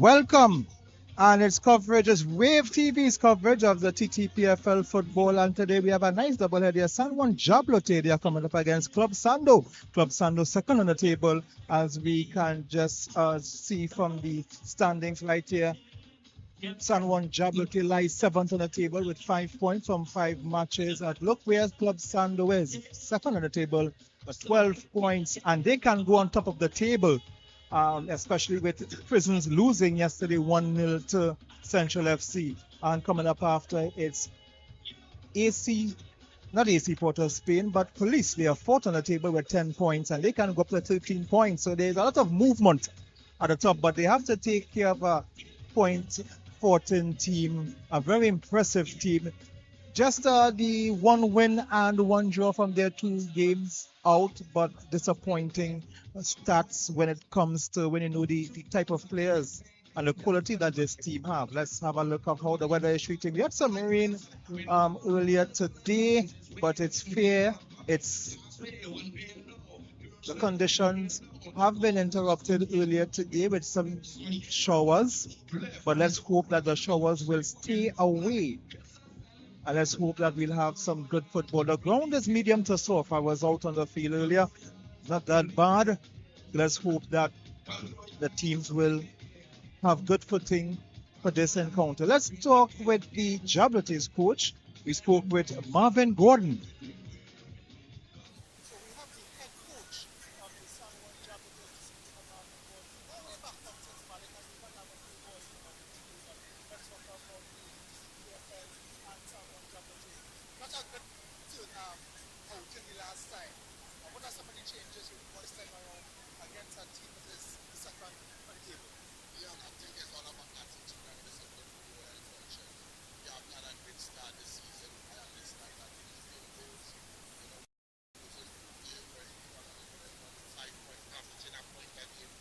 welcome. And its coverage is Wave TV's coverage of the TTPFL football. And today we have a nice doubleheader here. San Juan JABLOTEH, they are coming up against Club SANDO. Club SANDO second on the table, as we can just see from the standings right here. San Juan JABLOTEH lies seventh on the table with 5 points from 5 matches. And look where Club SANDO is, second on the table with 12 points. And they can go on top of the table, especially with Prisons losing yesterday 1-0 to Central FC. And coming up after, it's not AC Port of Spain, but Police. They are fourth on the table with 10 points, and they can go up to 13 points. So there's a lot of movement at the top, but they have to take care of a Point Fortin team, a very impressive team. Just the one win and one draw from their 2 games out, but disappointing stats when it comes to when you know the type of players and the quality that this team have. Let's have a look at how the weather is treating. We had some rain earlier today, but it's fair. The conditions have been interrupted earlier today with some showers, but let's hope that the showers will stay away. And let's hope that we'll have some good football. The ground is medium to soft. I was out on the field earlier. Not that bad. Let's hope that the teams will have good footing for this encounter. Let's talk with the JABLOTEH's coach. We spoke with Marvin Gordon. So we have the head coach of the San Juan JABLOTEH, Marvin Gordon. All the way back from since Malik, and we have a few boys in the team. Let's talk about the TTPFL and San Juan JABLOTEH. Not a good outing the last time. What are some of the changes you want this time around against a team that is the second on the table? Yeah, I think it's all about attitude and discipline for the function. You have had a great start this season. I understand that these games, losing very 5 point averaging a point a game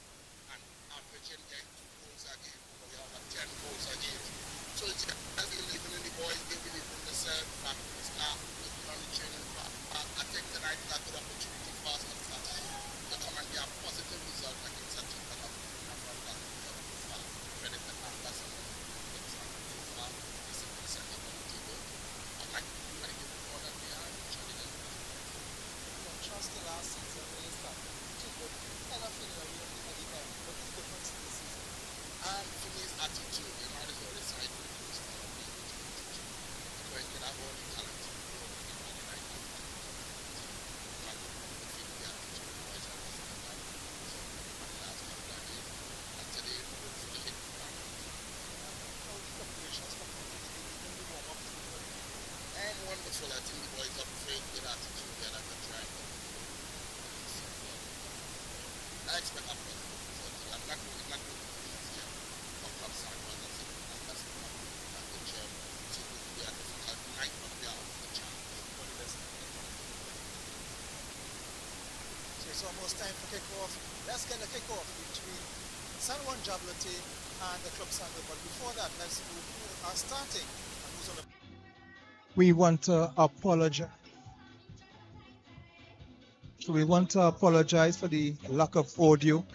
and averaging getting 2 goals a game. We have 10 goals a game. So it's just believing in the boys, they believe in themselves, back to the staff, looking on the training back. I think tonight we got good opportunity for us on Saturday to come and get a positive result against a team that have credit the numbers and things so far. This is the second on the table. I'd like to give it more than we are challenging. Contrast to last season when you started, which is good. Kind of feeling a little bit at the end. What is the difference this season? For me, it's attitude. You might as well decide to do stuff because you can have all the talent. Wonderful. I think the boys are very good attitude and a good drive. I expect a positive result. I'm not going to be easier for Club SANDO and that's a good job. So we are difficult night, but we are the challenge. So it's almost time for kickoff. Let's get the kickoff between San Juan JABLOTEH and the Club SANDO. But before that, let's know who are starting and who's on the. We want to apologize. We want to apologize for the lack of audio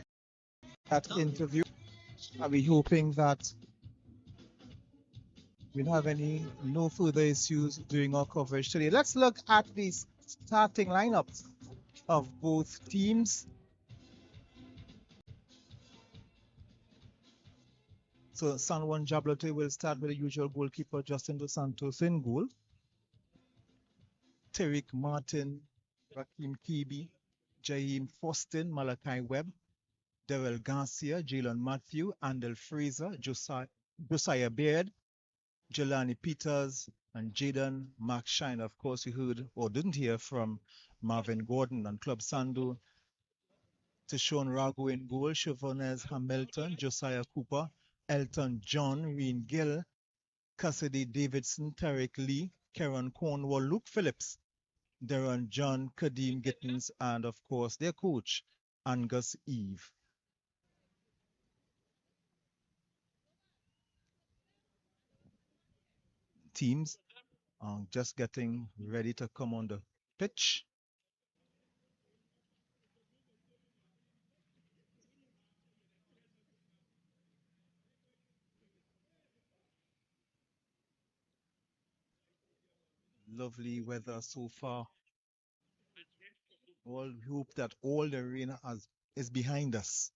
at interview. Are we hoping that we don't have no further issues during our coverage today? Let's look at the starting lineups of both teams. So San Juan JABLOTEH will start with the usual goalkeeper Justin Dos Santos in goal. Tariq Martin, Raheem Kibi, Jaheim Fostin, Malachi Webb, Daryl Garcia, Jalen Matthew, Andel Fraser, Josiah Baird, Jelani Peters, and Jaden Mark Shine. Of course, you heard or didn't hear from Marvin Gordon and Club SANDO. Tishon Rago in goal, Chauvinez Hamilton, Josiah Cooper, Elton John, Reen Gill, Cassidy Davidson, Tarek Lee, Karen Cornwall, Luke Phillips, Darren John, Kadeem Gittins, and of course their coach, Angus Eve. Teams are just getting ready to come on the pitch. Lovely weather so far. All hope that all the rain is behind us.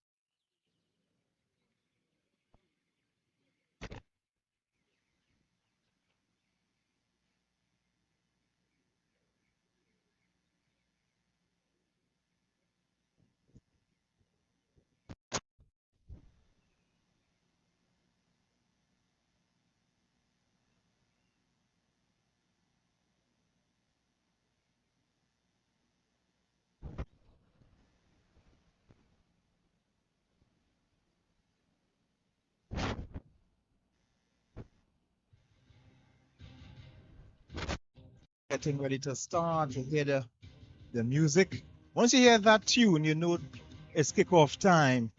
Getting ready to start. You hear the music. Once you hear that tune, you know it's kickoff time.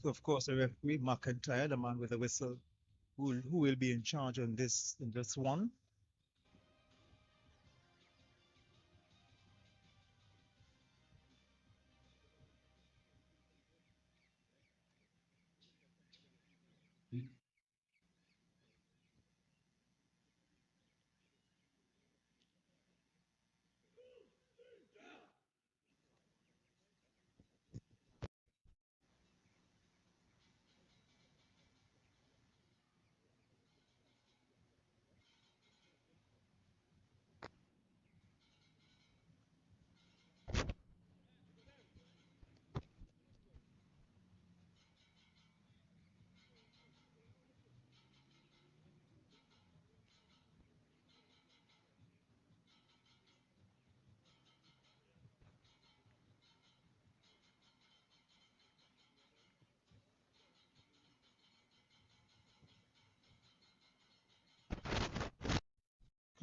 So of course, the referee McIntyre, the man with the whistle, who will be in charge on this one.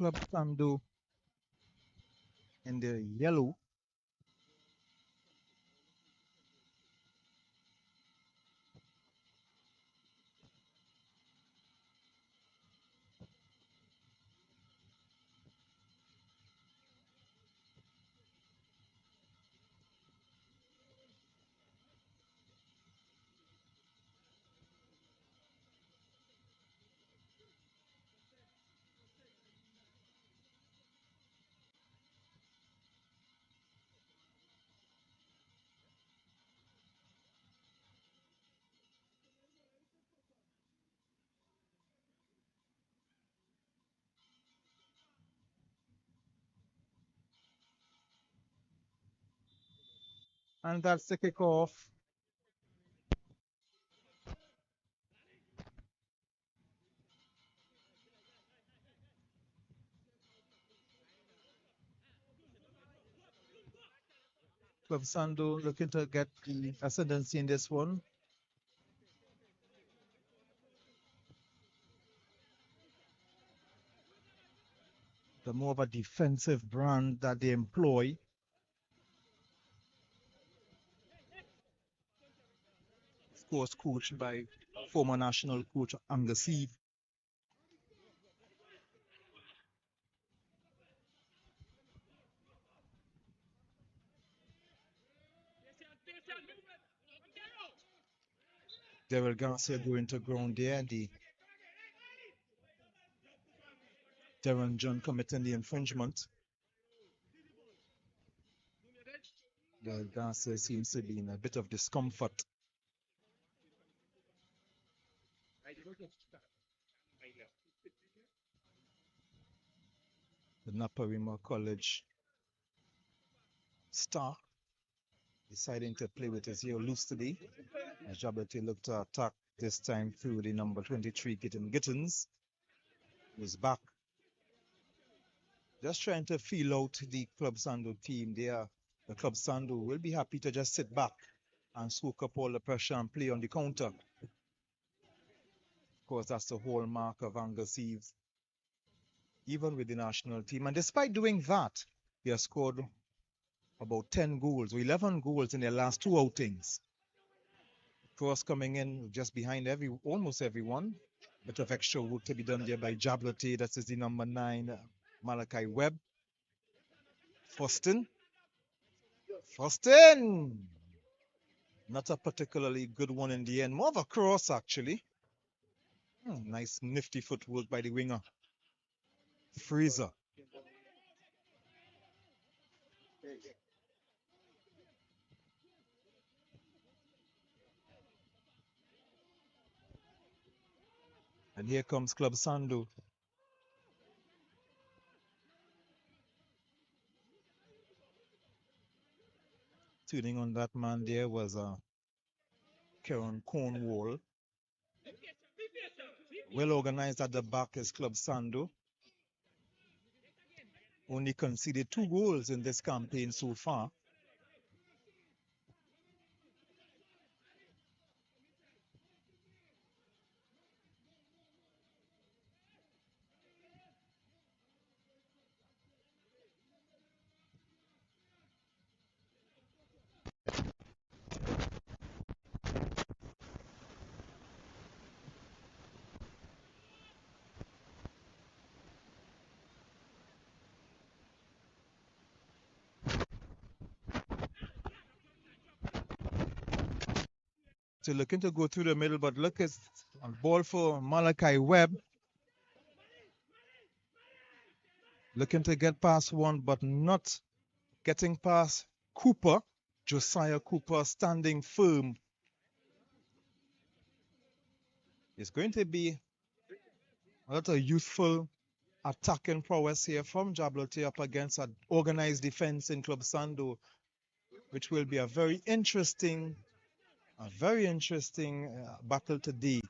Club Sando in the yellow. And that's the kickoff. Club Sando looking to get the ascendancy in this one. The more of a defensive brand that they employ. Of course, coached by former national coach Angus Eve. Daryl Garcia going to ground there, and Darren John committing the infringement. Daryl Garcia seems to be in a bit of discomfort. The Naparima College star deciding to play with his heel loose today. As JABLOTEH looked to attack this time through the number 23 Kitten Gittins, who's back. Just trying to feel out the Club Sando team there. The Club Sando will be happy to just sit back and soak up all the pressure and play on the counter. Of course, that's the hallmark of Angus Eve, even with the national team. And despite doing that, he has scored about 10 goals or 11 goals in their last 2 outings. Cross coming in just behind almost everyone. Bit of extra work to be done there by JABLOTEH. That is the number 9, Malachi Webb. Fortin. Not a particularly good one in the end. More of a cross, actually. Nice, nifty footwork by the winger. Fraser. And here comes Club Sando. Tuning on that man there was Karen Cornwall. Well organized at the back is Club Sando. Only conceded 2 goals in this campaign so far. So looking to go through the middle, but look at a ball for Malachi Webb. Looking to get past one, but not getting past Cooper. Josiah Cooper standing firm. It's going to be a lot of youthful attacking prowess here from JABLOTEH up against an organized defense in Club Sando, which will be a very interesting battle today.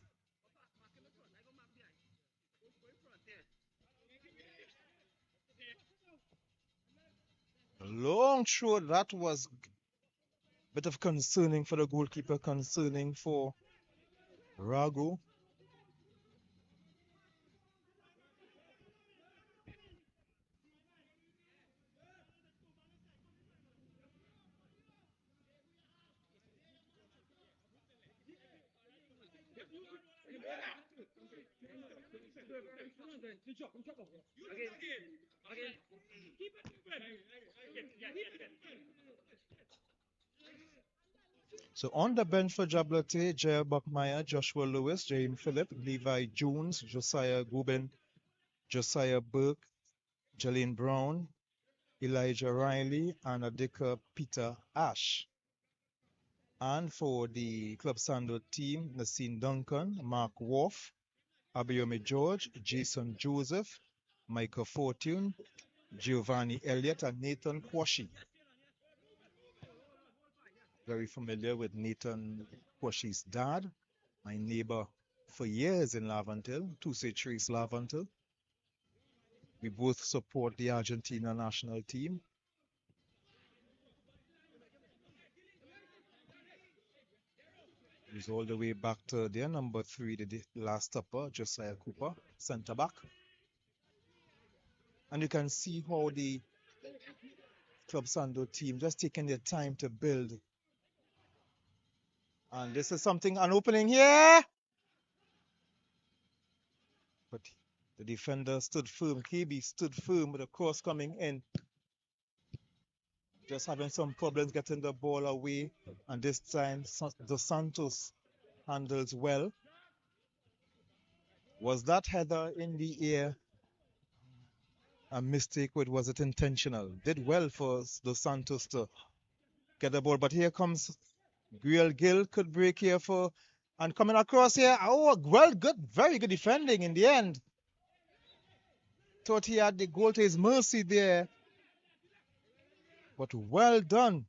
Long throw, that was a bit of concerning for the goalkeeper, concerning for Rago. So on the bench for JABLOTEH, Jair Buckmeyer, Joshua Lewis, James Phillip, Levi Jones, Josiah Gubin, Josiah Burke, Jalen Brown, Elijah Riley, and Adika Peter Ash. And for the Club Sando team, Nassim Duncan, Mark Wolf, Abiyomi George, Jason Joseph, Michael Fortune, Giovanni Elliott, and Nathan Kwashi. Very familiar with Nathan Kwashi's dad, my neighbor for years in Laventille, Trace Laventille. We both support the Argentina national team. He's all the way back to their number 3, the last stopper, Josiah Cooper, centre back. And you can see how the Club Sando team just taking their time to build. And this is something, an opening here. The defender stood firm. KB stood firm with the cross coming in. Just having some problems getting the ball away. And this time, Dos Santos handles well. Was that header in the air a mistake, or was it intentional? Did well for Dos Santos to get the ball. But here comes Griel Gill, could break here for, and coming across here. Oh, well, good, very good defending in the end. Thought he had the goal to his mercy there, but well done.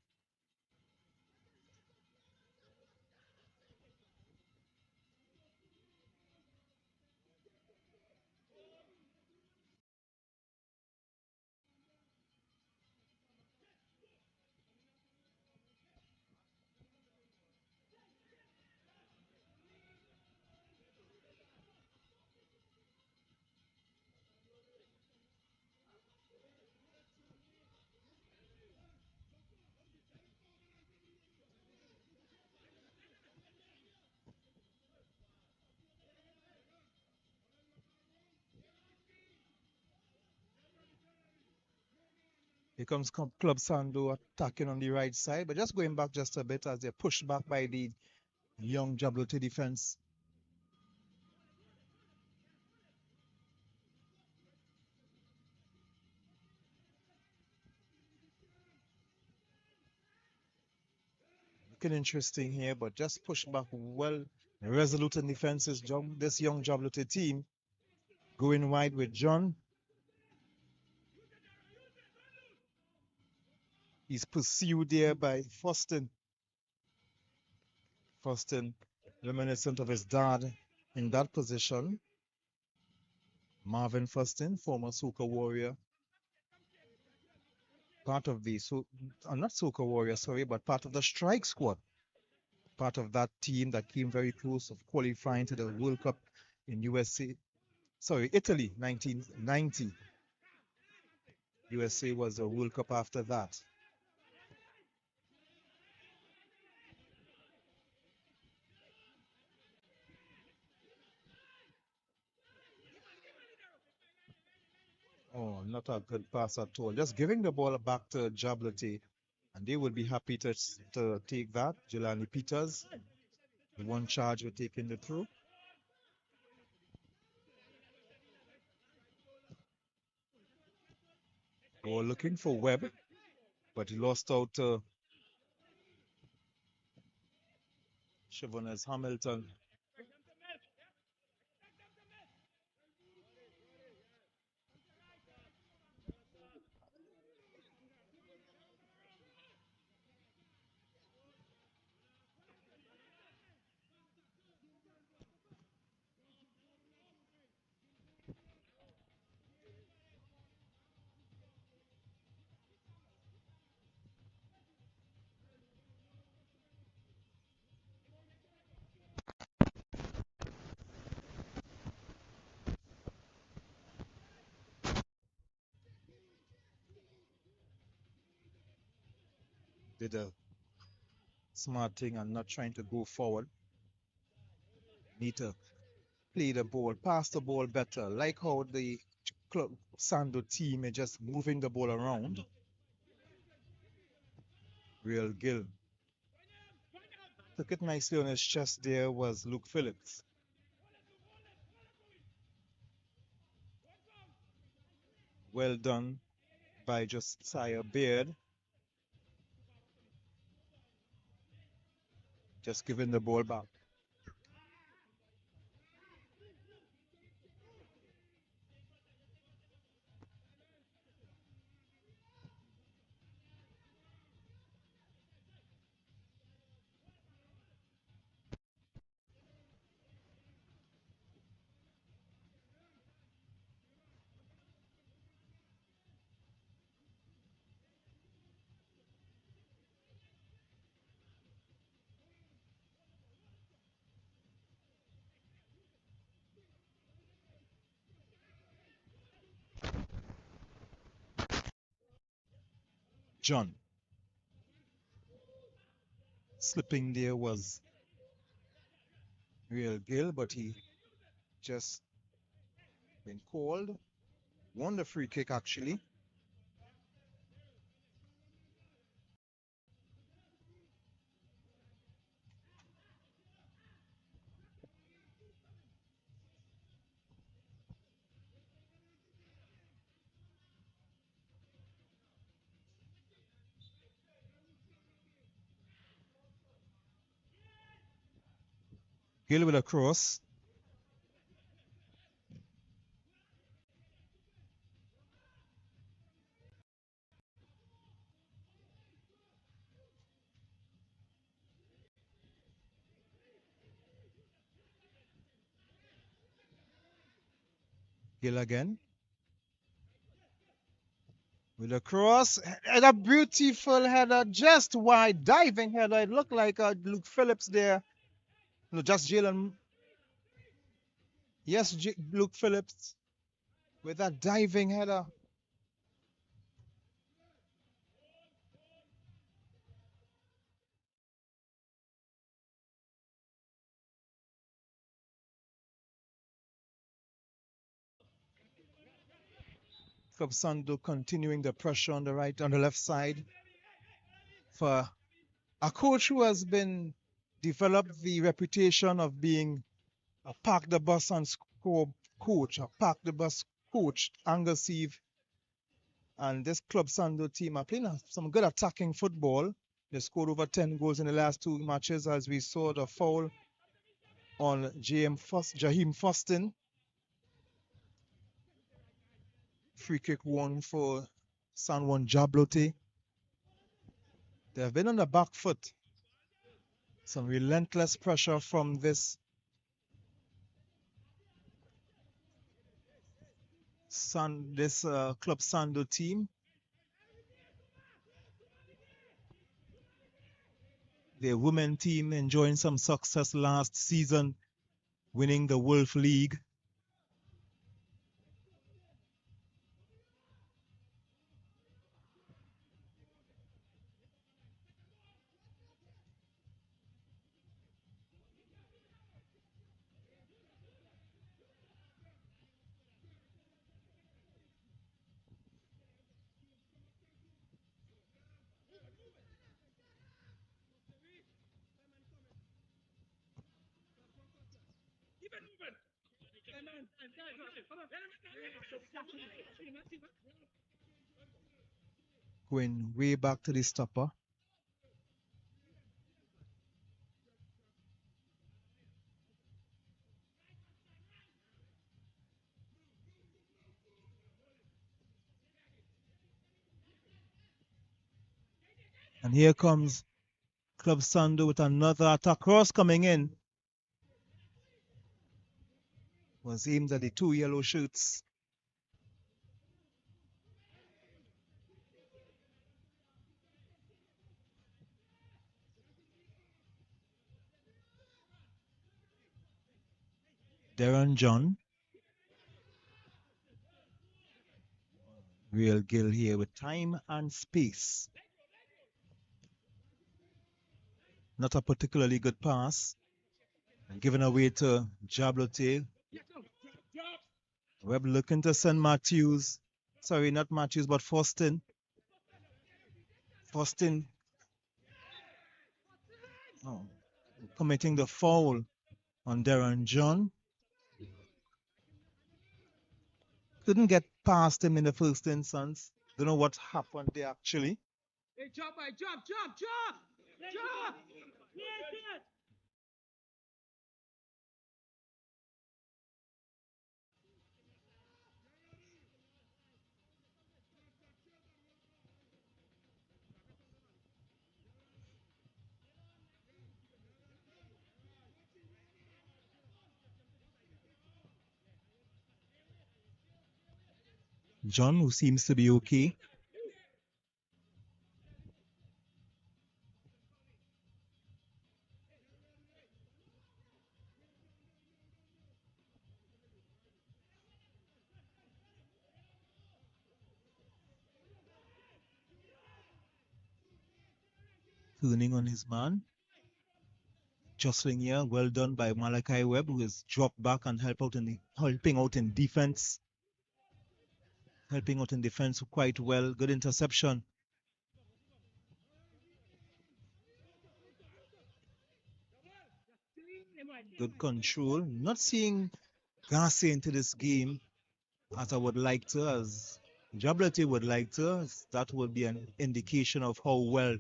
Here comes Club Sando attacking on the right side, but just going back just a bit as they're pushed back by the young JABLOTEH defense. Looking interesting here, but just pushed back well. Resolute in defenses, this young JABLOTEH team. Going wide with John. He's pursued there by Fortin. Fortin, reminiscent of his dad in that position. Marvin Fortin, former Soca Warrior. Part of the, not Soca Warrior, sorry, but part of the strike squad. Part of that team that came very close of qualifying to the World Cup in Italy, 1990. USA was the World Cup after that. Oh, not a good pass at all. Just giving the ball back to JABLOTEH, and they would be happy to take that. Jelani Peters, the one charge with taking the throw. They were looking for Webb, but he lost out to Chivonez Hamilton. Did a smart thing and not trying to go forward. Need to play the ball, pass the ball better, like how the Club Sando team is just moving the ball around. Real Gill. Took it nicely on his chest there was Luke Phillips. Well done by Josiah Beard. Just giving the ball back. John. Slipping there was Real Gill, but he just been called. Won the free kick actually. Gill with a cross. Gill again. With a cross. And a beautiful header, just wide, diving header. It looked like Luke Phillips there. No, just Jalen. Yes, Luke Phillips with that diving header. Club Sando continuing the pressure on the left side for a coach who has been developed the reputation of being a park the bus and score coach, a park the bus coach, Angus Eve. And this Club Sando team are playing some good attacking football. They scored over 10 goals in the last two matches, as we saw the foul on Jaheim Fostin. Free kick won for San Juan JABLOTEH. They have been on the back foot. Some relentless pressure from this Club Sando team. The women team enjoying some success last season, winning the Wolf League. Going way back to the stopper. And here comes Club Sando with another attack. Cross coming in. Was aimed at the two yellow shirts. Darren John. Real Gill here with time and space. Not a particularly good pass. And given away to JABLOTEH. Webb looking to send Matthews. Sorry, not Matthews, but Fostin. Fostin committing the foul on Darren John. Couldn't get past him in the first instance. Don't know what happened there actually. Hey, jump! John, who seems to be okay. Turning on his man. jostling here. Well done by Malachi Webb, who has dropped back and helping out in defense. Helping out in defense quite well. Good interception. Good control. Not seeing Garcia into this game as I would like to, as JABLOTEH would like to. As that would be an indication of how well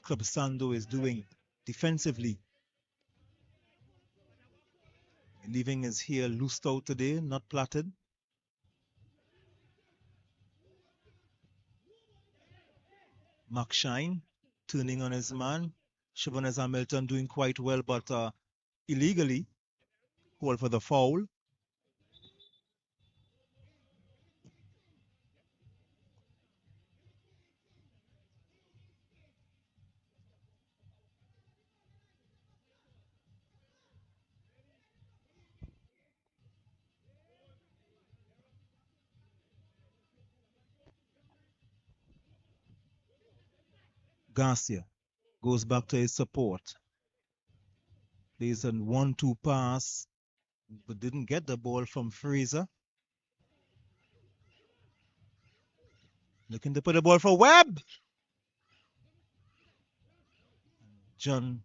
Club SANDO is doing defensively. Leaving his hair loosed out today, not plaited. Mark Shine turning on his man. Siobhan Hamilton doing quite well, but illegally called for the foul. Garcia goes back to his support. Plays a 1-2 pass, but didn't get the ball from Fraser. Looking to put the ball for Webb. John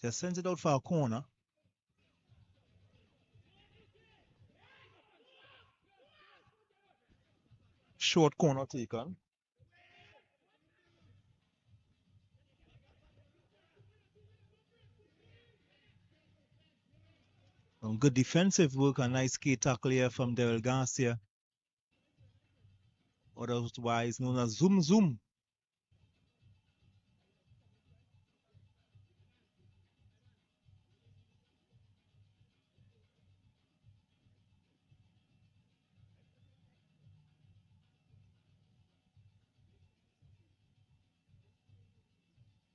just sends it out for a corner. Short corner taken. Good defensive work, a nice key tackle here from Daryl Garcia. Otherwise known as Zoom Zoom.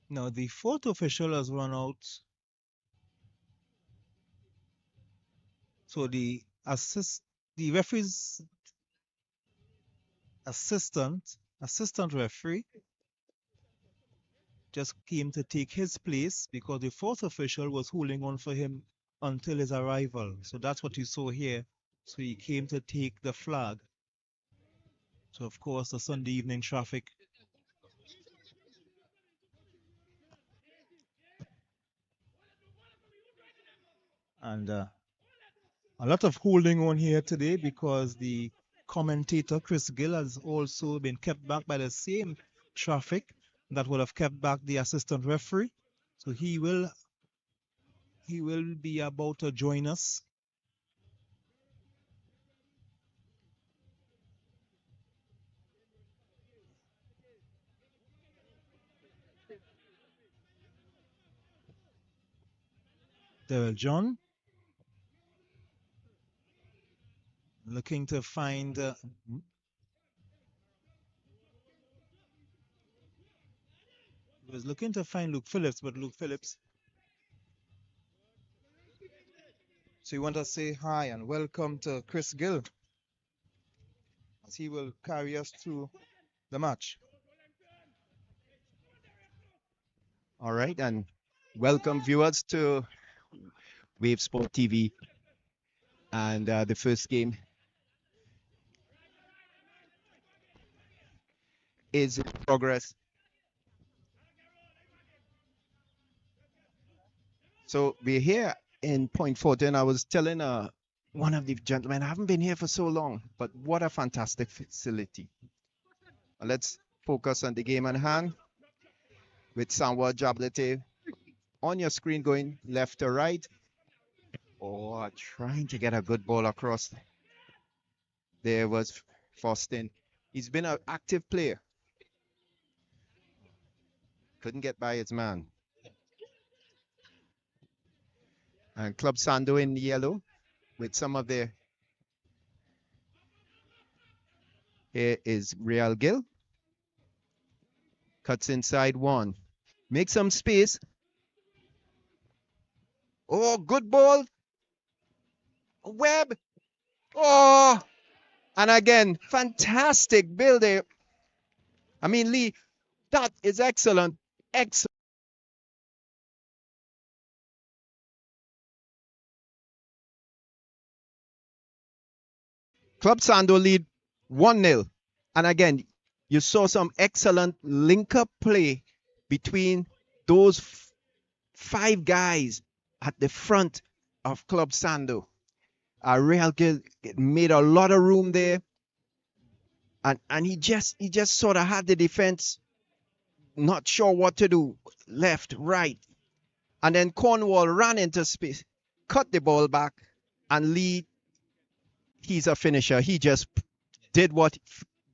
Now the fourth official has run out. So the referee's assistant referee just came to take his place because the fourth official was holding on for him until his arrival. So that's what you saw here. So he came to take the flag. So of course the Sunday evening traffic. And a lot of holding on here today because the commentator Chris Gill has also been kept back by the same traffic that would have kept back the assistant referee. So he will be about to join us. Daryl John looking to find he was looking to find Luke Phillips, but Luke Phillips. So you want to say hi and welcome to Chris Gill as he will carry us through the match. All right, and welcome viewers to Wave Sport TV. And the first game is in progress. So we're here in Point Fortin. I was telling one of the gentlemen, I haven't been here for so long, but what a fantastic facility. Let's focus on the game at hand with Sanwa JABLOTEH on your screen going left to right. Oh, trying to get a good ball across. There was Fortin. He's been an active player. Couldn't get by his man. And Club SANDO in yellow with some of their... Here is Real Gill. Cuts inside one. Make some space. Oh, good ball. Webb. Oh, and again, fantastic build. I mean, Lee, that is excellent. Excellent. Club Sando lead 1-0. And again, you saw some excellent link-up play between those five guys at the front of Club Sando. Real Gil made a lot of room there, and he just sort of had the defense not sure what to do, left, right, and then Cornwall ran into space, cut the ball back, and Lee, he's a finisher. He just did what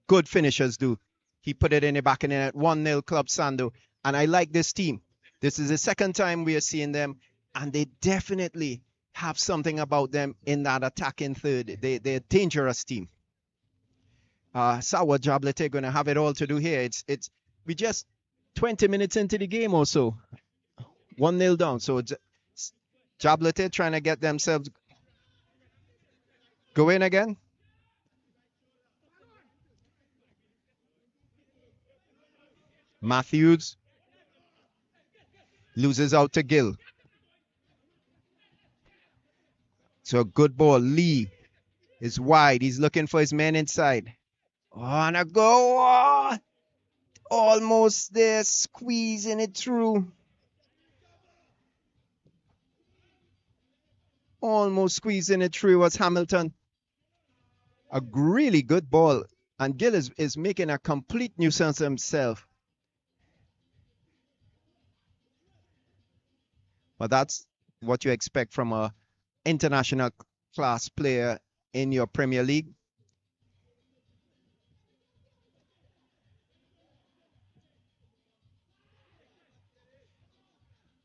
good finishers do. He put it in the back of the net, 1-0 Club Sando, and I like this team. This is the second time we are seeing them, and they definitely have something about them in that attacking third. They're a dangerous team. Sawa JABLOTEH going to have it all to do here. We just 20 minutes into the game or so. 1-0 down. So JABLOTEH trying to get themselves going again. Matthews loses out to Gill. So a good ball. Lee is wide. He's looking for his men inside. Oh, and a go. Oh, almost there. Squeezing it through. Almost squeezing it through was Hamilton. A really good ball. And Gill is making a complete nuisance himself. But that's what you expect from a international class player in your Premier League.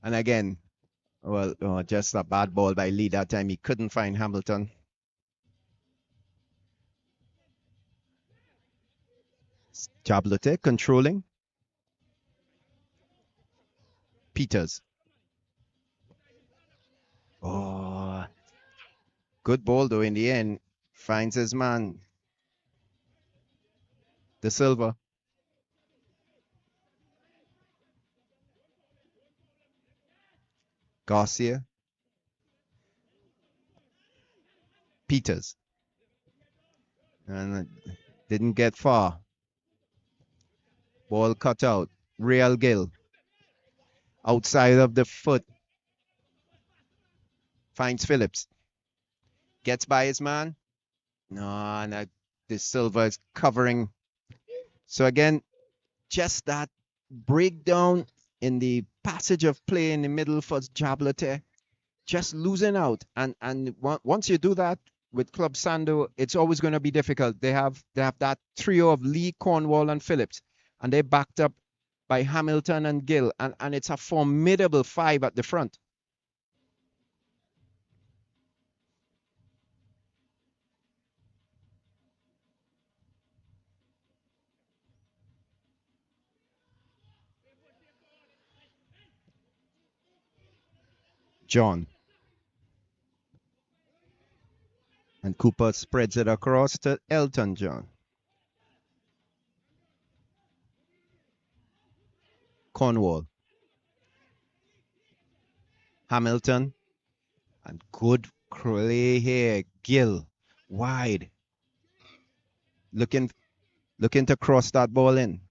And again, well, just a bad ball by Lee that time. He couldn't find Hamilton. JABLOTEH controlling. Peters. Oh, good ball though in the end. Finds his man. De Silva. Garcia. Peters. And didn't get far. Ball cut out. Real Gill. Outside of the foot. Finds Phillips. Gets by his man. No, De Silva is covering. So again, just that breakdown in the passage of play in the middle for JABLOTEH. Just losing out. And once you do that with Club Sando, it's always going to be difficult. They have that trio of Lee, Cornwall, and Phillips. And they're backed up by Hamilton and Gill. And it's a formidable five at the front. John. And Cooper spreads it across to Elton John. Cornwall. Hamilton. And good play here. Gill. Wide. Looking to cross that ball in.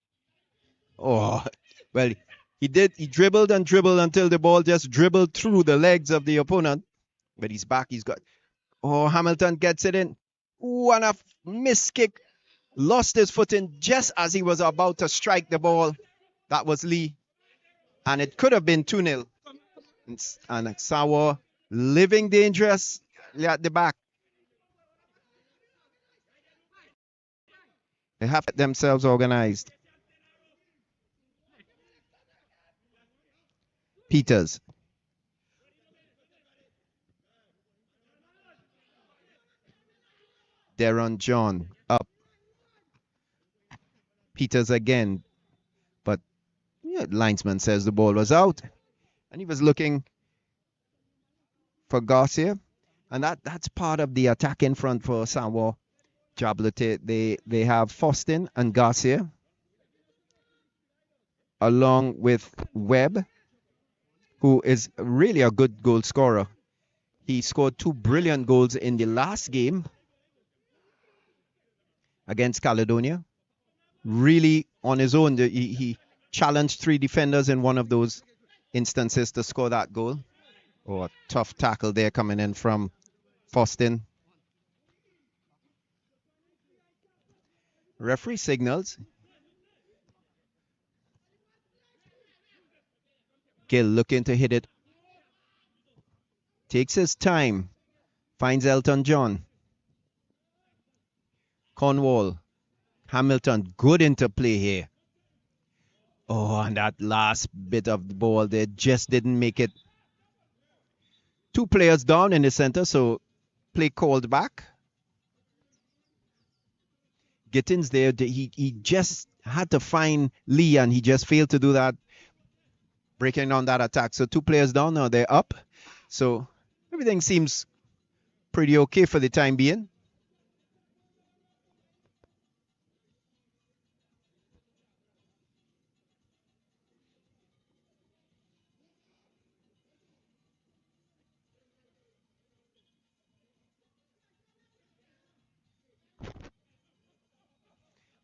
Oh, well, he dribbled and dribbled until the ball just dribbled through the legs of the opponent. But he's back. He's got. Oh, Hamilton gets it in. Ooh, and a missed kick. Lost his footing just as he was about to strike the ball. That was Lee. And it could have been 2-0. And Sawa living dangerous at the back. They have themselves organized. Peters. Deron John up. Peters again. But linesman says the ball was out. And he was looking for Garcia. And that's part of the attack in front for Sawa JABLOTEH. They have Fortin and Garcia. Along with Webb, who is really a good goal scorer. He scored 2 brilliant goals in the last game. against Caledonia. Really on his own. He challenged 3 defenders in one of those instances to score that goal. Oh, a tough tackle there coming in from Fortin. Referee signals. Gill looking to hit it. Takes his time. Finds Elton John. Cornwall. Hamilton. Good interplay here. Oh, and that last bit of the ball there just didn't make it. 2 players down in the center, so play called back. Gittins there, he just had to find Lee, and he just failed to do that, breaking down that attack. So 2 players down, now they're up. So everything seems pretty okay for the time being.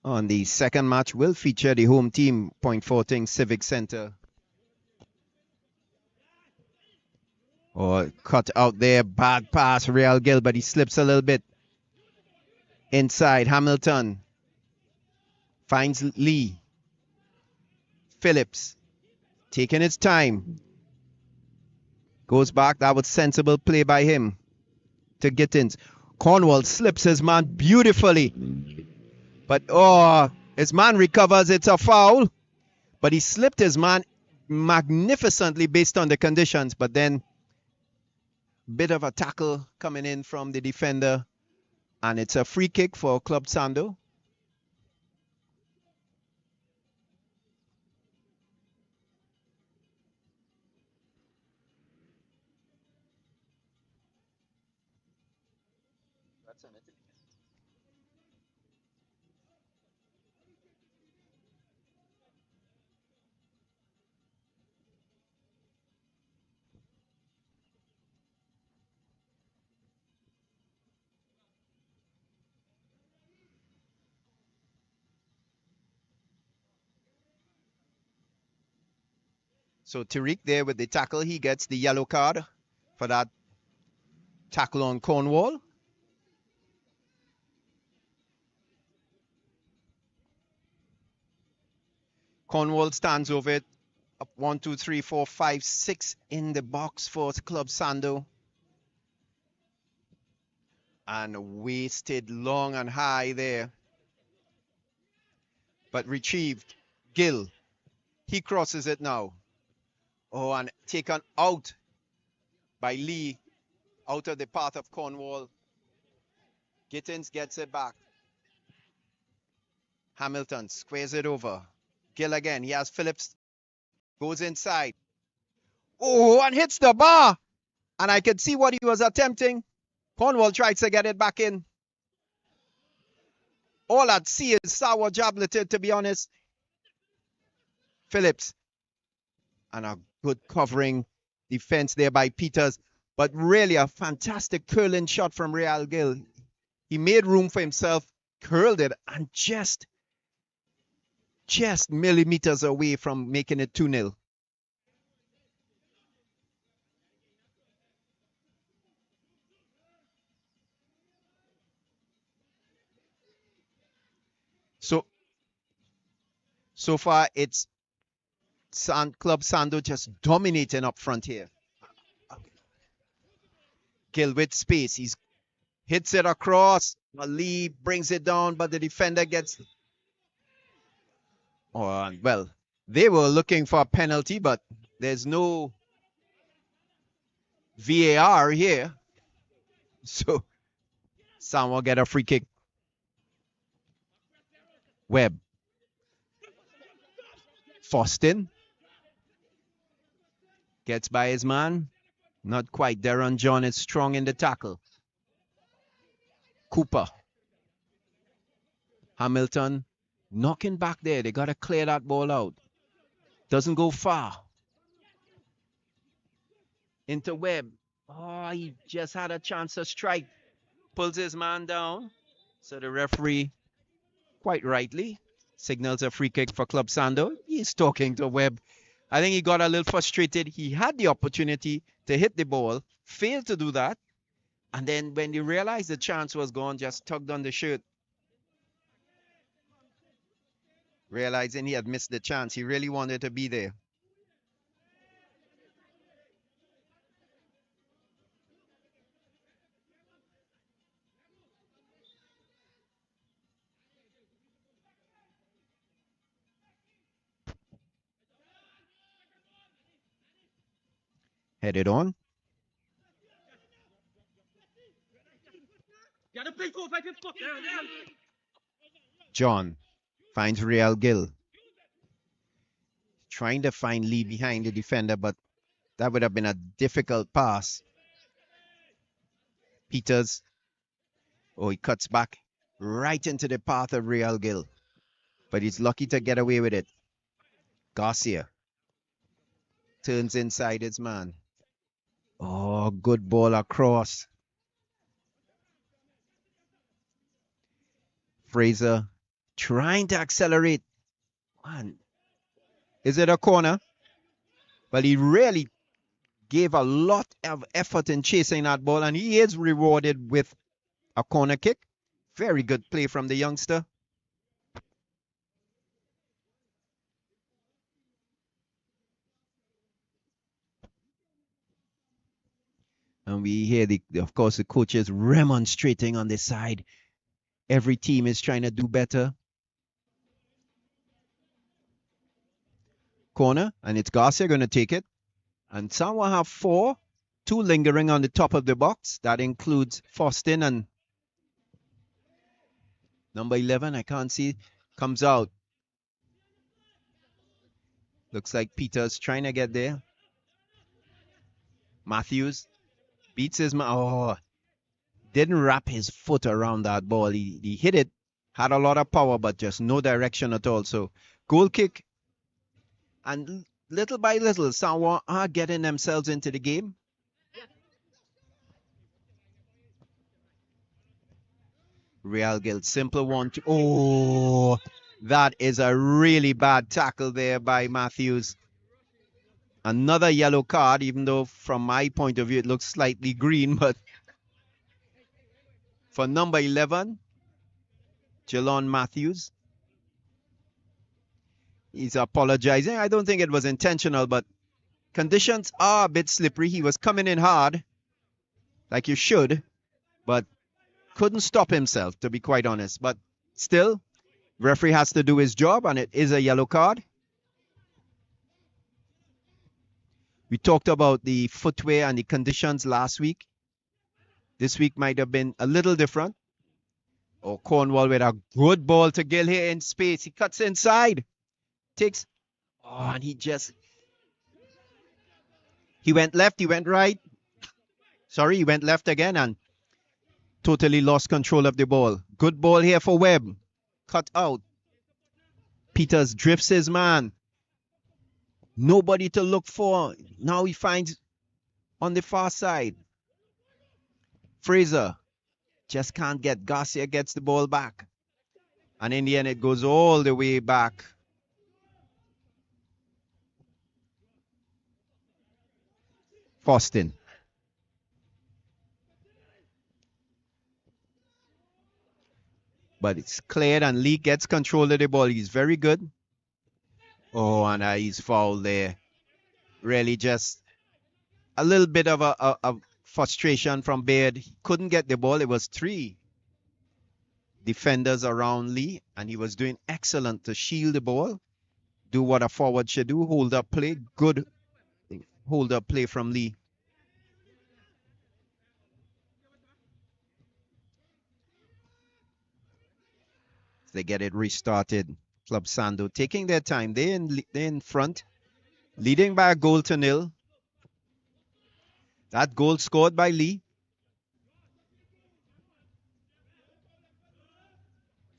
On the second match will feature the home team, Point Fortin Civic Center. Oh, cut out there, bad pass, Real Gill, but he slips a little bit. Inside, Hamilton finds Lee. Phillips taking his time. Goes back, that was sensible play by him to Gittins. Cornwall slips his man beautifully. But, oh, his man recovers. It's a foul. But he slipped his man magnificently based on the conditions. But then, bit of a tackle coming in from the defender. And it's a free kick for Club Sando. So Tariq there with the tackle, he gets the yellow card for that tackle on Cornwall. Cornwall stands over it. Up 1, 2, 3, 4, 5, 6 in the box for Club Sando. And wasted long and high there. But retrieved. Gill. He crosses it now. Oh, and taken out by Lee, out of the path of Cornwall. Gittins gets it back. Hamilton squares it over. Gill again. He has Phillips. Goes inside. Oh, and hits the bar. And I could see what he was attempting. Cornwall tries to get it back in. All I'd see is sour JABLOTEH, to be honest. Phillips. And a good covering defense there by Peters. But really a fantastic curling shot from Real Gill. He made room for himself, curled it, and just millimeters away from making it 2-0. So far it's Club Sando just dominating up front here. Gill with space. He hits it across. Lee brings it down, but the defender gets... Oh, well, they were looking for a penalty, but there's no VAR here. So Sam will get a free kick. Webb. Fortin. Gets by his man. Not quite. Darren John is strong in the tackle. Cooper. Hamilton knocking back there. They got to clear that ball out. Doesn't go far. Into Webb. Oh, he just had a chance to strike. Pulls his man down. So the referee quite rightly, signals a free kick for Club Sando. He's talking to Webb. I think he got a little frustrated. He had the opportunity to hit the ball, failed to do that. And then when he realized the chance was gone, just tugged on the shirt. Realizing he had missed the chance. He really wanted to be there. Headed on. John finds Real Gill. Trying to find Lee behind the defender, but that would have been a difficult pass. Peters. Oh, he cuts back right into the path of Real Gill. But he's lucky to get away with it. Garcia turns inside his man. Oh, good ball across. Fraser trying to accelerate. Man, is it a corner? Well, he really gave a lot of effort in chasing that ball, and he is rewarded with a corner kick. Very good play from the youngster. And we hear, of course, the coaches remonstrating on the side. Every team is trying to do better. Corner, and it's Garcia going to take it. And someone have 4, 2 lingering on the top of the box. That includes Fortin and number 11. I can't see. Comes out. Looks like Peters trying to get there. Matthews beats his man. Oh, didn't wrap his foot around that ball. He hit it. Had a lot of power, but just no direction at all. So, goal kick. And little by little, someone are getting themselves into the game. Real Guild, simple 1-2. Oh, that is a really bad tackle there by Matthews. Another yellow card, even though from my point of view it looks slightly green, but for number 11, Jelon Matthews. He's apologizing. I don't think it was intentional, but conditions are a bit slippery. He was coming in hard, like you should, but couldn't stop himself, to be quite honest. But still, referee has to do his job, and it is a yellow card. We talked about the footwear and the conditions last week. This week might have been a little different. Oh, Cornwall with a good ball to Gill here in space. He cuts inside. Takes. Oh, and he went left, he went right. Sorry, he went left again and totally lost control of the ball. Good ball here for Webb. Cut out. Peters drifts his man. Nobody to look for. Now he finds on the far side. Fraser just can't get. Garcia gets the ball back. And in the end, it goes all the way back. Fortin. But it's cleared and Lee gets control of the ball. He's very good. Oh, and he's fouled there. Really just a little bit of a frustration from Baird. He couldn't get the ball. It was 3 defenders around Lee, and he was doing excellent to shield the ball. Do what a forward should do. Hold up play. Good hold up play from Lee. They get it restarted. Club Sando taking their time. They're in front, leading by a goal to 0. That goal scored by Lee.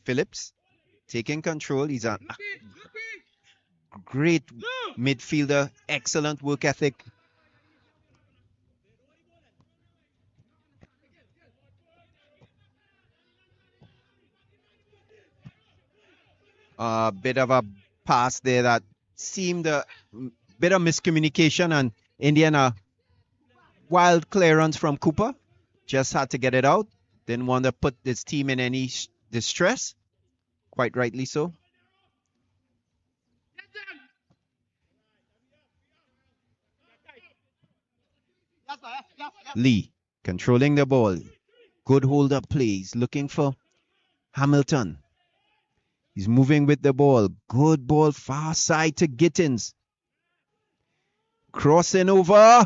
Phillips taking control. He's a great midfielder. Excellent work ethic. A bit of a pass there that seemed a bit of miscommunication, and Indiana wild clearance from Cooper. Just had to get it out. Didn't want to put this team in any distress. Quite rightly so. Lee controlling the ball. Good hold up plays. Looking for Hamilton. He's moving with the ball. Good ball far side to Gittins. Crossing over.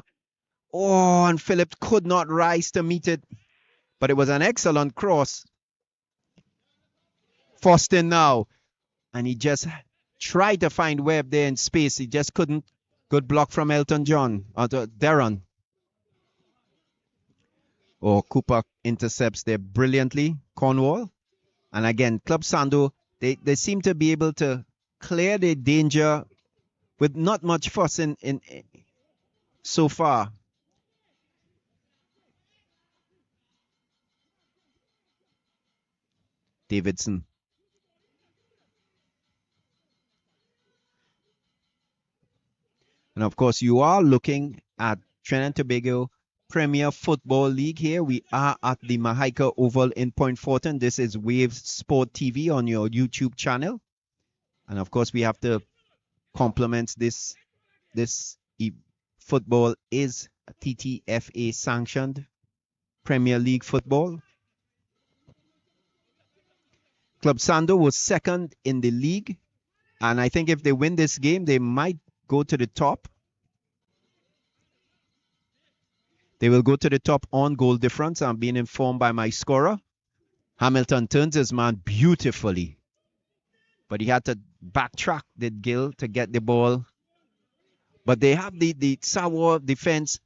Oh, and Phillips could not rise to meet it. But it was an excellent cross. Fortin now. And he just tried to find Webb there in space. He just couldn't. Good block from Elton John. Darren. Oh, Cooper intercepts there brilliantly. Cornwall. And again, Club Sando, they seem to be able to clear the danger with not much fuss in so far. Davidson. And of course, you are looking at Trinidad and Tobago Premier Football League here. We are at the Mahaika Oval in Point Fortin. This is Wave Sport TV on your YouTube channel. And of course, we have to compliment this football is TTFA sanctioned Premier League football. Club Sando was second in the league. And I think if they win this game, they might go to the top. They will go to the top on goal difference. I'm being informed by my scorer. Hamilton turns his man beautifully. But he had to backtrack, did Gill, to get the ball. But they have the Sawa defense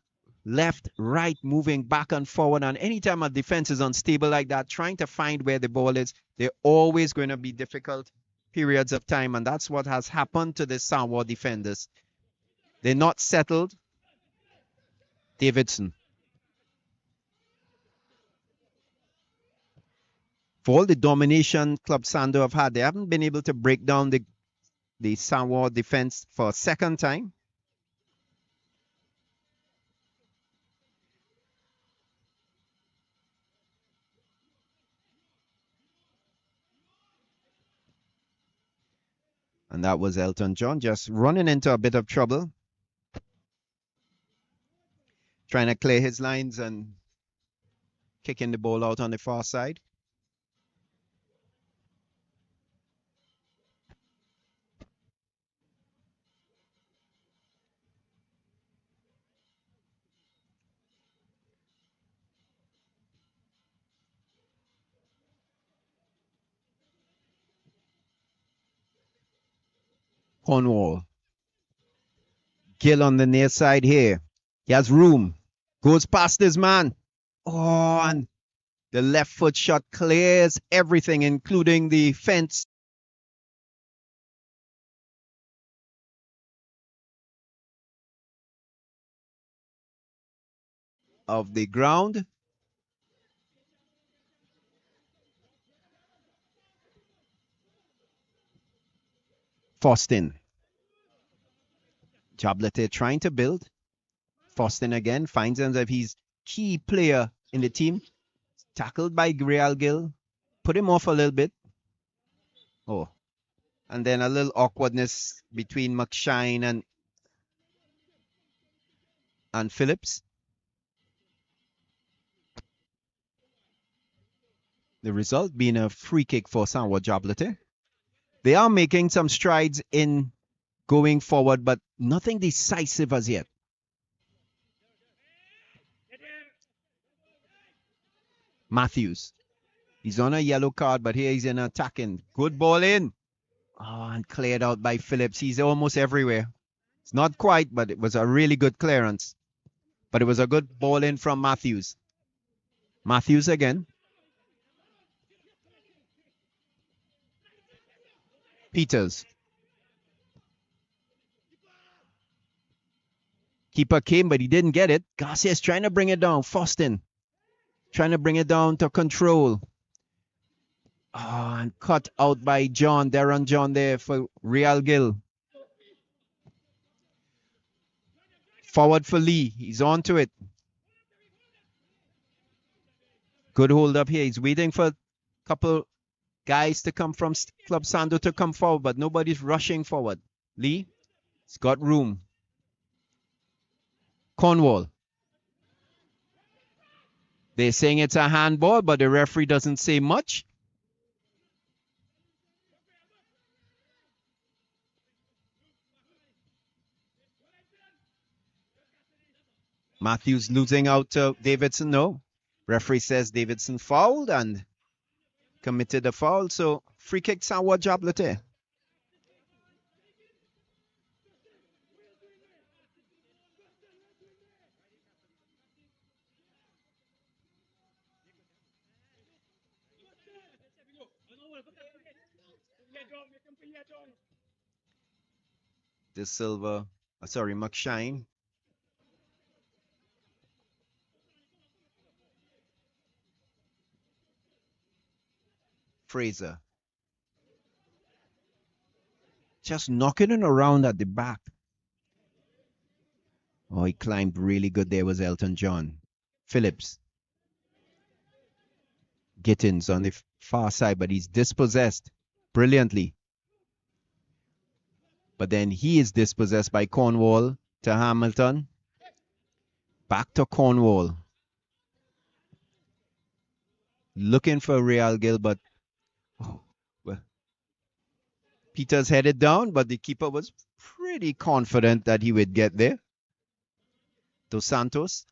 left, right, moving back and forward. And anytime a defense is unstable like that, trying to find where the ball is, they're always going to be difficult periods of time. And that's what has happened to the Sawa defenders. They're not settled. Davidson. For all the domination Club Sando have had, they haven't been able to break down the Sawa defense for a second time. And that was Elton John just running into a bit of trouble. Trying to clear his lines and kicking the ball out on the far side. Cornwall. Gill on the near side here. He has room. Goes past his man. Oh, and the left foot shot clears everything, including the fence. Of the ground. Fortin. JABLOTEH trying to build. Fortin again finds himself he's key player in the team. Tackled by Real Gill. Put him off a little bit. Oh. And then a little awkwardness between McShine and Phillips. The result being a free kick for Sawa JABLOTEH. They are making some strides in going forward, but nothing decisive as yet. Matthews. He's on a yellow card, but here he's in attacking. Good ball in. Oh, and cleared out by Phillips. He's almost everywhere. It's not quite, but it was a really good clearance. But it was a good ball in from Matthews. Matthews again. Peters. Keeper came, but he didn't get it. Garcia's trying to bring it down. Fortin trying to bring it down to control. Oh, and cut out by John, Darren John there for Real Gill. Forward for Lee. He's on to it. Good hold up here. He's waiting for a couple guys to come from Club Sando to come forward, but nobody's rushing forward. Lee, he's got room. Cornwall. They're saying it's a handball, but the referee doesn't say much. Matthews losing out to Davidson. No. Referee says Davidson fouled and committed a foul. So free kick, Sawa JABLOTEH. De Silva, sorry, McShine. Fraser. Just knocking it around at the back. Oh, he climbed really good there was Elton John. Phillips. Gittins on the far side, but he's dispossessed brilliantly. But then he is dispossessed by Cornwall to Hamilton. Back to Cornwall. Looking for Real Gill, but well, Peters headed down, but the keeper was pretty confident that he would get there. Dos Santos.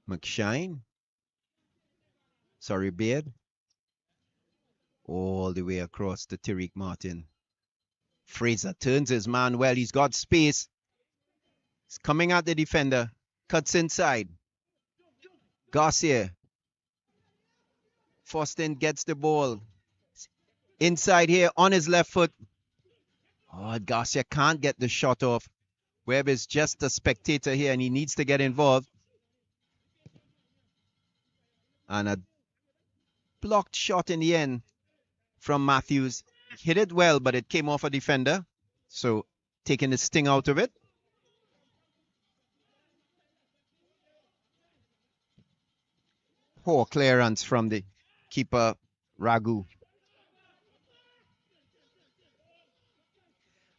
McShine. Sorry, Beard. All the way across to Tariq Martin. Fraser turns his man well. He's got space. He's coming at the defender. Cuts inside. Garcia. Fortin gets the ball. Inside here on his left foot. Oh, Garcia can't get the shot off. Webb is just a spectator here and he needs to get involved. And a blocked shot in the end from Matthews. Hit it well, but it came off a defender. So taking the sting out of it. Poor clearance from the keeper, Ragu.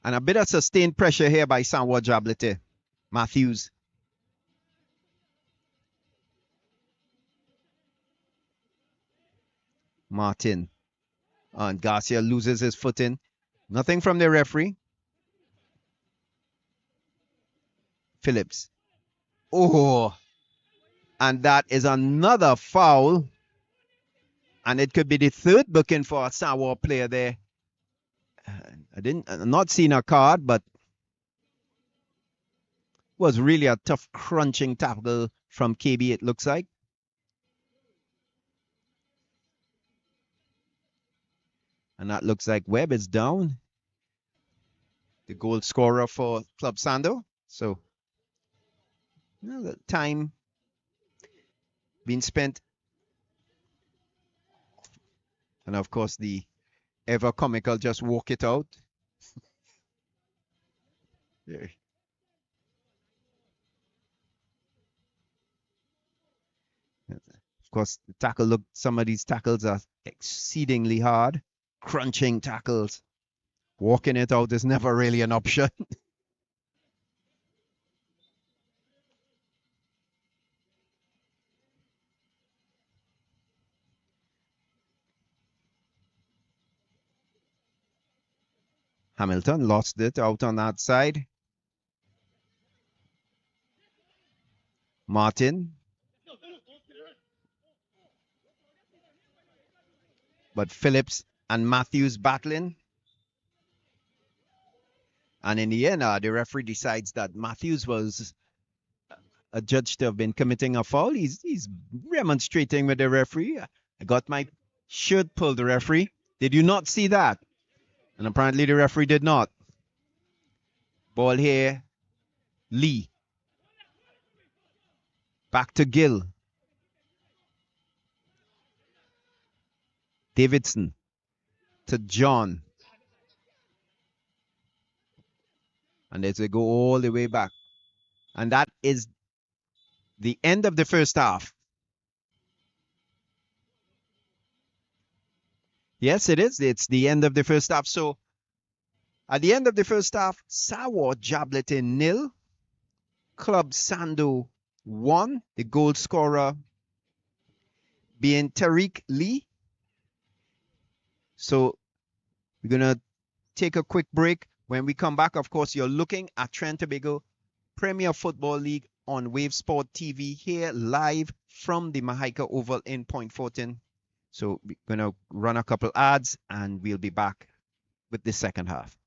And a bit of sustained pressure here by Sawa JABLOTEH. Matthews. Martin. And Garcia loses his footing. Nothing from the referee. Phillips. Oh. And that is another foul. And it could be the third booking for a Sawa player there. I'm not seeing a card, but was really a tough crunching tackle from KB, it looks like. And that looks like Webb is down. The goal scorer for Club Sando. So, the time being spent. And of course, the ever comical just walk it out. Yeah. Of course, the tackle, look, some of these tackles are exceedingly hard. Crunching tackles. Walking it out is never really an option. Hamilton lost it out on that side. Martin. But Phillips and Matthews battling. And in the end, the referee decides that Matthews was adjudged to have been committing a foul. He's remonstrating with the referee. I got my shirt pulled, the referee. Did you not see that? And apparently the referee did not. Ball here. Lee. Back to Gill. Davidson to John. And as we go all the way back. And that is the end of the first half. Yes, it is. It's the end of the first half. So at the end of the first half, Sawa JABLOTEH 0. Club Sando 1. The goal scorer being Tariq Lee. So we're going to take a quick break. When we come back, of course, you're looking at Trinidad and Tobago Premier Football League on Wave Sport TV here live from the Mahaika Oval in Point Fortin. So we're going to run a couple ads and we'll be back with the second half.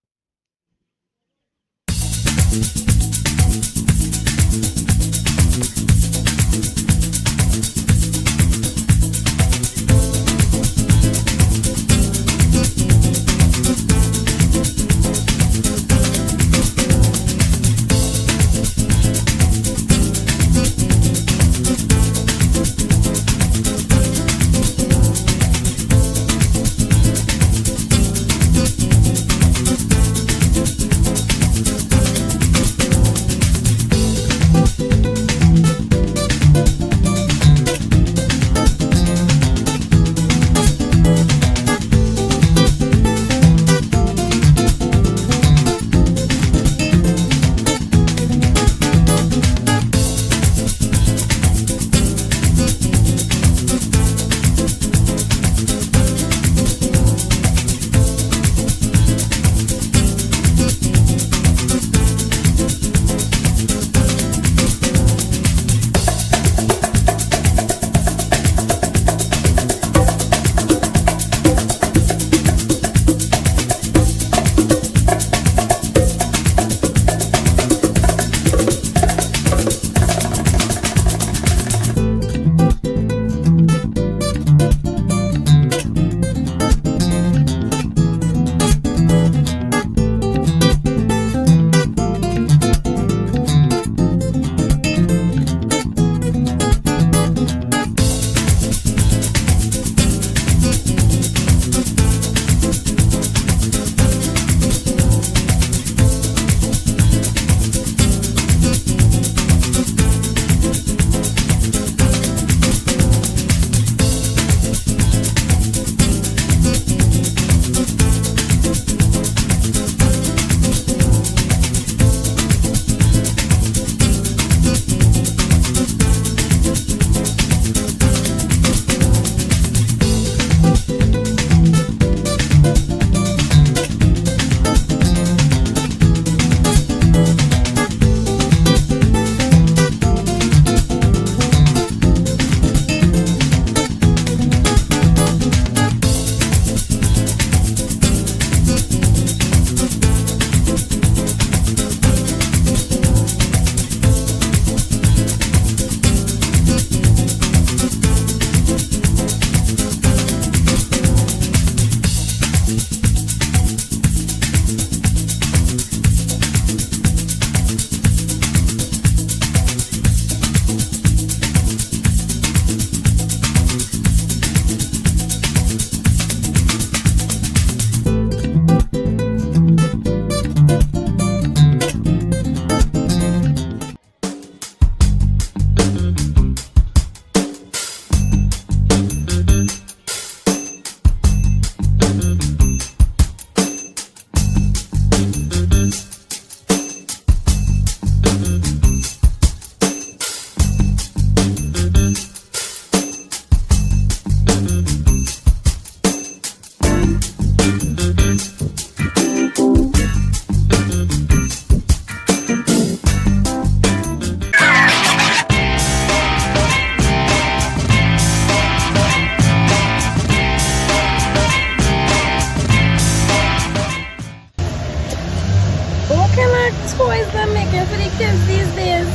toys they're making for the kids these days.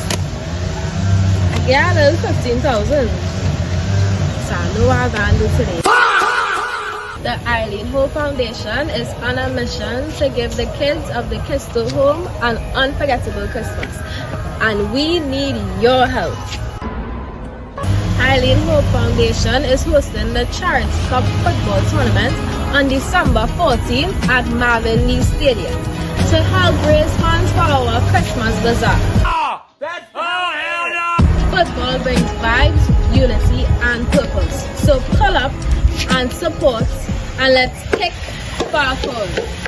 Yeah, there's 15,000. So I know what I'm going to do today. The Eileen Ho Foundation is on a mission to give the kids of the Kistel home an unforgettable Christmas, and we need your help. Eileen Ho Foundation is hosting the Charity Cup football tournament on December 14th at Marvin Lee Stadium to help raise funds for our Christmas bazaar. Football brings vibes, unity, and purpose. So pull up and support, and let's kick far forward.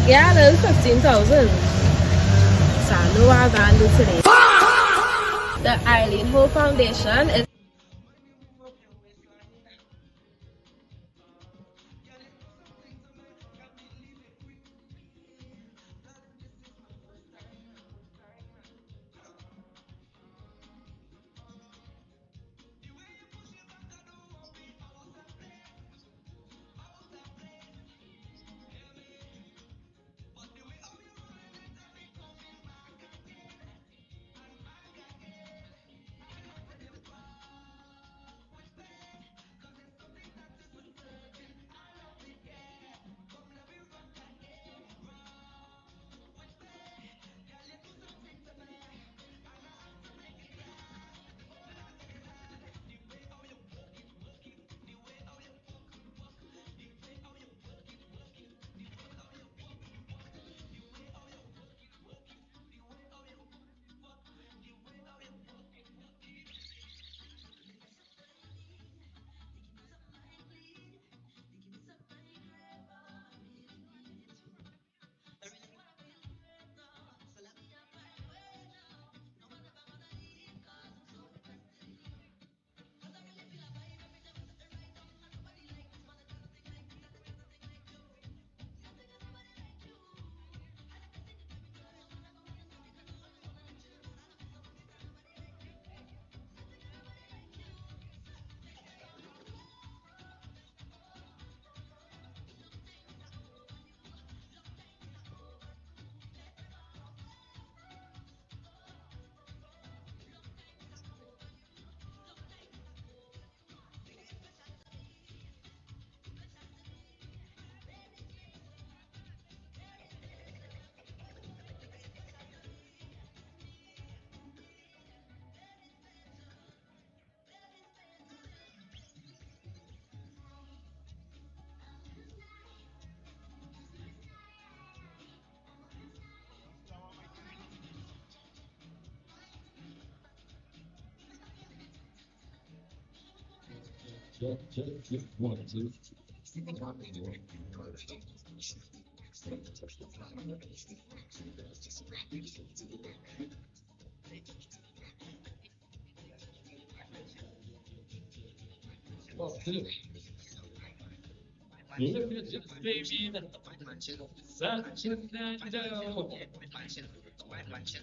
Yeah, there's 15,000. SANDO has handled today. The Eileen Ho Foundation is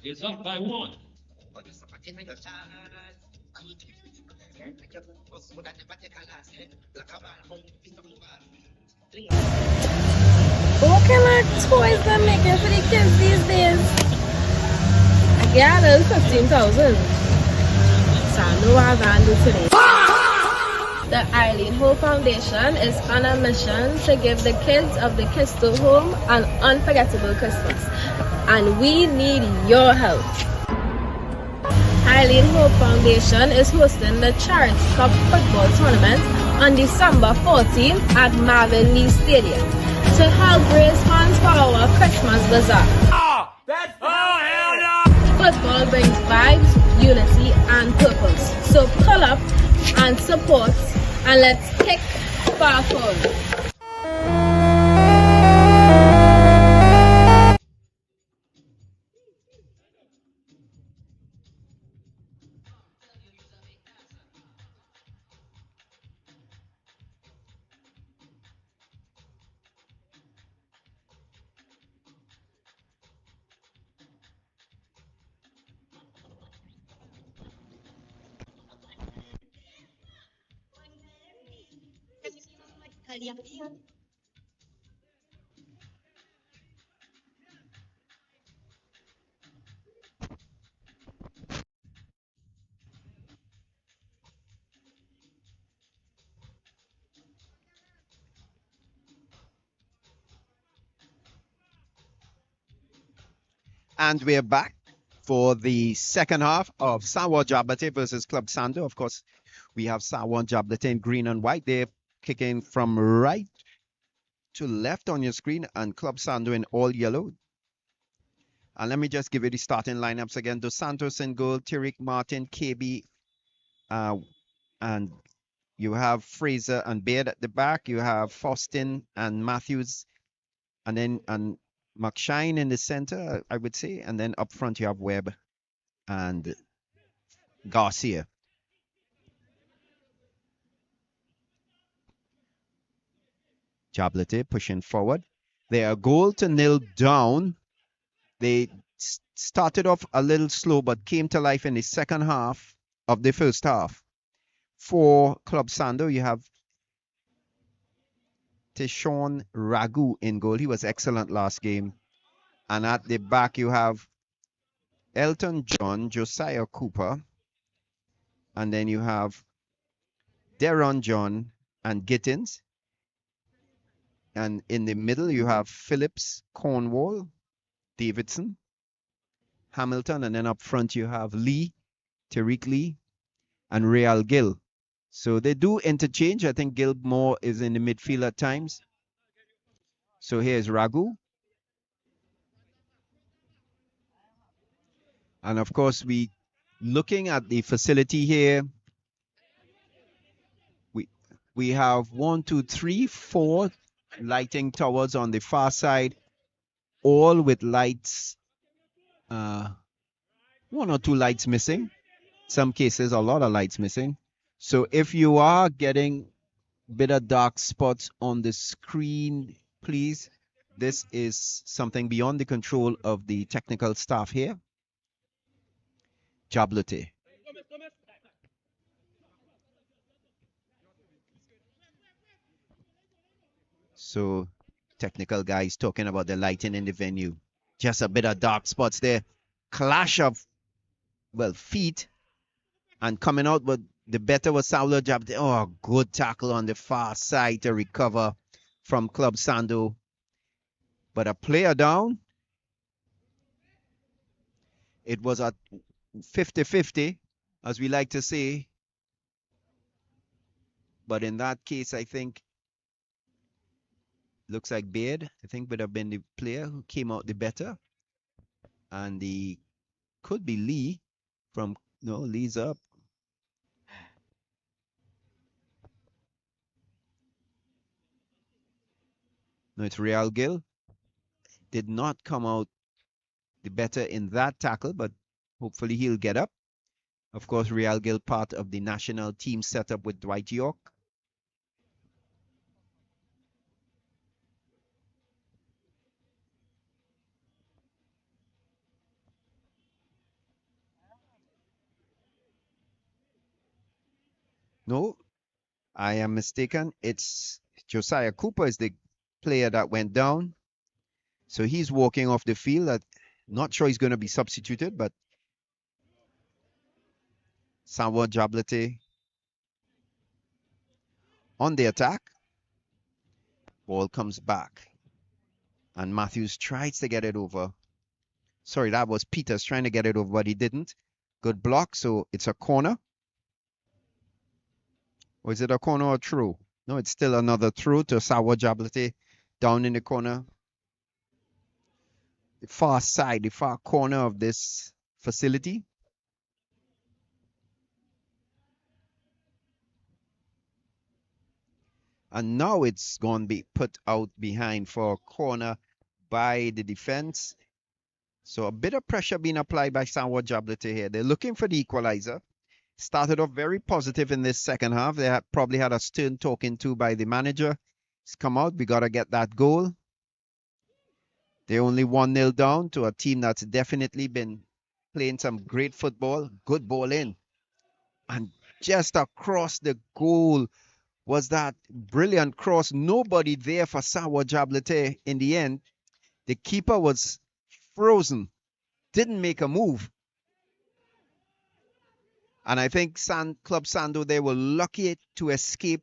Is up by one. what kind of toys they're making for the kids these days? Yeah, there's 15,000. SANDO has handled today. The Eileen Ho Foundation is on a mission to give the kids of the Crystal Home an unforgettable Christmas, and we need your help. Eileen Ho Foundation is hosting the Charity Cup football tournament on December 14th at Marvin Lee Stadium to help raise funds for our Christmas bazaar. Hell no! Football brings vibes, unity, and purpose. So pull up and support, and let's kick far forward. And we're back for the second half of Sawa JABLOTEH versus Club SANDO. Of course, we have Sawa and JABLOTEH in green and white. They're kicking from right to left on your screen, and Club SANDO in all yellow. And let me just give you the starting lineups again. Dos Santos in goal, Tariq Martin, KB, and you have Fraser and Baird at the back. You have Faustin and Matthews, and then McShine in the center, I would say, and then up front you have Webb and Garcia. JABLOTEH pushing forward. They are goal to nil down. They started off a little slow, but came to life in the second half of the first half. For Club Sando, you have Tishon Ragu in goal. He was excellent last game. And at the back, you have Elton John, Josiah Cooper, and then you have Deron John and Gittins. And in the middle, you have Phillips, Cornwall, Davidson, Hamilton, and then up front, you have Lee, Tariq Lee, and Real Gill. So they do interchange. I think Gilmore is in the midfield at times. So here's Ragu. And of course, looking at the facility here, we have 1, 2, 3, 4 lighting towers on the far side, all with lights, 1 or 2 lights missing. Some cases, a lot of lights missing. So if you are getting a bit of dark spots on the screen, please, this is something beyond the control of the technical staff here. JABLOTEH. So technical guys talking about the lighting in the venue. Just a bit of dark spots there. Clash of, well, feet. And coming out, but the better was Saulo JABLOTEH. Oh, good tackle on the far side to recover from Club Sando. But a player down. It was a 50-50, as we like to say. But in that case, I think, looks like Beard, I think, would have been the player who came out the better. And the could be Lee from, no, Lee's up. No, it's Real Gill. Did not come out the better in that tackle, but hopefully he'll get up. Of course, Real Gill part of the national team setup with Dwight York. No, I am mistaken. It's Josiah Cooper is the player that went down. So he's walking off the field. Not sure he's going to be substituted, but Samuel JABLOTEH on the attack. Ball comes back. And Matthews tries to get it over. Sorry, that was Peters trying to get it over, but he didn't. Good block, so it's a corner. Or is it a corner or through? No, it's still another through to Samuel JABLOTEH down in the corner. The far side, the far corner of this facility. And now it's going to be put out behind for a corner by the defense. So a bit of pressure being applied by Samuel JABLOTEH here. They're looking for the equalizer. Started off very positive in this second half. They probably had a stern talking to by the manager. He's come out. We got to get that goal. They're only 1-0 down to a team that's definitely been playing some great football. Good ball in. And just across the goal was that brilliant cross. Nobody there for Samuel JABLOTEH in the end. The keeper was frozen. Didn't make a move. And I think Club Sando, they were lucky to escape.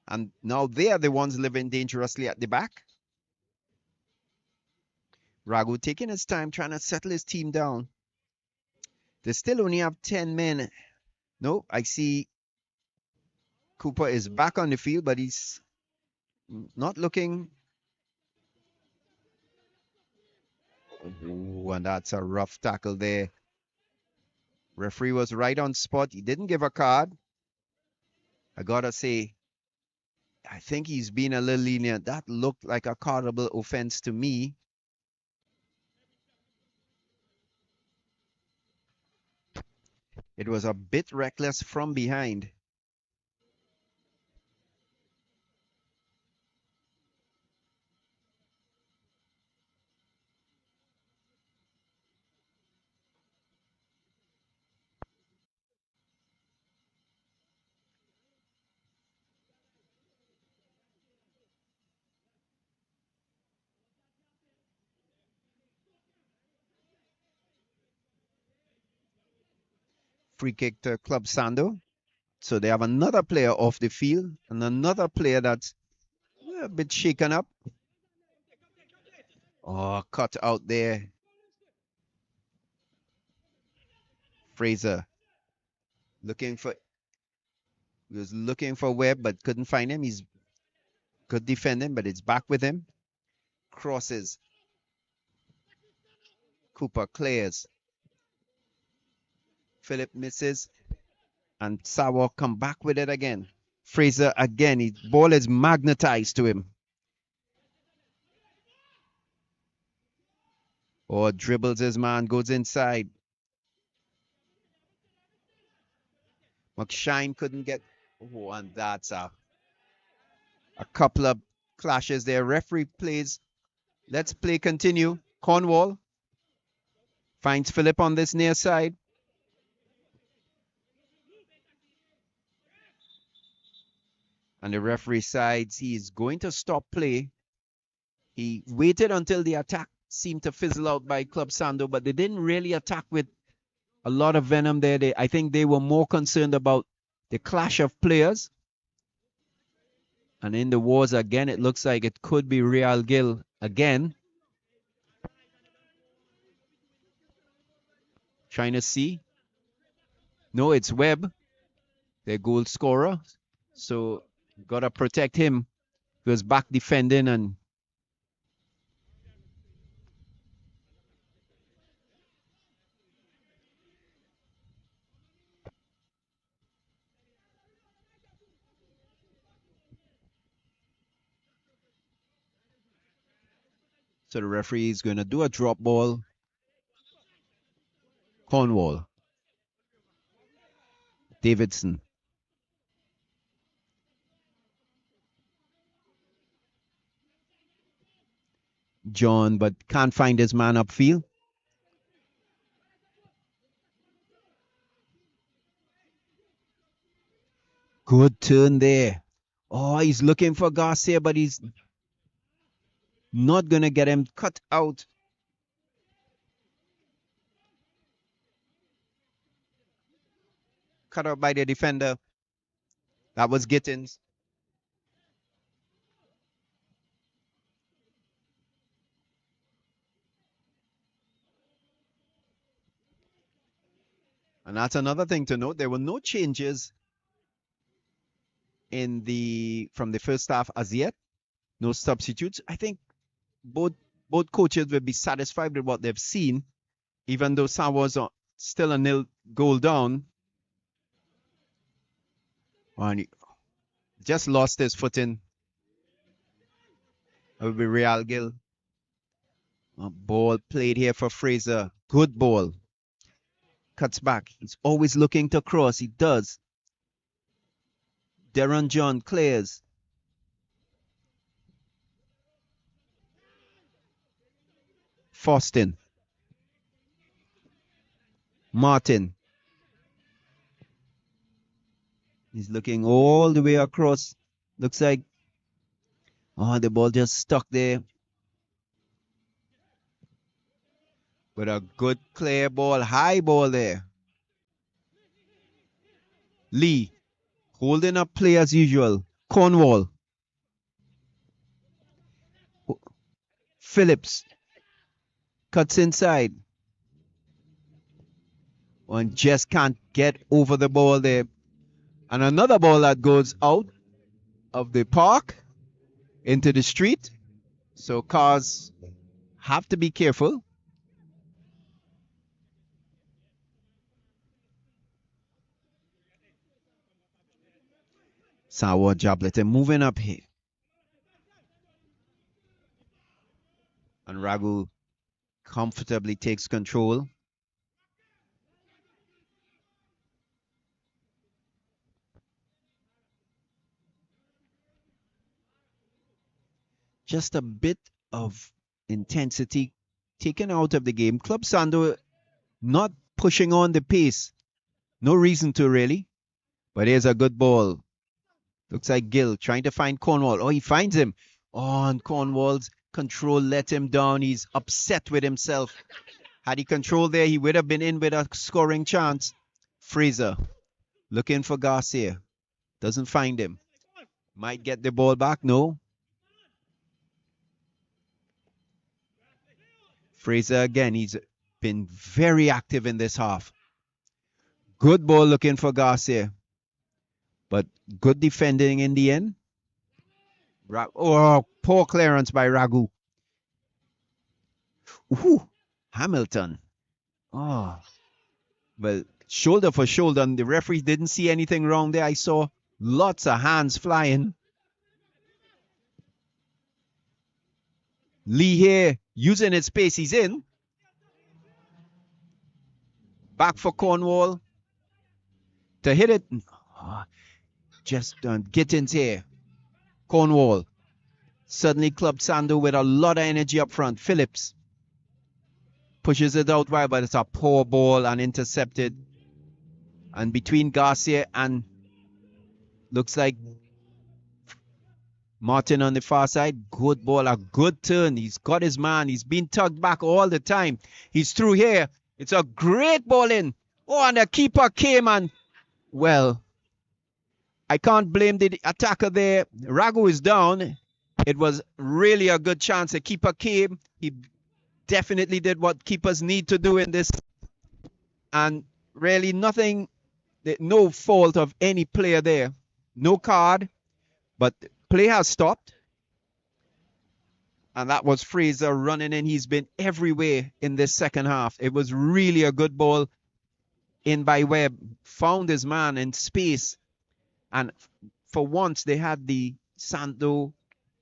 And now they are the ones living dangerously at the back. Ragu taking his time, trying to settle his team down. They still only have 10 men. No, I see Cooper is back on the field, but he's not looking. Ooh, and that's a rough tackle there. Referee was right on spot. He didn't give a card. I gotta say, I think he's been a little lenient. That looked like a cardable offense to me. It was a bit reckless from behind. Free kick to Club Sando. So they have another player off the field and another player that's a bit shaken up. Oh, cut out there. Fraser was looking for Webb but couldn't find him. He's good defending, but it's back with him. Crosses. Cooper clears. Philip misses. And Sawa come back with it again. Fraser again. His ball is magnetized to him. Or dribbles his man, goes inside. McShine couldn't get. Oh, and that's a couple of clashes there. Referee plays. Let's play continue. Cornwall finds Philip on this near side. And the referee sides he is going to stop play. He waited until the attack seemed to fizzle out by Club Sando, but they didn't really attack with a lot of venom there. I think they were more concerned about the clash of players. And in the wars again, it looks like it could be Real Gil again. Trying to see. No, it's Webb, their goal scorer. So gotta protect him. He was back defending and so the referee is going to do a drop ball. Cornwall. Davidson. John, but can't find his man upfield. Good turn there. Oh, he's looking for Garcia, but he's not going to get him cut out. Cut out by the defender. That was Gittins. And that's another thing to note. There were no changes from the first half as yet. No substitutes. I think both coaches will be satisfied with what they've seen, even though Sam was still a 0 goal down. And he just lost his footing. It will be Real Gil. A ball played here for Fraser. Good ball. Cuts back. He's always looking to cross. He does. Deron John clears. Fortin. Martin. He's looking all the way across. Looks like, oh, the ball just stuck there. With a good clear ball, high ball there. Lee, holding up play as usual. Cornwall. Phillips. Cuts inside. And just can't get over the ball there. And another ball that goes out of the park into the street. So cars have to be careful. Sawa JABLOTEH moving up here. And Ragu comfortably takes control. Just a bit of intensity taken out of the game. Club Sando not pushing on the pace. No reason to really. But here's a good ball. Looks like Gill trying to find Cornwall. Oh, he finds him. Oh, and Cornwall's control let him down. He's upset with himself. Had he controlled there, he would have been in with a scoring chance. Fraser looking for Garcia. Doesn't find him. Might get the ball back. No. Fraser again. He's been very active in this half. Good ball looking for Garcia. But good defending in the end. Oh, poor clearance by Ragu. Ooh, Hamilton. Oh, well, shoulder for shoulder, and the referee didn't see anything wrong there. I saw lots of hands flying. Lee here using his space. He's in. Back for Cornwall to hit it. Oh, just get in here. Cornwall. Suddenly Club Sando with a lot of energy up front. Phillips pushes it out wide, but it's a poor ball and intercepted. And between Garcia and looks like Martin on the far side. Good ball, a good turn. He's got his man. He's been tugged back all the time. He's through here. It's a great ball in. Oh, and the keeper came and, well, I can't blame the attacker there. Ragu is down. It was really a good chance. The keeper came. He definitely did what keepers need to do in this. And really nothing, no fault of any player there. No card, but play has stopped. And that was Fraser running in. He's been everywhere in this second half. It was really a good ball in by Webb. Found his man in space. And for once, they had the Sando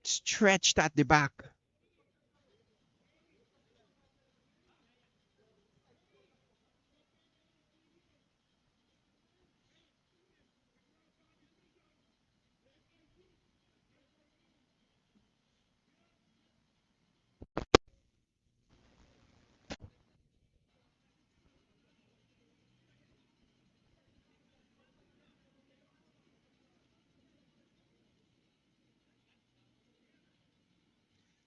stretched at the back.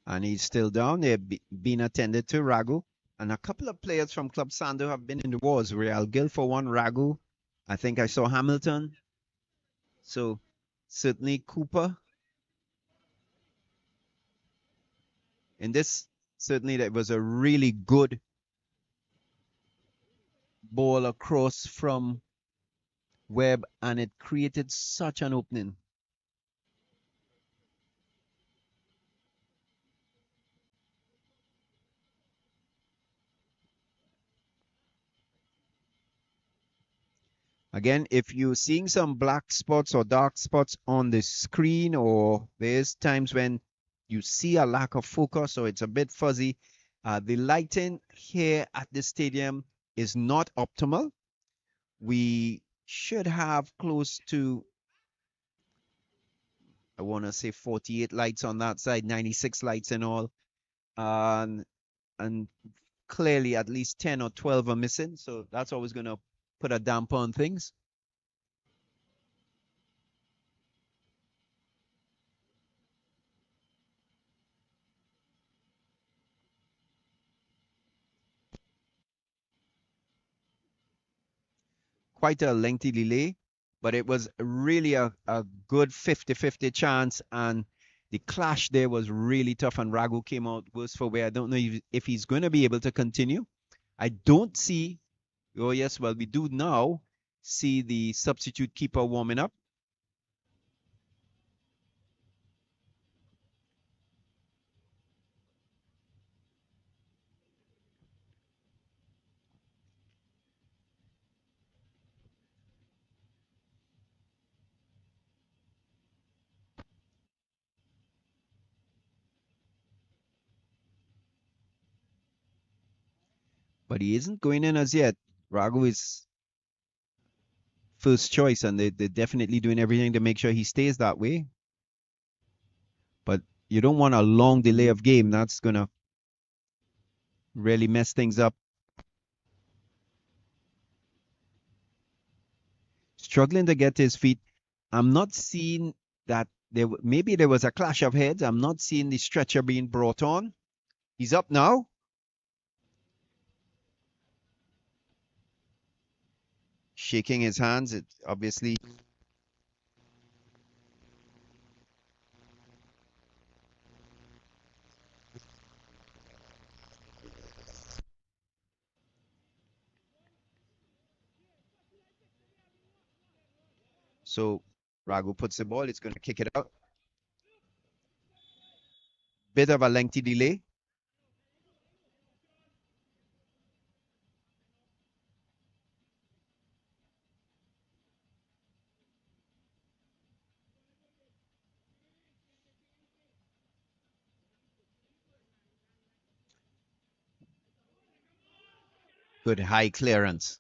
And he's still down there, being attended to. Ragu. And a couple of players from Club Sando have been in the wars. Real Gil for one, Ragu. I think I saw Hamilton. So certainly Cooper. In this, certainly that was a really good ball across from Webb, and it created such an opening. Again, if you're seeing some black spots or dark spots on the screen, or there's times when you see a lack of focus or it's a bit fuzzy, the lighting here at the stadium is not optimal. We should have close to, I want to say 48 lights on that side, 96 lights in all. And clearly at least 10 or 12 are missing. So that's always going to put a damper on things. Quite a lengthy delay, but it was really a good 50-50 chance, and the clash there was really tough, and Ragu came out worse for wear. I don't know if he's going to be able to continue. I don't see, oh yes, well, we do now see the substitute keeper warming up. but he isn't going in as yet. Ragu is first choice, and they're definitely doing everything to make sure he stays that way. But you don't want a long delay of game. That's going to really mess things up. Struggling to get to his feet. I'm not seeing that maybe there was a clash of heads. I'm not seeing the stretcher being brought on. He's up now. Shaking his hands. It obviously. So Ragu puts the ball. It's going to kick it out. Bit of a lengthy delay. Good high clearance.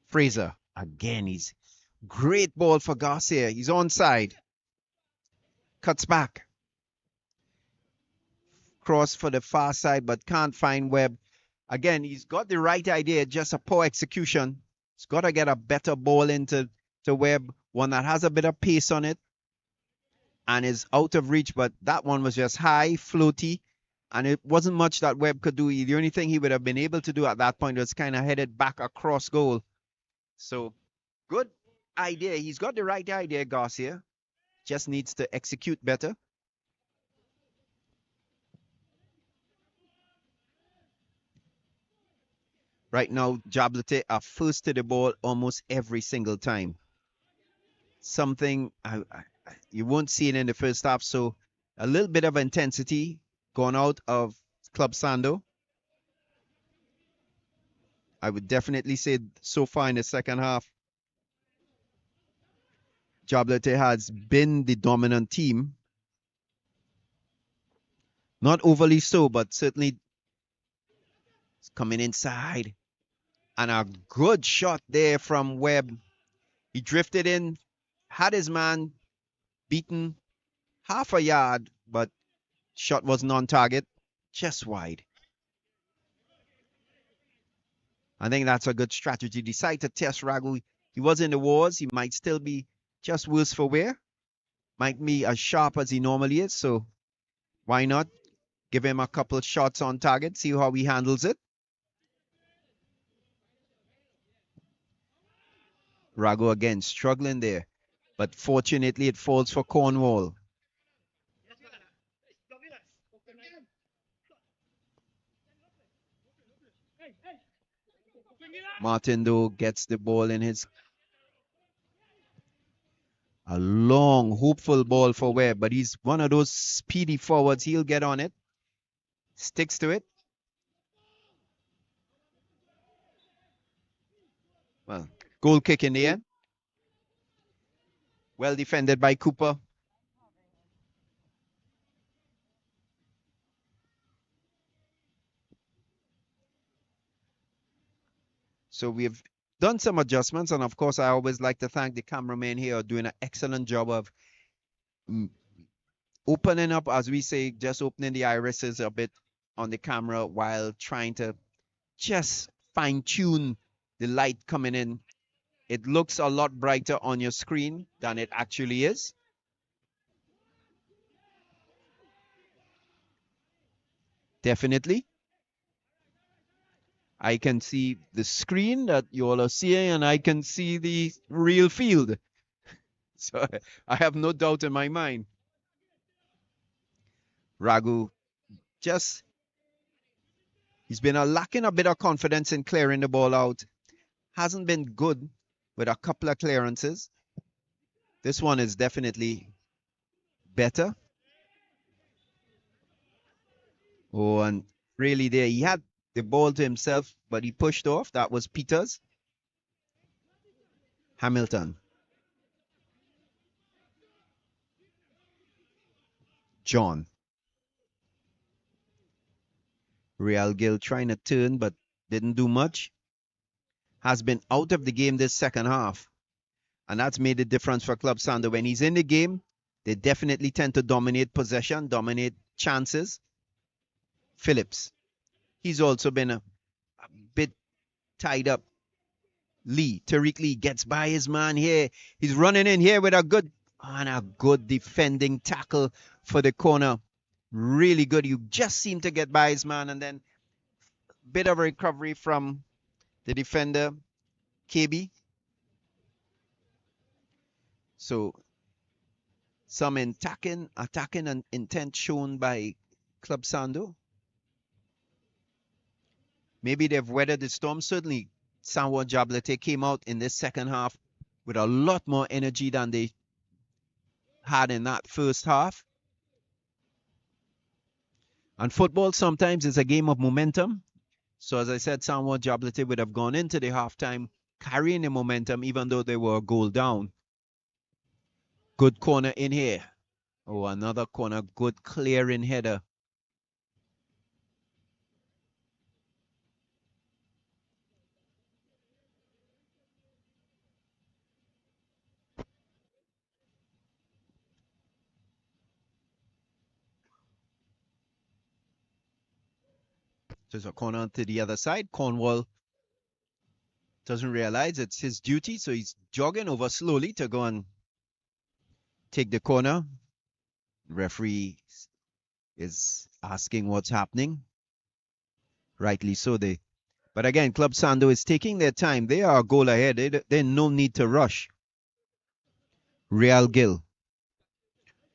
Fraser, again, he's great ball for Garcia. He's onside. Cuts back. Cross for the far side, but can't find Webb. Again, he's got the right idea, just a poor execution. He's got to get a better ball into Webb, one that has a bit of pace on it and is out of reach, but that one was just high, floaty, and it wasn't much that Webb could do. The only thing he would have been able to do at that point was kind of headed back across goal. So, good idea. He's got the right idea, Garcia. Just needs to execute better. Right now, JABLOTEH are first to the ball almost every single time. Something you won't see it in the first half, so a little bit of intensity gone out of Club Sando. I would definitely say so far in the second half, JABLOTEH has been the dominant team. Not overly so, but certainly it's coming inside. And a good shot there from Webb. He drifted in, had his man beaten half a yard, but shot was non-target, just wide. I think that's a good strategy. Decide to test Ragu. He was in the wars. He might still be just worse for wear. Might be as sharp as he normally is. So why not give him a couple of shots on target, see how he handles it. Ragu again struggling there, but fortunately it falls for Cornwall. Martin though gets the ball in his. A long, hopeful ball for Webb, but he's one of those speedy forwards. He'll get on it. Sticks to it. Well, goal kick in the end. Well defended by Cooper. So we've done some adjustments, and of course I always like to thank the cameramen here doing an excellent job of opening up, as we say, just opening the irises a bit on the camera while trying to just fine-tune the light coming in. It looks a lot brighter on your screen than it actually is. Definitely. I can see the screen that you all are seeing, and I can see the real field. So I have no doubt in my mind. Ragu he's been lacking a bit of confidence in clearing the ball out. Hasn't been good with a couple of clearances. This one is definitely better. Oh, and really there, he had the ball to himself, but he pushed off. That was Peters. Hamilton. John. Real Gil trying to turn but didn't do much. Has been out of the game this second half. And that's made a difference for Club Sando. When he's in the game, they definitely tend to dominate possession, dominate chances. Phillips. He's also been a bit tied up. Lee, Tariq Lee gets by his man here. He's running in here with a good defending tackle for the corner. Really good. You just seem to get by his man, and then bit of a recovery from the defender, KB. So some attacking and intent shown by Club Sando. Maybe they've weathered the storm. Certainly, Sanwo JABLOTEH came out in this second half with a lot more energy than they had in that first half. And football sometimes is a game of momentum. So as I said, Sanwo JABLOTEH would have gone into the halftime carrying the momentum even though they were a goal down. Good corner in here. Oh, another corner. Good clearing header. There's a corner to the other side. Cornwall doesn't realize it's his duty, so he's jogging over slowly to go and take the corner. Referee is asking what's happening. Rightly so. But again, Club Sando is taking their time. They are a goal ahead. There's no need to rush. Real Gil.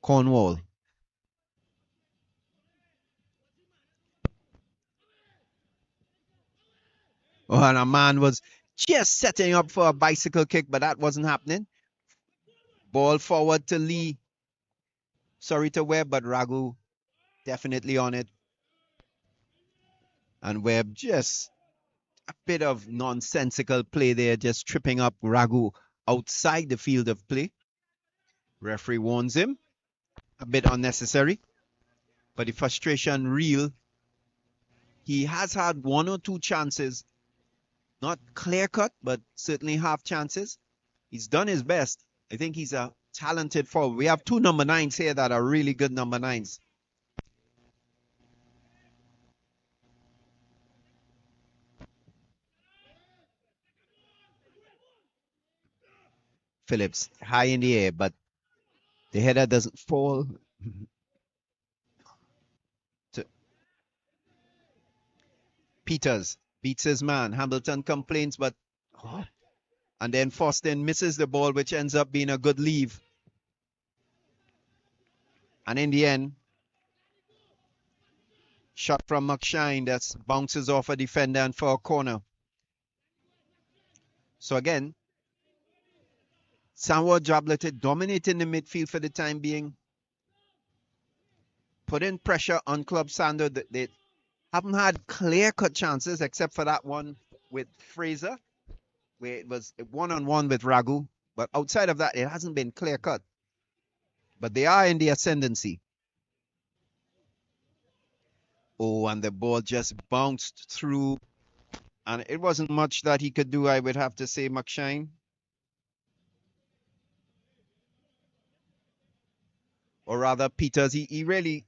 Cornwall. Oh, and a man was just setting up for a bicycle kick, but that wasn't happening. Ball forward to Lee. Sorry to Webb, but Ragu definitely on it. And Webb just a bit of nonsensical play there, just tripping up Ragu outside the field of play. Referee warns him. A bit unnecessary, but the frustration real. He has had one or two chances, not clear-cut, but certainly half chances. He's done his best. I think he's a talented forward. We have two number 9s here that are really good number 9s. Phillips, high in the air, but the header doesn't fall. Peters beats his man. Hamilton complains, but... And then Fortin misses the ball, which ends up being a good leave. And in the end, shot from McShine that bounces off a defender and for a corner. So again, Sanwo JABLOTEH dominating the midfield for the time being. Putting pressure on Club Sando. They haven't had clear-cut chances except for that one with Fraser, where it was one-on-one with Ragu. But outside of that, it hasn't been clear-cut. But they are in the ascendancy. Oh, and the ball just bounced through. And it wasn't much that he could do, I would have to say, McShine. Or rather, Peters, he really...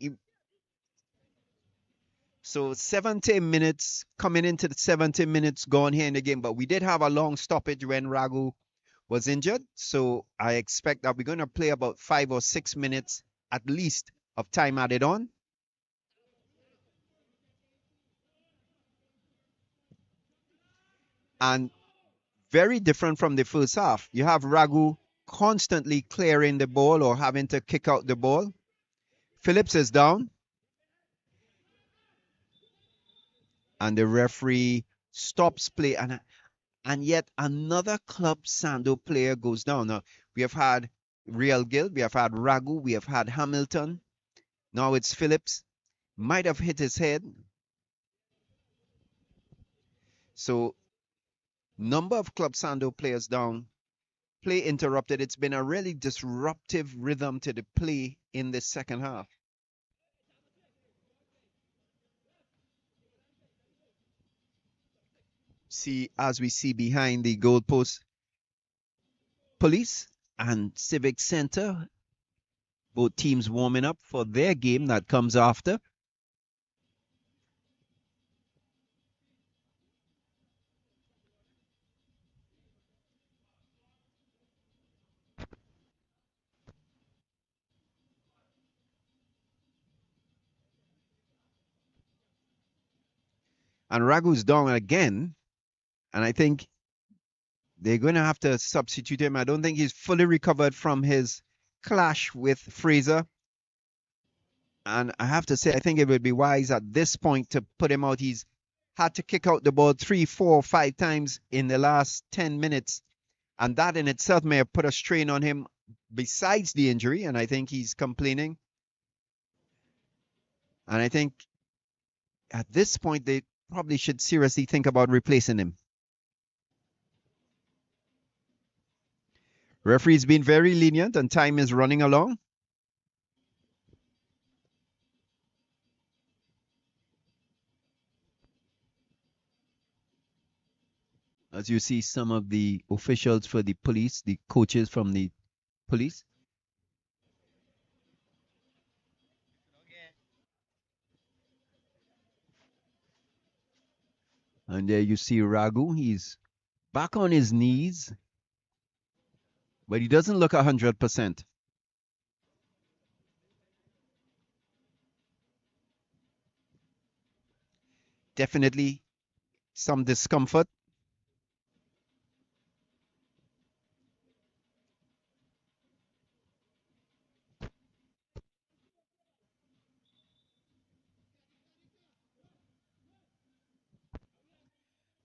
So 70 minutes, coming into the 70 minutes gone here in the game. But we did have a long stoppage when Ragu was injured. So I expect that we're going to play about 5 or 6 minutes at least of time added on. And very different from the first half. You have Ragu constantly clearing the ball or having to kick out the ball. Phillips is down. And the referee stops play. And yet another Club Sando player goes down. Now, we have had Real Gil, we have had Ragu, we have had Hamilton. Now it's Phillips. Might have hit his head. So, number of Club Sando players down. Play interrupted. It's been a really disruptive rhythm to the play in the second half. as we see behind the goalpost, Police and Civic Center, both teams warming up for their game that comes after. And Ragu's down again, and I think they're going to have to substitute him. I don't think he's fully recovered from his clash with Fraser. And I have to say, I think it would be wise at this point to put him out. He's had to kick out the ball 3, 4, 5 times in the last 10 minutes. And that in itself may have put a strain on him besides the injury. And I think he's complaining. And I think at this point, they probably should seriously think about replacing him. Referee's been very lenient and time is running along. As you see, some of the officials for the police, the coaches from the police. And there you see Ragu. He's back on his knees, but he doesn't look 100%. Definitely some discomfort.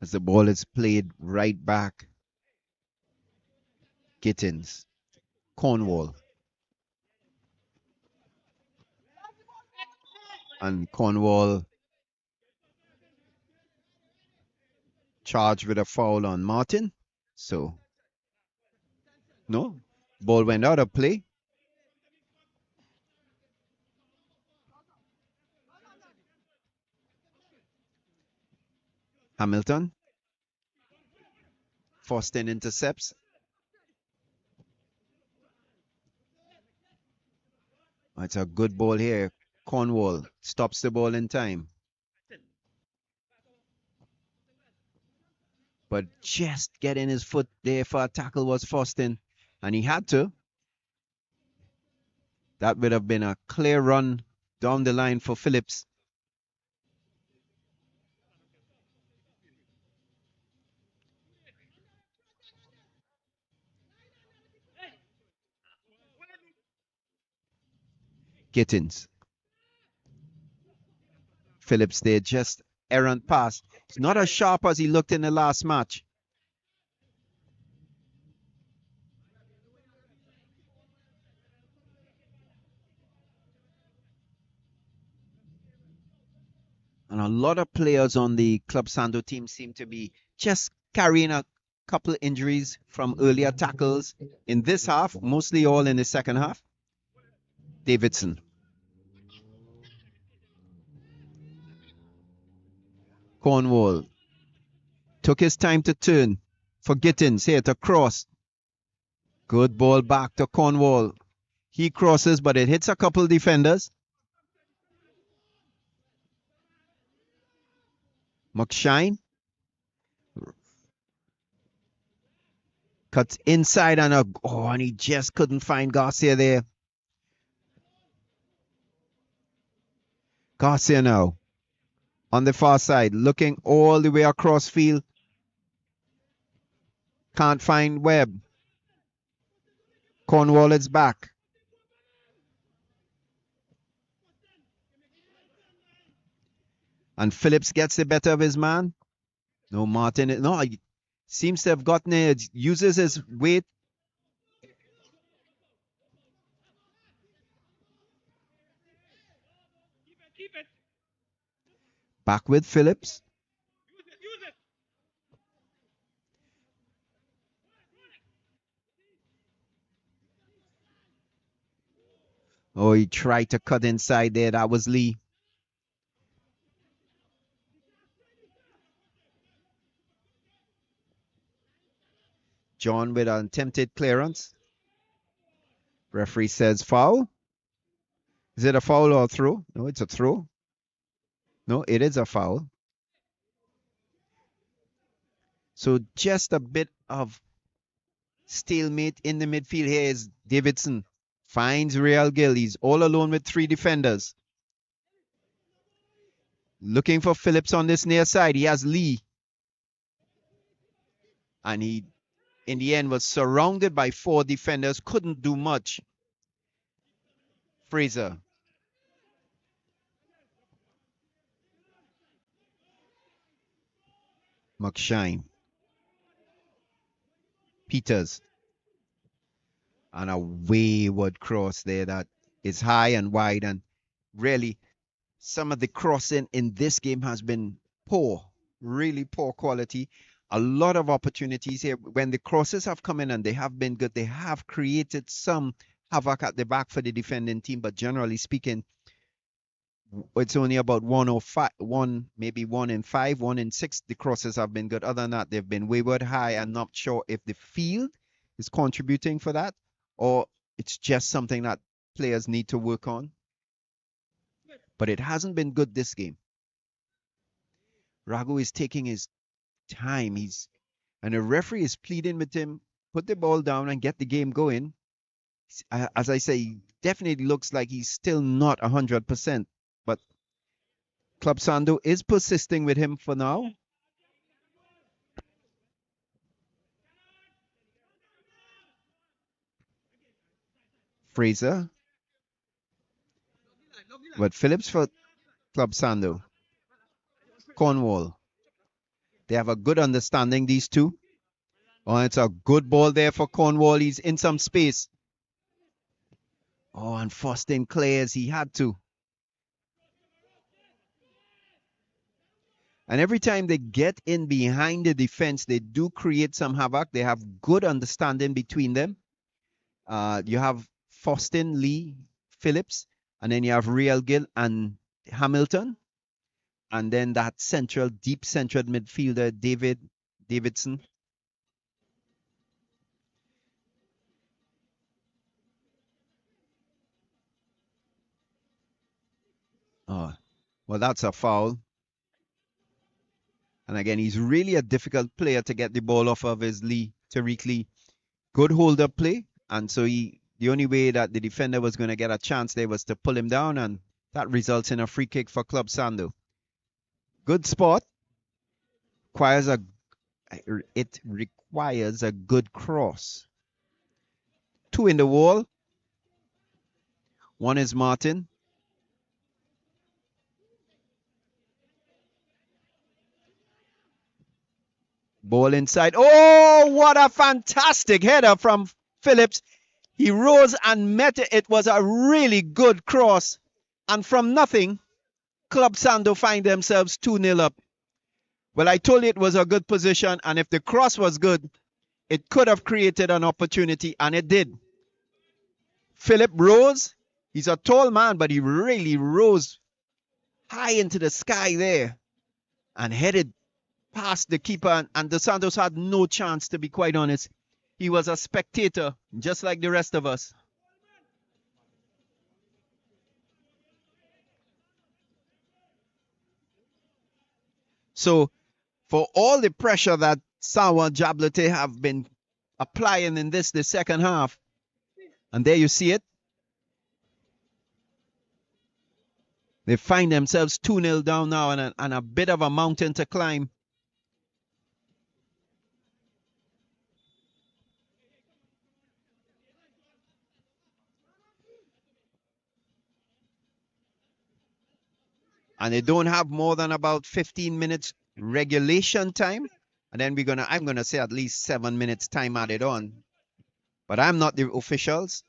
As the ball is played right back. Gittins, Cornwall. And Cornwall charged with a foul on Martin. So, no, ball went out of play. Hamilton. Fortin intercepts. It's a good ball here. Cornwall stops the ball in time. But just getting his foot there for a tackle was Fortin. And he had to. That would have been a clear run down the line for Phillips. Gittins. Phillips there, just errant pass. It's not as sharp as he looked in the last match. And a lot of players on the Club Sando team seem to be just carrying a couple injuries from earlier tackles in this half, mostly all in the second half. Davidson. Cornwall took his time to turn for Gittins here to cross. Good ball back to Cornwall. He crosses, but it hits a couple defenders. McShine cuts inside and he just couldn't find Garcia there. Garcia now on the far side, looking all the way across field. Can't find Webb. Cornwall is back. And Phillips gets the better of his man. No, Martin. No, he seems to have gotten it. Uses his weight. Back with Phillips. Oh, he tried to cut inside there. That was Lee. John with an attempted clearance. Referee says foul. Is it a foul or a throw? No, it's a throw. No, it is a foul. So just a bit of stalemate in the midfield here is Davidson. Finds Real Gill. He's all alone with 3 defenders. Looking for Phillips on this near side. He has Lee. And he, in the end, was surrounded by 4 defenders. Couldn't do much. Fraser. McShine. Peters. And a wayward cross there that is high and wide. And really, some of the crossing in this game has been poor. Really poor quality. A lot of opportunities here. When the crosses have come in and they have been good, they have created some havoc at the back for the defending team. But generally speaking, it's only about 1 or 5, maybe 1 in 5, 1 in 6. The crosses have been good. Other than that, they've been wayward high. I'm not sure if the field is contributing for that or it's just something that players need to work on. But it hasn't been good this game. Ragu is taking his time. And the referee is pleading with him, put the ball down and get the game going. As I say, he definitely looks like he's still not 100%. But Club Sando is persisting with him for now. Fraser. But Phillips for Club Sando. Cornwall. They have a good understanding, these two. Oh, it's a good ball there for Cornwall. He's in some space. Oh, and Fortin clears. He had to. And every time they get in behind the defense, they do create some havoc. They have good understanding between them. You have Fortin, Lee, Phillips, and then you have Real Gill and Hamilton. And then that deep central midfielder, Davidson. Oh, well, that's a foul. And again, he's really a difficult player to get the ball off of his Lee, Tariq Lee. Good hold-up play. And so the only way that the defender was going to get a chance there was to pull him down. And that results in a free kick for Club Sando. Good spot. It requires a good cross. 2 in the wall. 1 is Martin. Ball inside. Oh, what a fantastic header from Phillips. He rose and met it. It was a really good cross. And from nothing, Club Sando find themselves 2-0 up. Well, I told you it was a good position, and if the cross was good, it could have created an opportunity, and it did. Philip rose. He's a tall man, but he really rose high into the sky there and headed past the keeper, and Dos Santos had no chance, to be quite honest. He was a spectator, just like the rest of us. So, for all the pressure that Sawa JABLOTEH have been applying in the second half, and there you see it, they find themselves 2-0 down now and a bit of a mountain to climb. And they don't have more than about 15 minutes regulation time. And then I'm gonna say at least 7 minutes time added on. But I'm not the officials.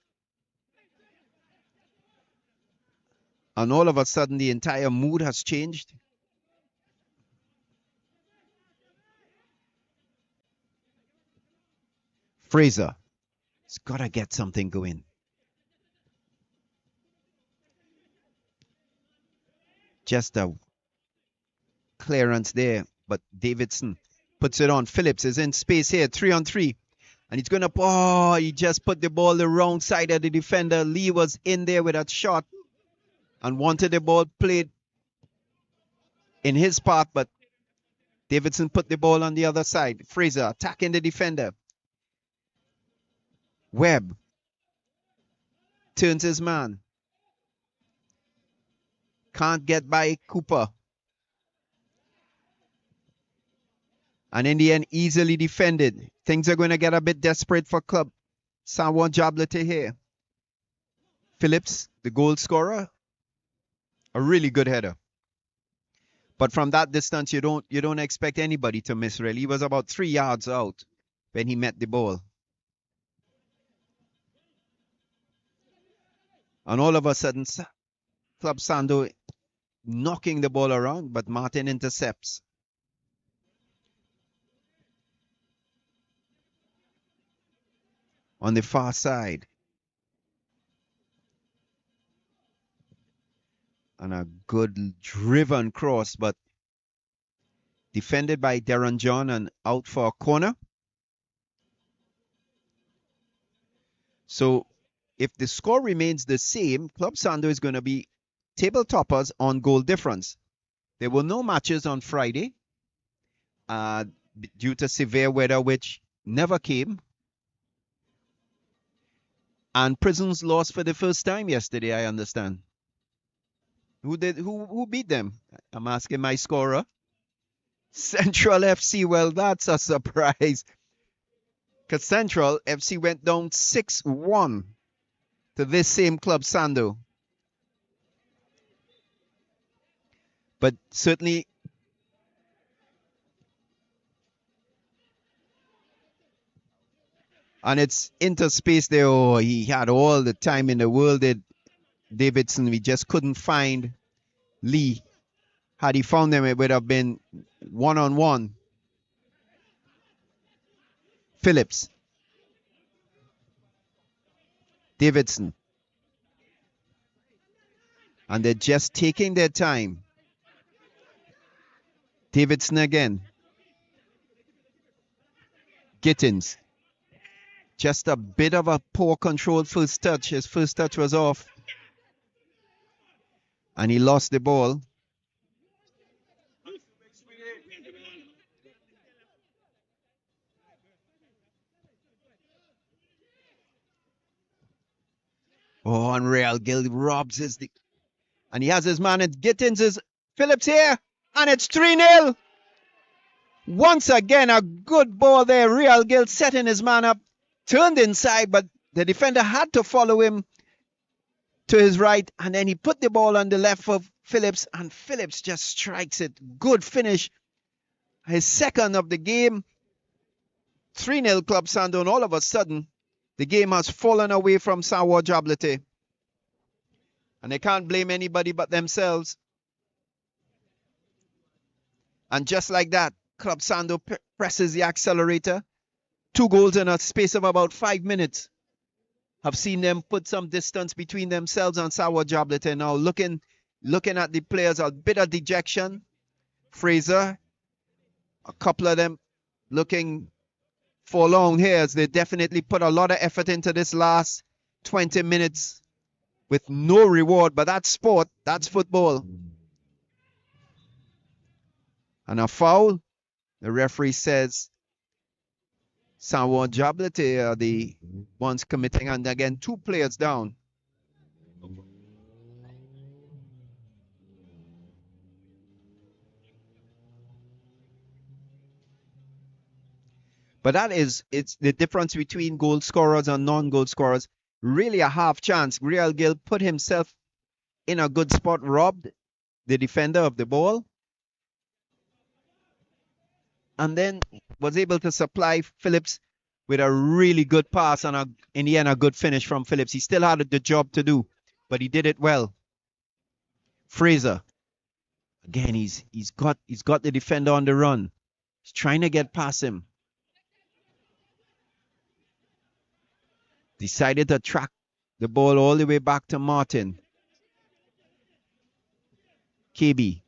And all of a sudden the entire mood has changed. Fraser has got to get something going. Just a clearance there, but Davidson puts it on. Phillips is in space here, 3-on-3. And he's going to, oh, he just put the ball the wrong side of the defender. Lee was in there with that shot and wanted the ball played in his path, but Davidson put the ball on the other side. Fraser attacking the defender. Webb turns his man. Can't get by Cooper. And in the end, easily defended. Things are going to get a bit desperate for club Saint-Ouen JABLOTEH here. Phillips, the goal scorer, a really good header. But from that distance, you don't expect anybody to miss, really. He was about 3 yards out when he met the ball. And all of a sudden, Club Sando knocking the ball around, but Martin intercepts. On the far side. And a good driven cross, but defended by Darren John and out for a corner. So if the score remains the same, Club Sando is going to be table toppers on goal difference. There were no matches on Friday due to severe weather, which never came. And Prisons lost for the first time yesterday, I understand. Who beat them? I'm asking my scorer. Central FC. Well, that's a surprise. Because Central FC went down 6-1 to this same Club Sando. But certainly and it's interspace there. Oh, he had all the time in the world. Davidson, we just couldn't find Lee. Had he found them, it would have been one-on-one. Phillips. Davidson. And they're just taking their time. Davidson again. Gittins. Just a bit of a poor controlled first touch. His first touch was off. And he lost the ball. Oh, and Real Gil robs his... And he has his man, and Gittins is... Phillips here, and it's 3-0. Once again, a good ball there. Real Gil setting his man up. Turned inside, but the defender had to follow him to his right, and then he put the ball on the left of Phillips, and Phillips just strikes it. Good finish. His second of the game. 3-0 Club Sando, and all of a sudden, the game has fallen away from Saint-Ouen JABLOTEH. And they can't blame anybody but themselves. And just like that, Club Sando presses the accelerator. 2 goals in a space of about 5 minutes. Have seen them put some distance between themselves and Saint-Ouen JABLOTEH. Now looking at the players, a bit of dejection. Fraser, a couple of them looking forlorn here, as they definitely put a lot of effort into this last 20 minutes with no reward. But that's sport, that's football. And a foul, the referee says Saint-Ouen JABLOTEH are the ones committing, and again 2 players down. But it's the difference between goal scorers and non-goal scorers. Really a half chance. Real Gil put himself in a good spot, robbed the defender of the ball, and then was able to supply Phillips with a really good pass, and in the end a good finish from Phillips. He still had the job to do, but he did it well. Fraser. Again, he's got the defender on the run. He's trying to get past him. Decided to track the ball all the way back to Martin. KB.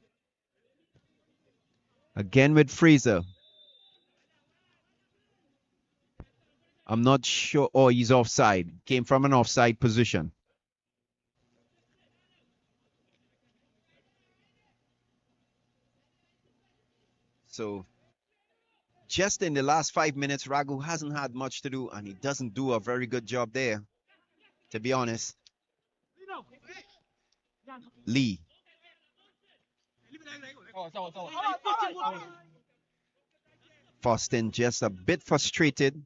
Again with Fraser. I'm not sure. Oh, he's offside. Came from an offside position. So just in the last 5 minutes, Ragu hasn't had much to do, and he doesn't do a very good job there, to be honest. Lee. Fortin just a bit frustrated.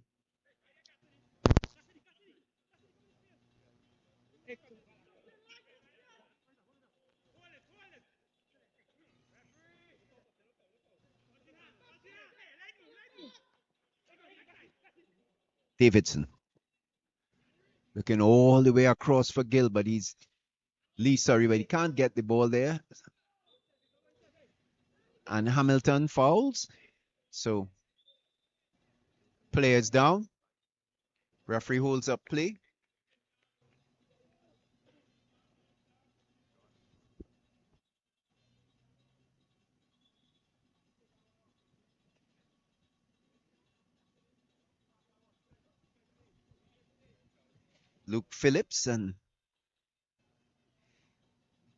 Davidson. Looking all the way across for Gill, but he's Lee, sorry, but he can't get the ball there. And Hamilton fouls. So players down. Referee holds up play. Luke Phillips and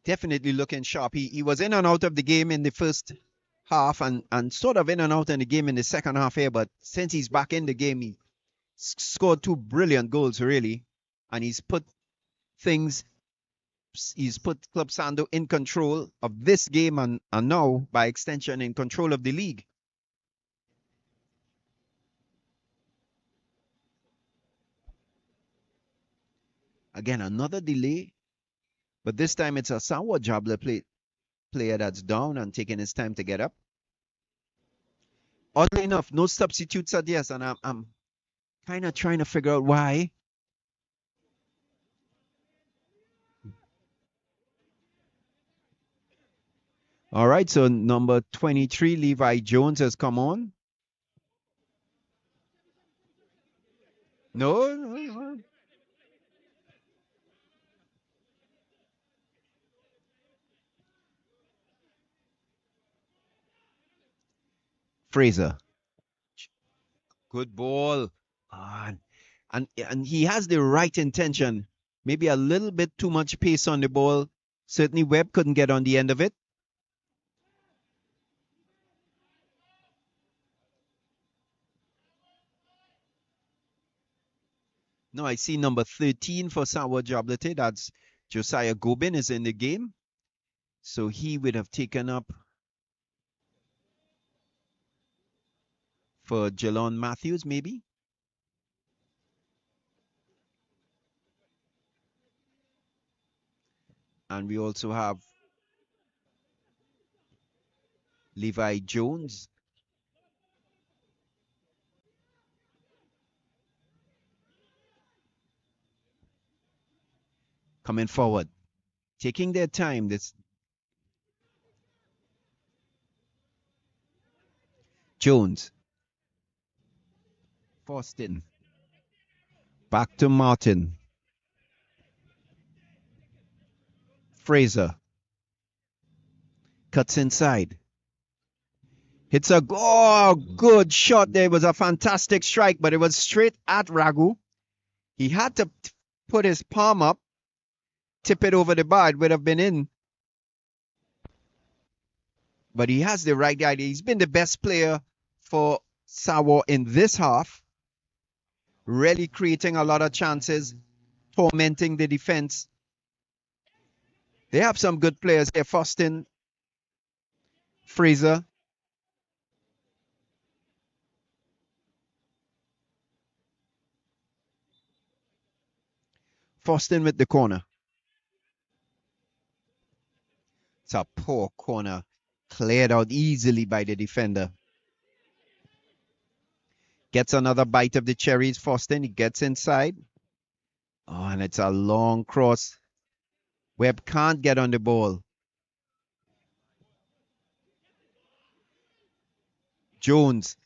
definitely looking sharp. He was in and out of the game in the first half and sort of in and out in the game in the second half here, but since he's back in the game, he scored 2 brilliant goals really, and he's put Club Sando in control of this game and now by extension in control of the league. Again, another delay, but this time it's a Sawa JABLOTEH player that's down and taking his time to get up. Oddly enough, no substitutes at yes, and I'm kind of trying to figure out why. All right, so number 23, Levi Jones, has come on. No. Fraser. Good ball. And he has the right intention. Maybe a little bit too much pace on the ball. Certainly Webb couldn't get on the end of it. No, I see number 13 for Sawa JABLOTEH. That's Josiah Gobin is in the game. So he would have taken up for Jelon Matthews, maybe. And we also have Levi Jones. Coming forward, taking their time. This Jones. Fortin. Back to Martin. Fraser. Cuts inside. Hits a good shot there. It was a fantastic strike, but it was straight at Ragu. He had to put his palm up, tip it over the bar. It would have been in. But he has the right idea. He's been the best player for Sawa in this half. Really creating a lot of chances, tormenting the defense. They have some good players here. Fortin, Fraser. Fortin with the corner. It's a poor corner. Cleared out easily by the defender. Gets another bite of the cherries. Fortin, he gets inside. Oh, and it's a long cross. Webb can't get on the ball. Jones.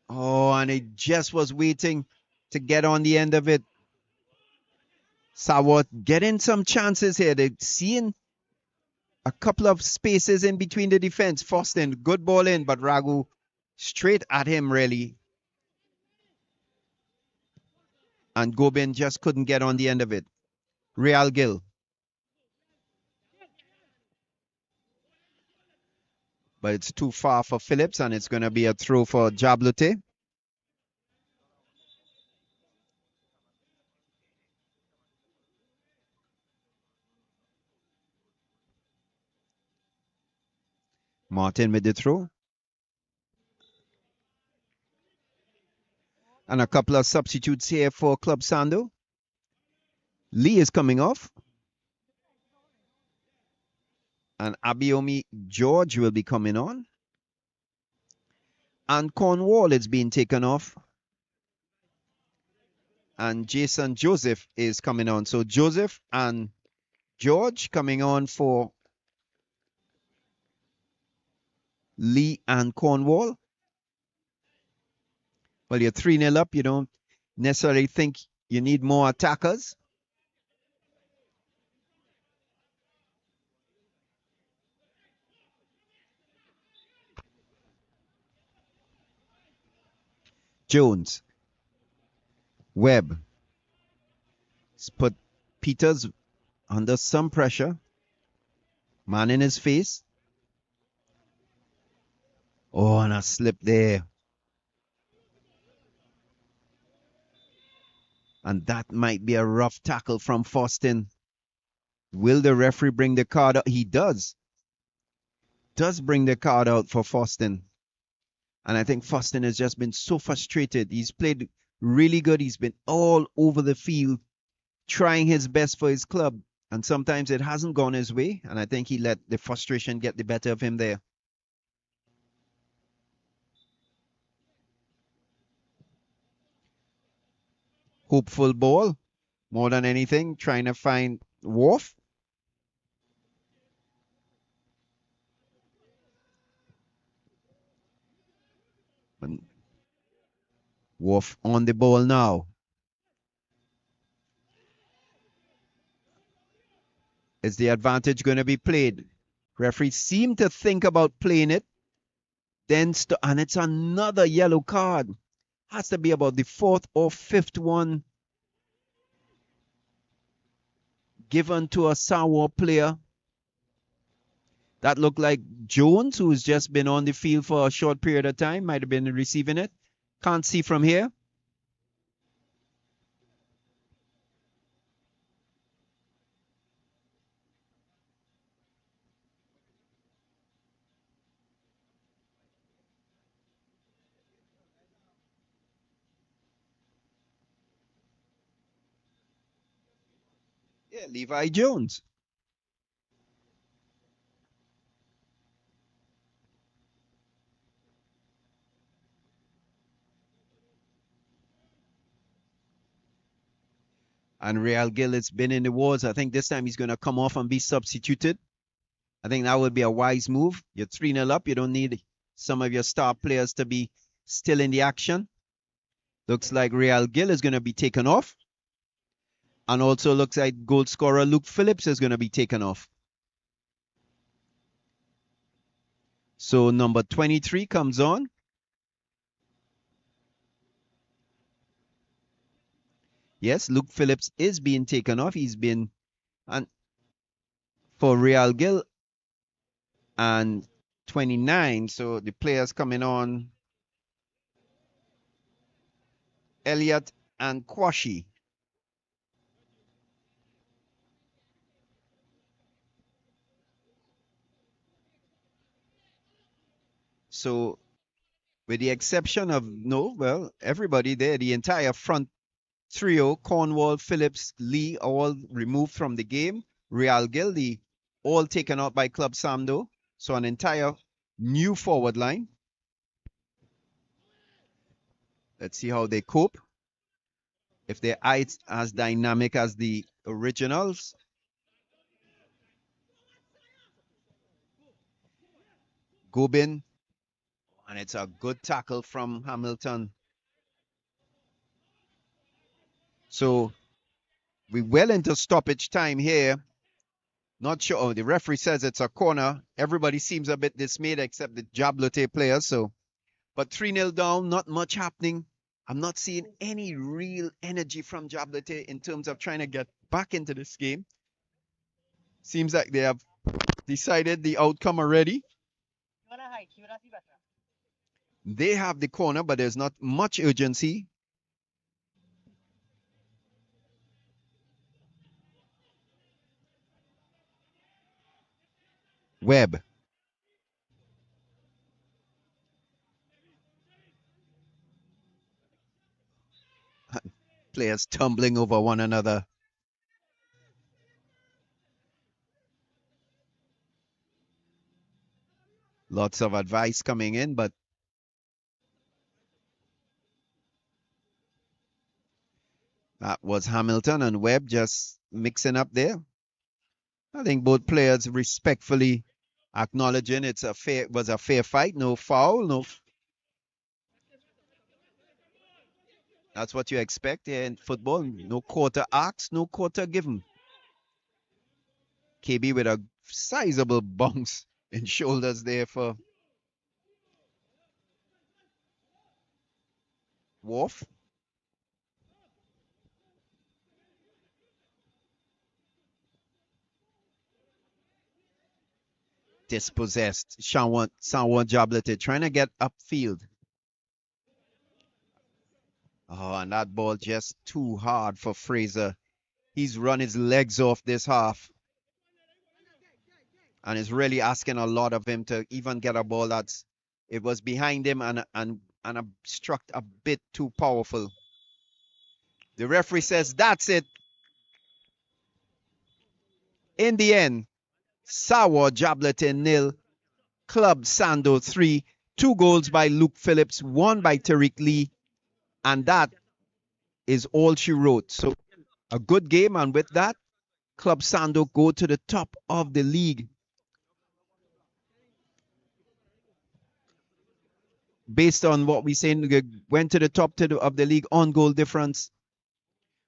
Oh, and he just was waiting to get on the end of it. Sawa getting some chances here. They're seeing a couple of spaces in between the defense. Fortin, good ball in, but Ragu straight at him, really. And Gobin just couldn't get on the end of it. Real Gil. But it's too far for Phillips, and it's going to be a throw for JABLOTEH. Martin with the throw. And a couple of substitutes here for Club Sando. Lee is coming off. And Abiomi George will be coming on. And Cornwall is being taken off. And Jason Joseph is coming on. So Joseph and George coming on for Lee and Cornwall. Well, you're 3-0 up. You don't necessarily think you need more attackers. Jones. Webb. Let's put Peters under some pressure. Man in his face. Oh, and a slip there. And that might be a rough tackle from Fortin. Will the referee bring the card out? He does. Does bring the card out for Fortin. And I think Fortin has just been so frustrated. He's played really good. He's been all over the field, trying his best for his club. And sometimes it hasn't gone his way. And I think he let the frustration get the better of him there. Hopeful ball, more than anything, trying to find Worf. Worf on the ball now. Is the advantage going to be played? Referees seem to think about playing it. Then and it's another yellow card. Has to be about the fourth or fifth one given to a Sawa player. That looked like Jones, who's just been on the field for a short period of time, might have been receiving it. Can't see from here. Yeah, Levi Jones. And Real Gil has been in the wars. I think this time he's going to come off and be substituted. I think that would be a wise move. You're 3-0 up. You don't need some of your star players to be still in the action. Looks like Real Gil is going to be taken off. And also looks like goal scorer Luke Phillips is going to be taken off. So number 23 comes on. Yes, Luke Phillips is being taken off. He's been and for Real Gil and 29. So the players coming on. Elliott and Kwashi. So with the exception of everybody there, the entire front trio, Cornwall, Phillips, Lee, all removed from the game. Real Gil, all taken out by Club Sando. So an entire new forward line. Let's see how they cope. If they're as dynamic as the originals. Gobin. And it's a good tackle from Hamilton. So we're well into stoppage time here. Not sure. Oh, the referee says it's a corner. Everybody seems a bit dismayed except the JABLOTEH players. So But 3-0 down, not much happening. I'm not seeing any real energy from JABLOTEH in terms of trying to get back into this game. Seems like they have decided the outcome already. They have the corner, but there's not much urgency. Webb. Players tumbling over one another. Lots of advice coming in, but that was Hamilton and Webb just mixing up there. I think both players respectfully acknowledging it was a fair fight, no foul, no. That's what you expect here in football. No quarter asked, no quarter given. KB with a sizable bounce in shoulders there for Wolf. Dispossessed. Sanwo JABLOTEH trying to get upfield. Oh, and that ball just too hard for Fraser. He's run his legs off this half. And it's really asking a lot of him to even get a ball it was behind him and struck a bit too powerful. The referee says that's it. In the end, Sawa JABLOTEH 0, Club Sando 3. 2 goals by Luke Phillips, 1 by Tariq Lee. And that is all she wrote. So a good game, and with that, Club Sando go to the top of the league. Based on what we're saying, they went to the top of the league on goal difference.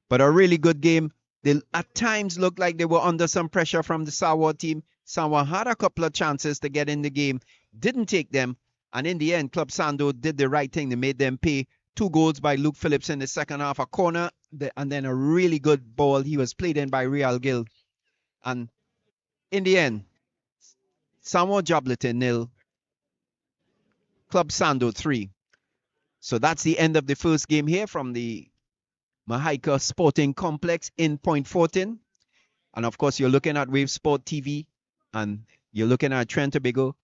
But a really good game. They at times looked like they were under some pressure from the Sawa team. Sawa had a couple of chances to get in the game, didn't take them. And in the end, Club Sando did the right thing. They made them pay. 2 goals by Luke Phillips in the second half, a corner, and then a really good ball. He was played in by Real Gill. And in the end, Sawa JABLOTEH 0, Club Sando 3. So that's the end of the first game here from the Mahaika Sporting Complex in Point Fortin. And of course, you're looking at Wave Sport TV, and you're looking at Trent Tobago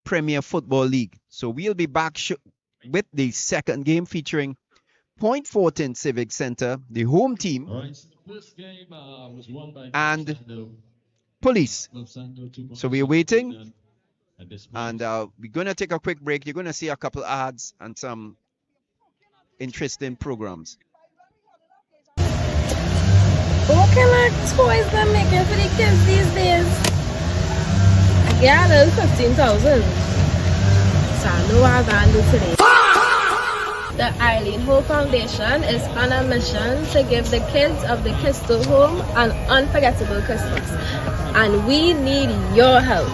Premier Football League. So we'll be back with the second game featuring Point Fortin Civic Center, the home team, This game was won by and Sando. Police. Sando So we're waiting, and we're going to take a quick break. You're going to see a couple ads and some interesting programs. What kind of toys they're making for the kids these days? Yeah, there's 15,000. Sando was handled today. The Eileen Ho Foundation is on a mission to give the kids of the Crystal Home an unforgettable Christmas. And we need your help.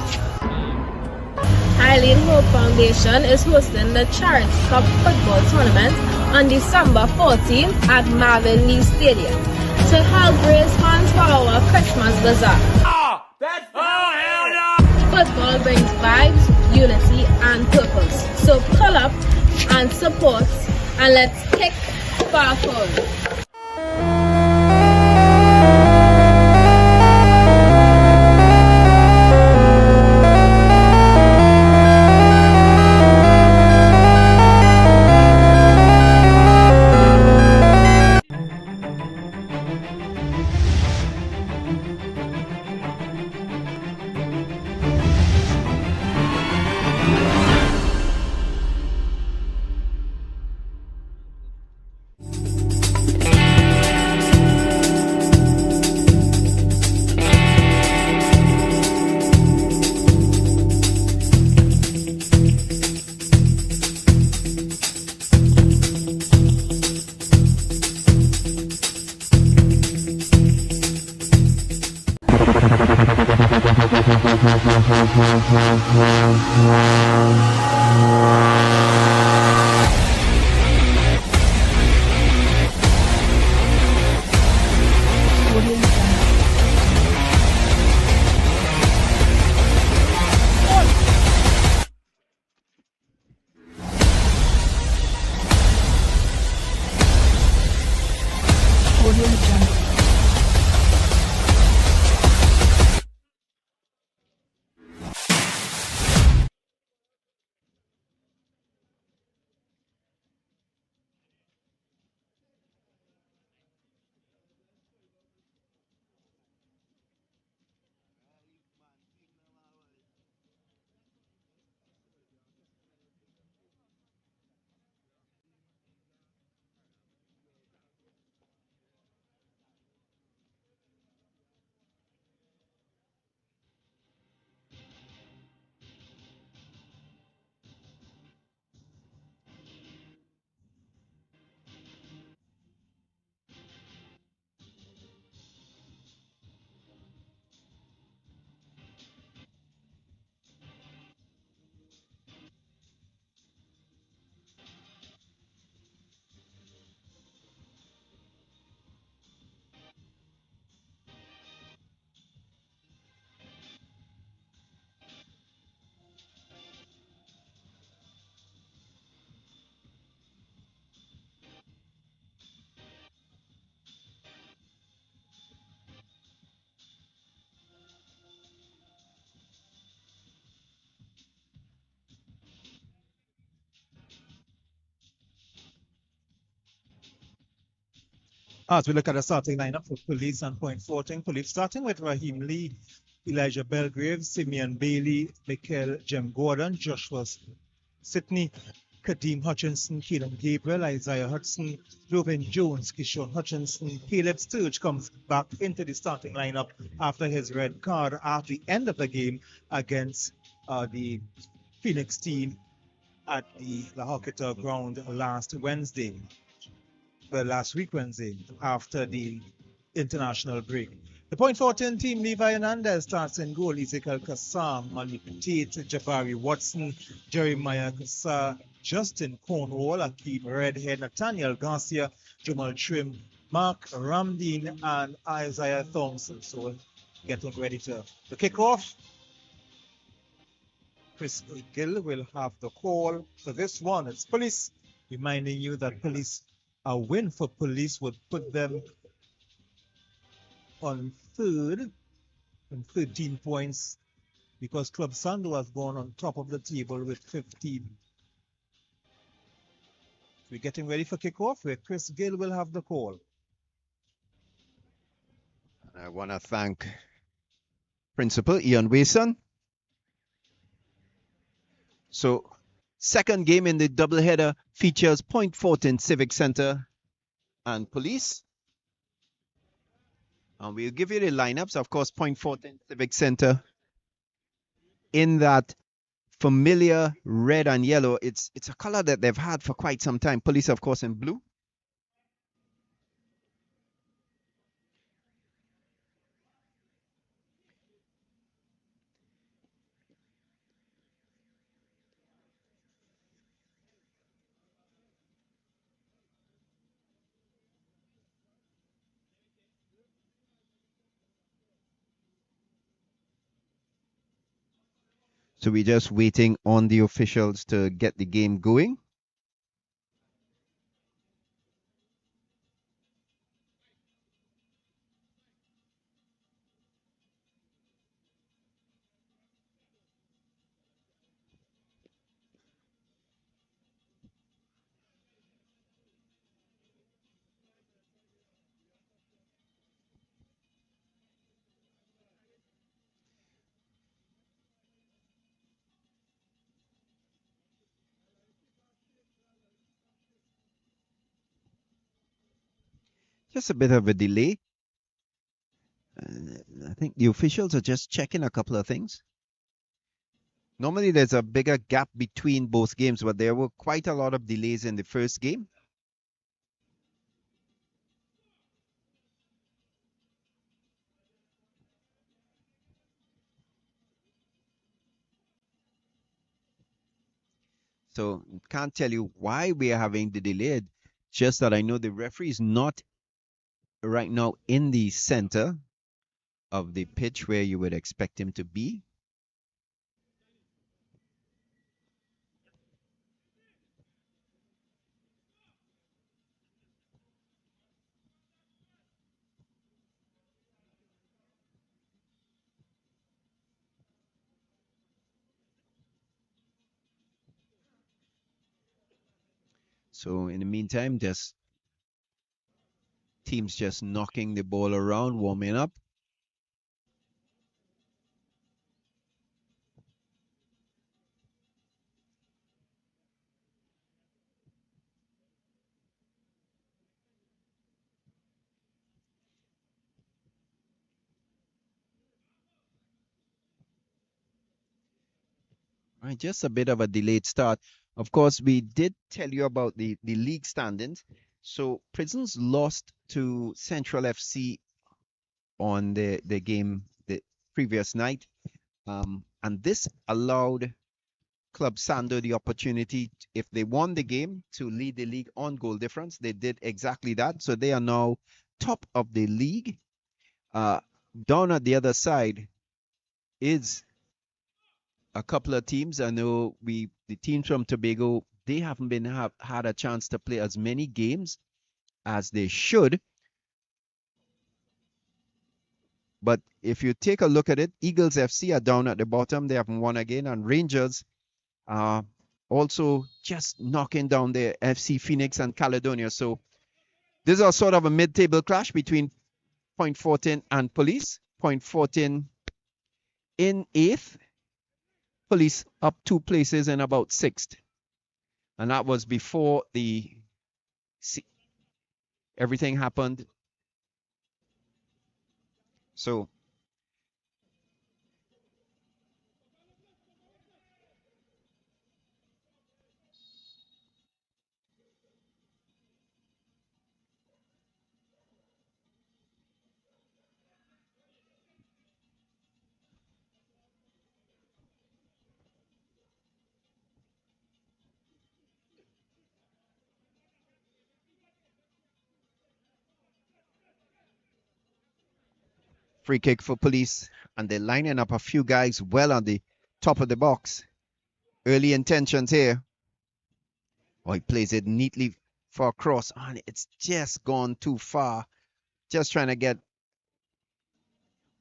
Eileen Ho Foundation is hosting the Charity Cup football tournament on December 14th at Marvin Lee Stadium to help raise funds for our Christmas bazaar. hell no! Football brings vibes, unity, and purpose. So pull up and support, and let's kick forward. As we look at the starting lineup for Police and Point Fortin, Police starting with Raheem Lee, Elijah Belgrave, Simeon Bailey, Michael Jem Gordon, Joshua Sidney, Kadeem Hutchinson, Keelan Gabriel, Isaiah Hudson, Reuben Jones, Kishore Hutchinson, Caleb Sturge comes back into the starting lineup after his red card at the end of the game against the Phoenix team at the La Hocketa ground last week Wednesday, after the international break. The Point Fortin team, Levi Hernandez starts in goal, Ezekiel Kassam, Malik Tate, Jabari Watson, Jeremiah Kassar, Justin Cornwall, Akeem Redhead, Nathaniel Garcia, Jamal Trim, Mark Ramdeen, and Isaiah Thompson. So getting ready to kick off. Chris Gill will have the call for this one. It's Police, reminding you that a win for Police would put them on third and 13 points, because Club Sando has gone on top of the table with 15. We're getting ready for kickoff, where Chris Gill will have the call. I want to thank Principal Ian Wason. So, second game in the doubleheader features Point Fortin Civic Center and Police. And we'll give you the lineups. Of course, Point Fortin Civic Center in that familiar red and yellow. It's a color that they've had for quite some time. Police, of course, in blue. So we're just waiting on the officials to get the game going. Just a bit of a delay. I think the officials are just checking a couple of things. Normally there's a bigger gap between both games, but there were quite a lot of delays in the first game. So can't tell you why we are having the delay. Just that I know the referee is not right now in the center of the pitch where you would expect him to be. So in the meantime, just teams just knocking the ball around, warming up. Right, just a bit of a delayed start. Of course, we did tell you about the league standings. So Prisons lost to Central FC on the game the previous night. And this allowed Club Sando the opportunity, if they won the game, to lead the league on goal difference. They did exactly that. So they are now top of the league. Down at the other side is a couple of teams. I know the teams from Tobago, they haven't had a chance to play as many games as they should. But if you take a look at it, Eagles FC are down at the bottom. They haven't won again. And Rangers are also just knocking down the FC Phoenix and Caledonia. So This is a sort of a mid-table clash between Point Fortin and Police. Point Fortin in 8th. Police up 2 places in about 6th. And that was before everything happened. So free kick for Police, and they're lining up a few guys well on the top of the box. Early intentions here. Oh, he plays it neatly for a cross, and it's just gone too far. Just trying to get.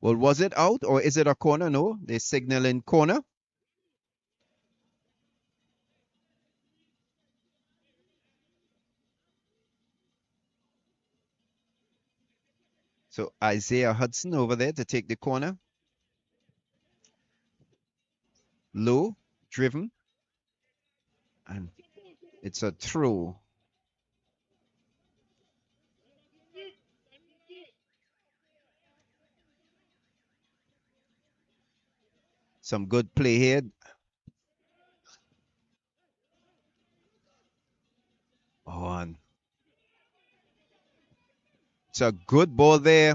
Well, was it out or is it a corner? No, they're signaling corner. So Isaiah Hudson over there to take the corner. Low, driven. And it's a throw. Some good play here. Oh, and it's a good ball there.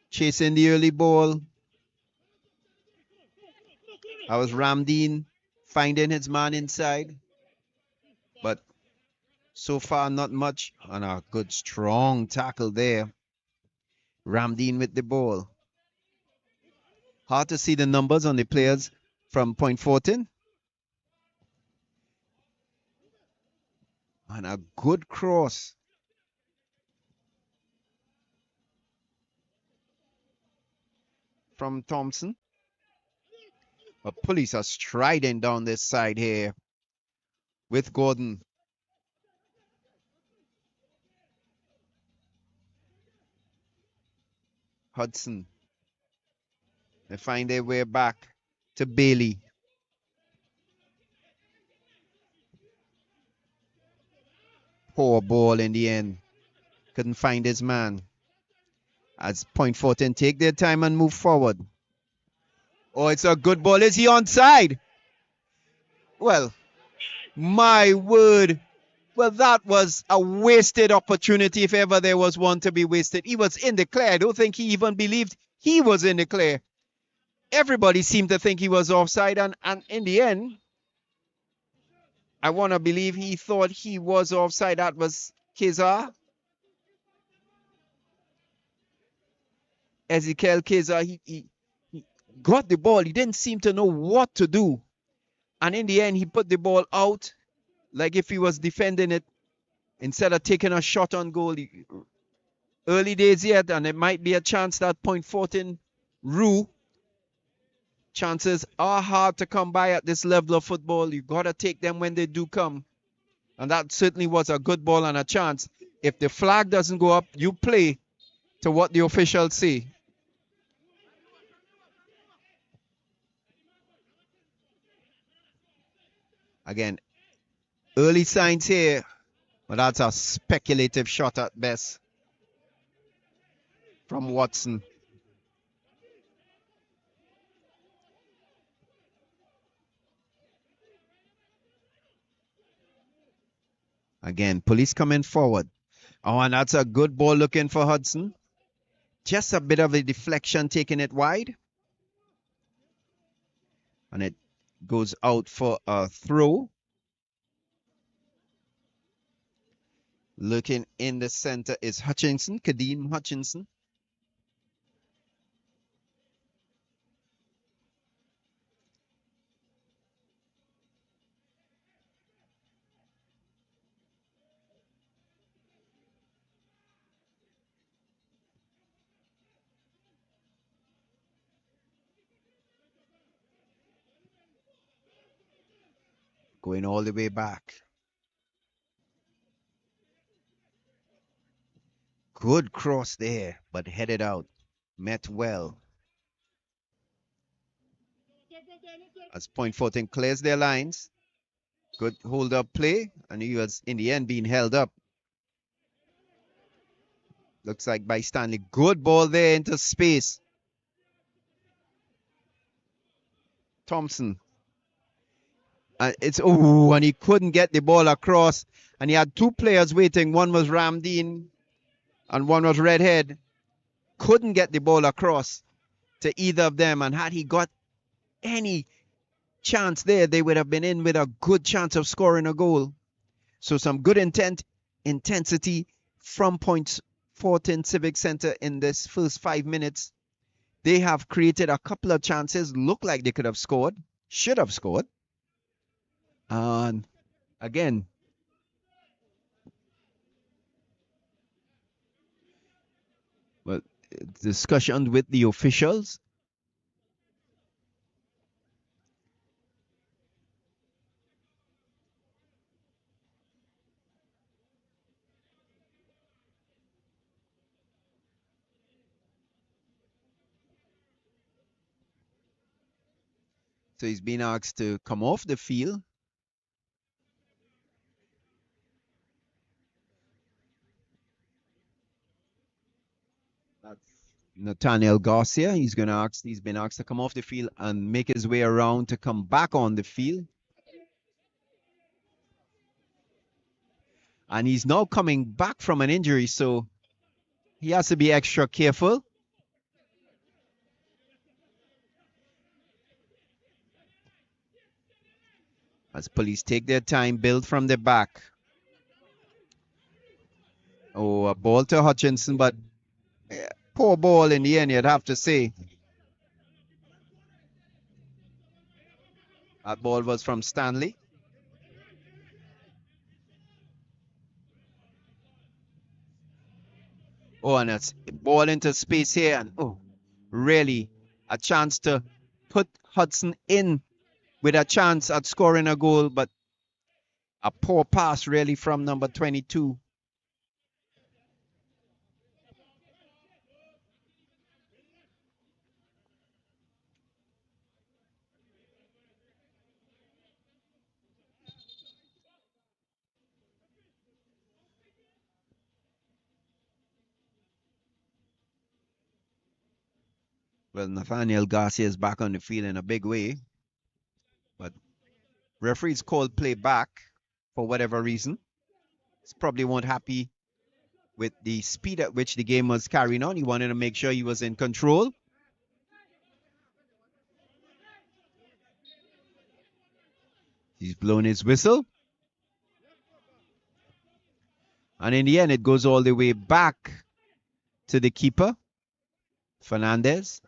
Chasing the early ball. That was Ramdeen finding his man inside. But so far, not much. And a good, strong tackle there. Ramdeen with the ball. Hard to see the numbers on the players from Point Fortin. And a good cross. From Thompson. But Police are striding down this side here with Gordon. Hudson. They find their way back to Bailey. Poor ball in the end. Couldn't find his man. As Point Fortin take their time and move forward. Oh, it's a good ball. Is he onside? Well, my word. Well, that was a wasted opportunity if ever there was one to be wasted. He was in the clear. I don't think he even believed he was in the clear. Everybody seemed to think he was offside, and in the end, I want to believe he thought he was offside. That was Keza. Ezekiel Keza, he got the ball. He didn't seem to know what to do. And in the end, he put the ball out like if he was defending it instead of taking a shot on goal. Early days yet, and it might be a chance that Point Fortin rue. Chances are hard to come by at this level of football. You got to take them when they do come. And that certainly was a good ball and a chance. If the flag doesn't go up, you play to what the officials say. Again, early signs here, but that's a speculative shot at best from Watson. Again, Police coming forward. Oh, and that's a good ball looking for Hudson. Just a bit of a deflection, taking it wide. And it goes out for a throw. Looking in the center is Hutchinson, Kadeem Hutchinson. Going all the way back. good cross there, but headed out. Met well. As Point Fortin clears their lines. Good hold-up play, and he was, in the end, being held up. Looks like by Stanley. Good ball there into space. Thompson. And and he couldn't get the ball across. And he had two players waiting. One was Ramdeen and one was Redhead. Couldn't get the ball across to either of them. And had he got any chance there, they would have been in with a good chance of scoring a goal. So some good intensity from Point Fortin Civic Center in this first 5 minutes. They have created a couple of chances. Look like they could have scored. Should have scored. And again, well, discussion with the officials. So he's been asked to come off the field. That's Nathaniel Garcia. He's been asked to come off the field and make his way around to come back on the field. And he's now coming back from an injury, so he has to be extra careful. As police take their time, build from the back. Oh, a ball to Hutchinson, but poor ball in the end, you'd have to say. That ball was from Stanley. Oh, and it's ball into space here. And really a chance to put Hudson in with a chance at scoring a goal, but a poor pass really from number 22. Well, Nathaniel Garcia is back on the field in a big way, but referees called play back for whatever reason. He's probably weren't happy with the speed at which the game was carrying on. He wanted to make sure he was in control. He's blown his whistle. And in the end, it goes all the way back to the keeper, Fernandez.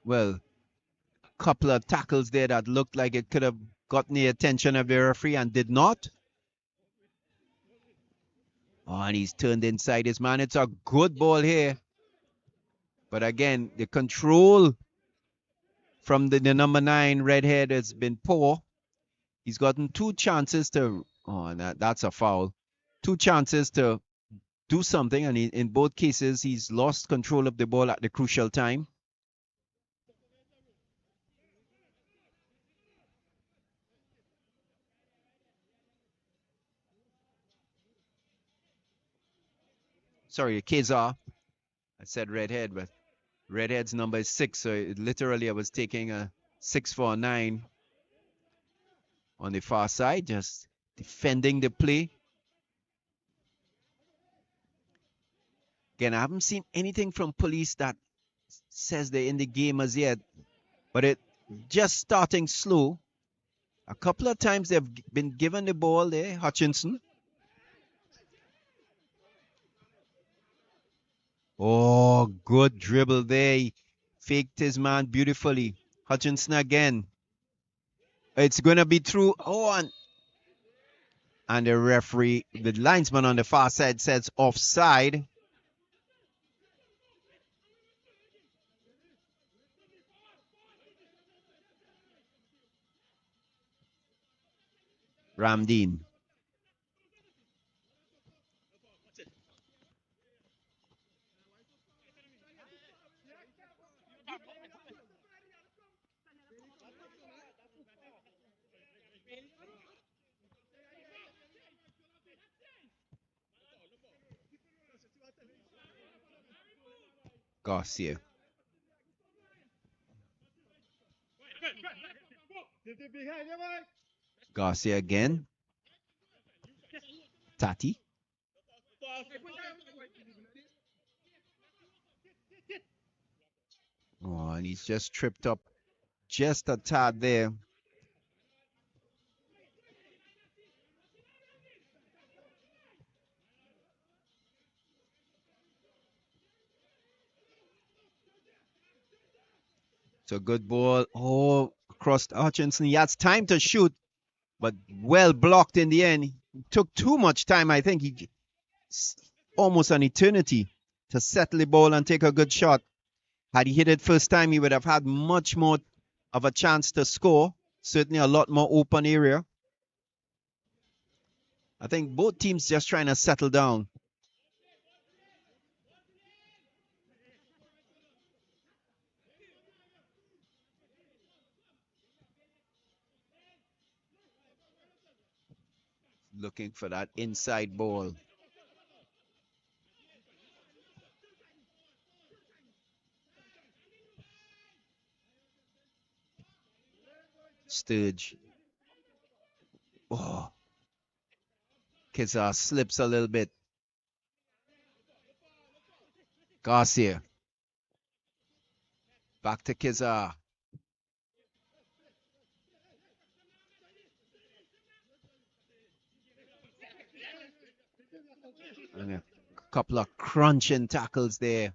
Well, a couple of tackles there that looked like it could have gotten the attention of the referee and did not. Oh, and he's turned inside his man. It's a good ball here. But again, the control from the number 9 Redhead has been poor. He's gotten two chances to, that's a foul. Two chances to do something, and in both cases, he's lost control of the ball at the crucial time. Sorry, Kezar. I said Redhead, but Redhead's number is 6, so literally I was taking a 6 for a 9 on the far side, just defending the play. Again, I haven't seen anything from police that says they're in the game as yet, but it just starting slow. A couple of times they've been given the ball there, Hutchinson. Oh, good dribble there. He faked his man beautifully. Hutchinson again. It's going to be through. Oh, and the referee, the linesman on the far side says offside. Ramdeen. Garcia. Garcia again. Tati. Oh, and he's just tripped up just a tad there. So good ball. Oh, across to Hutchinson. He has time to shoot, but well blocked in the end. He took too much time. I think he almost an eternity to settle the ball and take a good shot. Had he hit it first time, he would have had much more of a chance to score. Certainly a lot more open area. I think both teams just trying to settle down. Looking for that inside ball. Sturge. Oh. Kizar slips a little bit. Garcia. Back to Kizar. And a couple of crunching tackles there.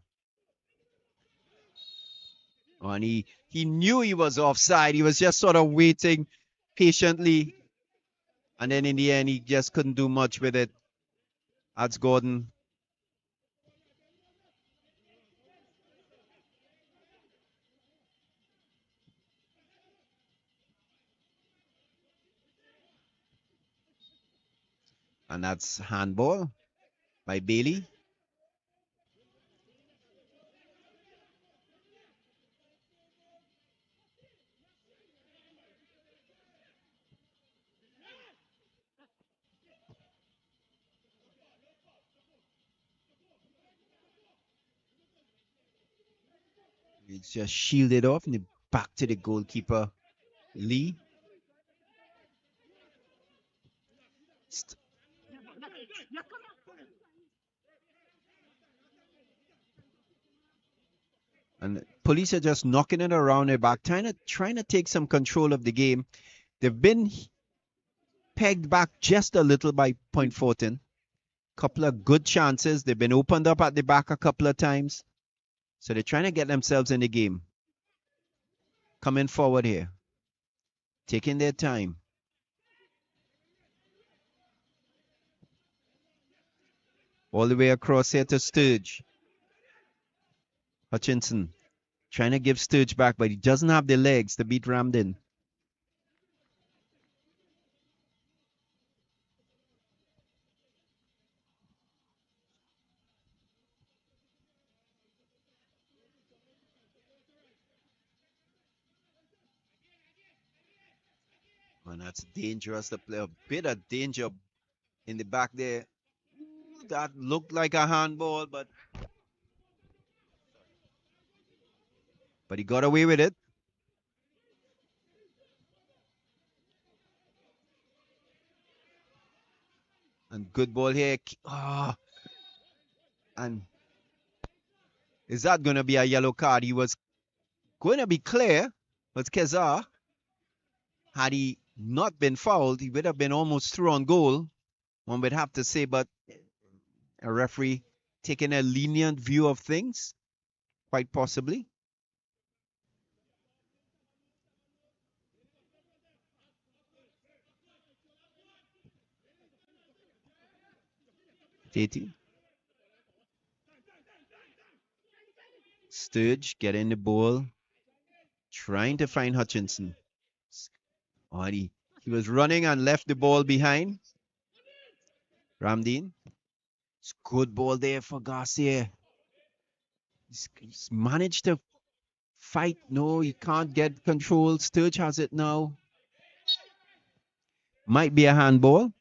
Oh, and he knew he was offside. He was just sort of waiting patiently. And then in the end, he just couldn't do much with it. That's Gordon. And that's handball by Bailey. It's just shielded off and back to the goalkeeper, Lee. And police are just knocking it around their back, trying to take some control of the game. They've been pegged back just a little by Point Fortin. Couple of good chances. They've been opened up at the back a couple of times. So they're trying to get themselves in the game. Coming forward here. Taking their time. All the way across here to Sturge. Hutchinson trying to give Sturge back, but he doesn't have the legs to beat Ramdeen. And that's dangerous to play. A bit of danger in the back there. That looked like a handball, but he got away with it. And good ball here. Oh. And is that going to be a yellow card? He was going to be clear, but Kezar, had he not been fouled, he would have been almost through on goal, one would have to say, but a referee taking a lenient view of things, quite possibly. Tati. Sturge getting the ball, trying to find Hutchinson. Oh, he He was running and left the ball behind. Ramdeen. It's good ball there for Garcia. He's managed to fight. No, he can't get control. Sturge has it now. Might be a handball.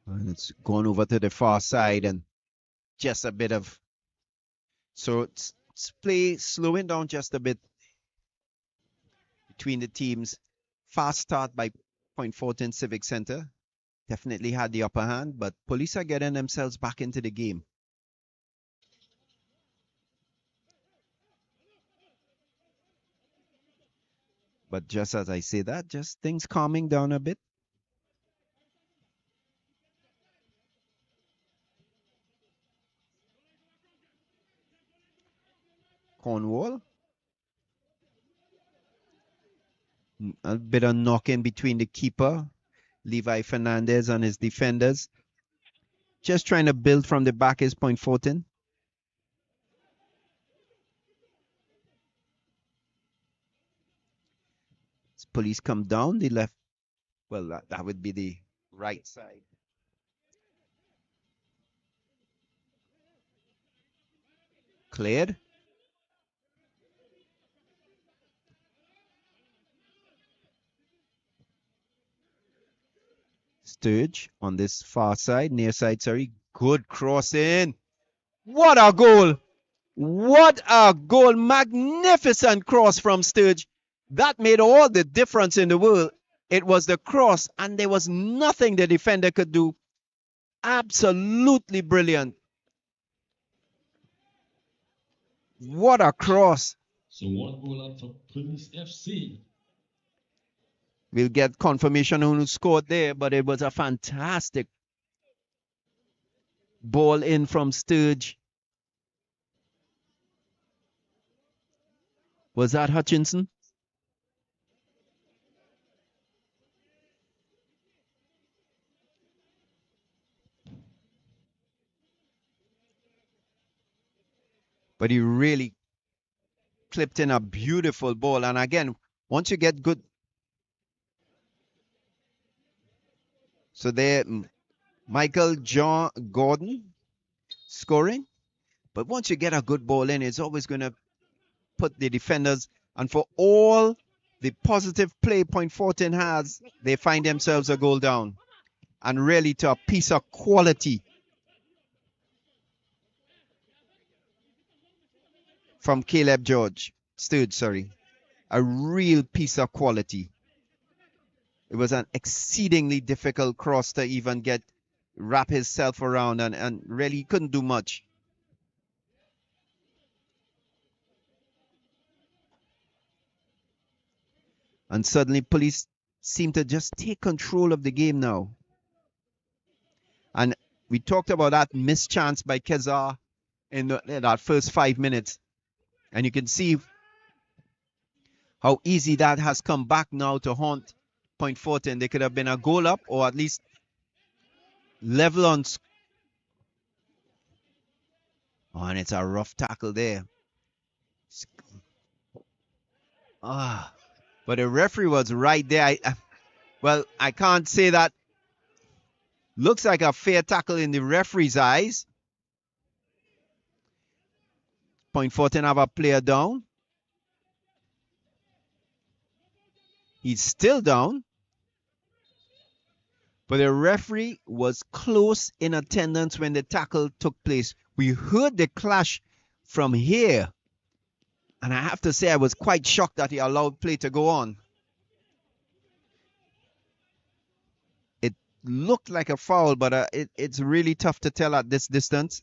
And it's gone over to the far side and just a bit of. So it's play slowing down just a bit between the teams. Fast start by Point Fortin Civic Center. Definitely had the upper hand, but police are getting themselves back into the game. But just as I say that, just things calming down a bit. Cornwall. A bit of knocking between the keeper, Levi Fernandez, and his defenders. Just trying to build from the back is Point Fortin. Police come down the left. Well, that would be the right side. Cleared. Sturge on this far side, near side, sorry. Good crossing. What a goal! What a goal! Magnificent cross from Sturge. That made all the difference in the world. It was the cross, and there was nothing the defender could do. Absolutely brilliant. What a cross. So 1 goal up for Prince FC. We'll get confirmation on who scored there, but it was a fantastic ball in from Sturge. Was that Hutchinson? But he really clipped in a beautiful ball. And again, once you get good. So there, Michael John Gordon scoring. But once you get a good ball in, it's always going to put the defenders. And for all the positive play Point Fortin has, they find themselves a goal down. And really to a piece of quality from Caleb Sturge, sorry. A real piece of quality. It was an exceedingly difficult cross to even wrap himself around, and really he couldn't do much. And suddenly police seem to just take control of the game now. And we talked about that missed chance by Kezar in that first 5 minutes. And you can see how easy that has come back now to haunt Point Fortin. They could have been a goal up or at least level on. Oh, and it's a rough tackle there. But the referee was right there. Well, I can't say that. Looks like a fair tackle in the referee's eyes. Point Fortin have a player down. He's still down. But the referee was close in attendance when the tackle took place. We heard the clash from here. And I have to say I was quite shocked that he allowed play to go on. It looked like a foul, but it's really tough to tell at this distance.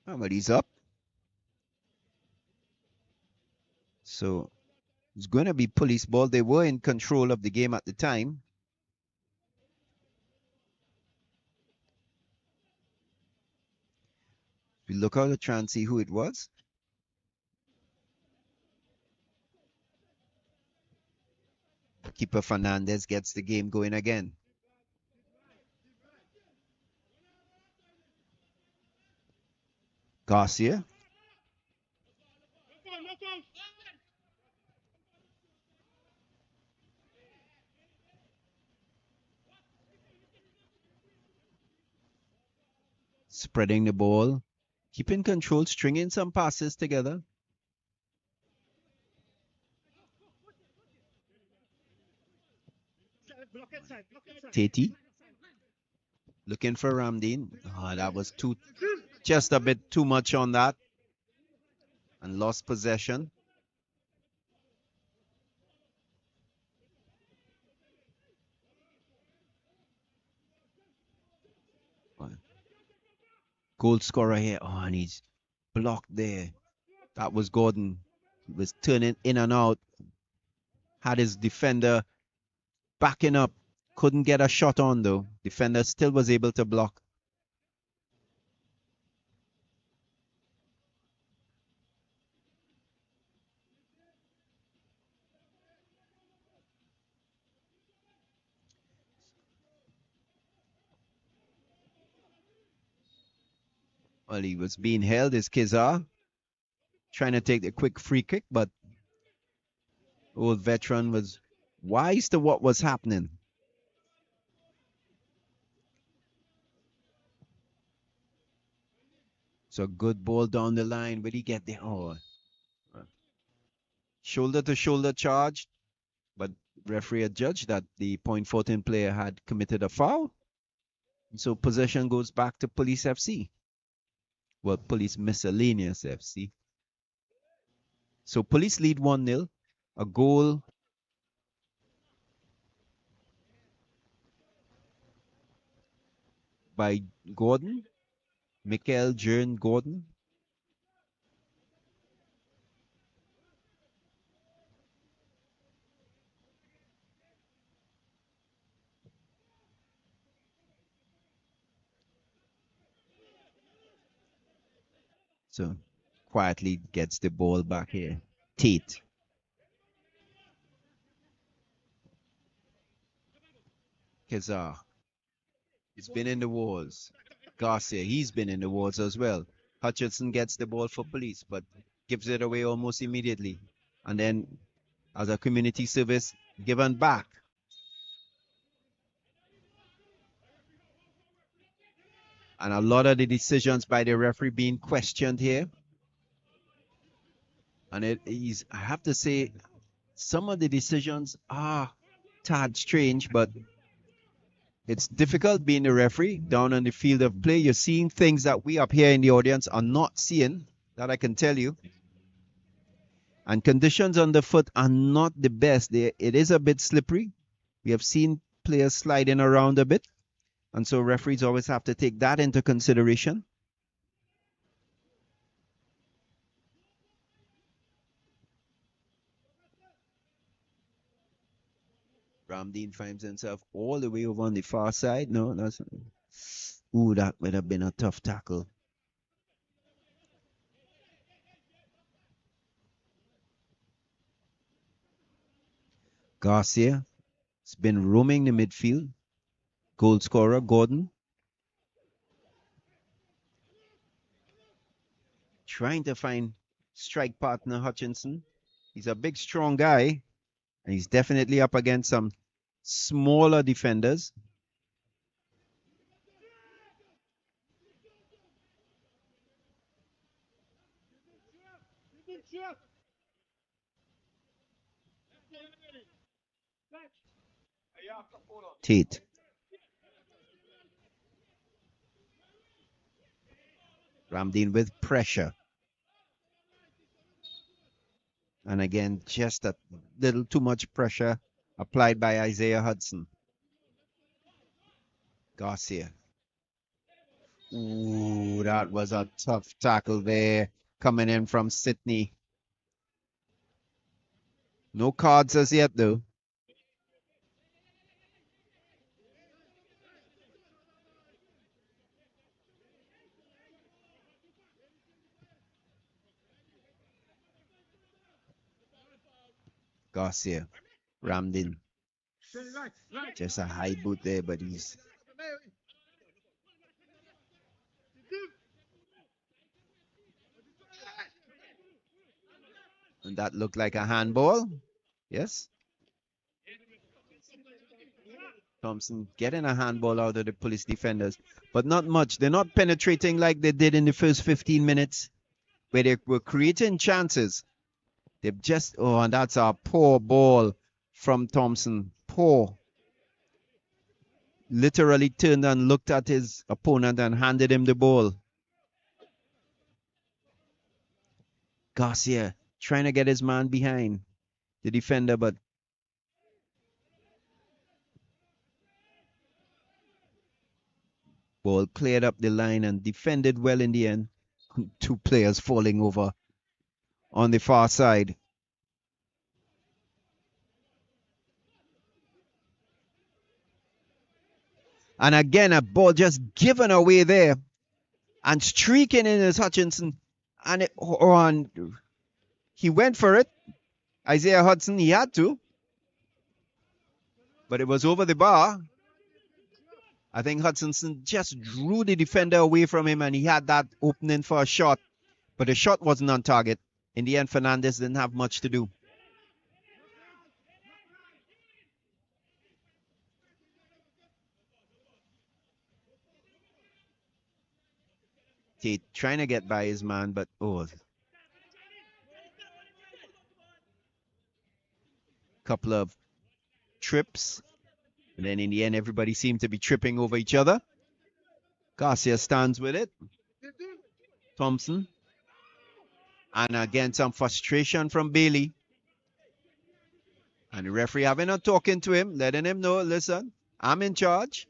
Oh, but he's up. So it's going to be police ball. They were in control of the game at the time. We look out to try and see who it was. Keeper Fernandez gets the game going again. Garcia. Spreading the ball. Keeping control, stringing some passes together. Tati. Looking for Ramdeen. Oh, that was just a bit too much on that. And lost possession. Goal scorer here. Oh, and he's blocked there. That was Gordon. He was turning in and out. Had his defender backing up. Couldn't get a shot on though. Defender still was able to block. Well, he was being held as Kizar. Trying to take the quick free kick, but old veteran was wise to what was happening. So good ball down the line. Where did he get there? Oh. Shoulder to shoulder charge. But referee adjudged that the Point Fortin player had committed a foul. So possession goes back to Police FC. Well, Police Miscellaneous FC. So Police lead 1-0. A goal by Gordon. Michael Jern Gordon. So quietly gets the ball back here. Tate. Kazar. He's been in the wars. Garcia, he's been in the wars as well. Hutchinson gets the ball for Police, but gives it away almost immediately. And then, as a community service, given back. And a lot of the decisions by the referee being questioned here. And I have to say, some of the decisions are tad strange, but it's difficult being a referee down on the field of play. You're seeing things that we up here in the audience are not seeing, that I can tell you. And conditions on the foot are not the best. It is a bit slippery. We have seen players sliding around a bit. And so referees always have to take that into consideration. Ramdeen finds himself all the way over on the far side. No, that's... Ooh, that would have been a tough tackle. Garcia has been roaming the midfield. Goal scorer, Gordon. Trying to find strike partner, Hutchinson. He's a big, strong guy. And he's definitely up against some smaller defenders. Tate. Ramdeen with pressure. And again, just a little too much pressure applied by Isaiah Hudson. Garcia. Ooh, that was a tough tackle there coming in from Sydney. No cards as yet, though. Garcia rammed in. Just a high boot there, but he's. And that looked like a handball. Yes. Thompson getting a handball out of the police defenders, but not much. They're not penetrating like they did in the first 15 minutes, where they were creating chances. They've just, oh, and that's a poor ball from Thompson. Poor. Literally turned and looked at his opponent and handed him the ball. Garcia trying to get his man behind the defender, but ball cleared up the line and defended well in the end. Two players falling over on the far side. And again, a ball just given away there. And streaking in is Hutchinson. And he went for it. Isaiah Hudson, he had to. But it was over the bar. I think Hutchinson just drew the defender away from him and he had that opening for a shot. But the shot wasn't on target. In the end, Fernandez didn't have much to do. Tate trying to get by his man, but couple of trips. And then in the end, everybody seemed to be tripping over each other. Garcia stands with it. Thompson. And again, some frustration from Bailey. And the referee having a talking to him, letting him know, listen, I'm in charge.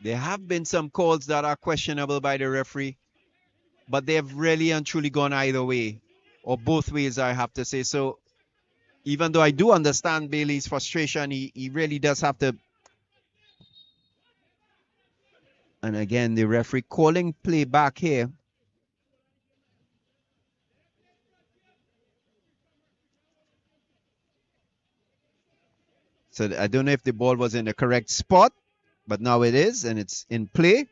There have been some calls that are questionable by the referee, but they've really and truly gone either way, or both ways, I have to say. So even though I do understand Bailey's frustration, he really does have to. And again, the referee calling play back here. So I don't know if the ball was in the correct spot, but now it is, and it's in play.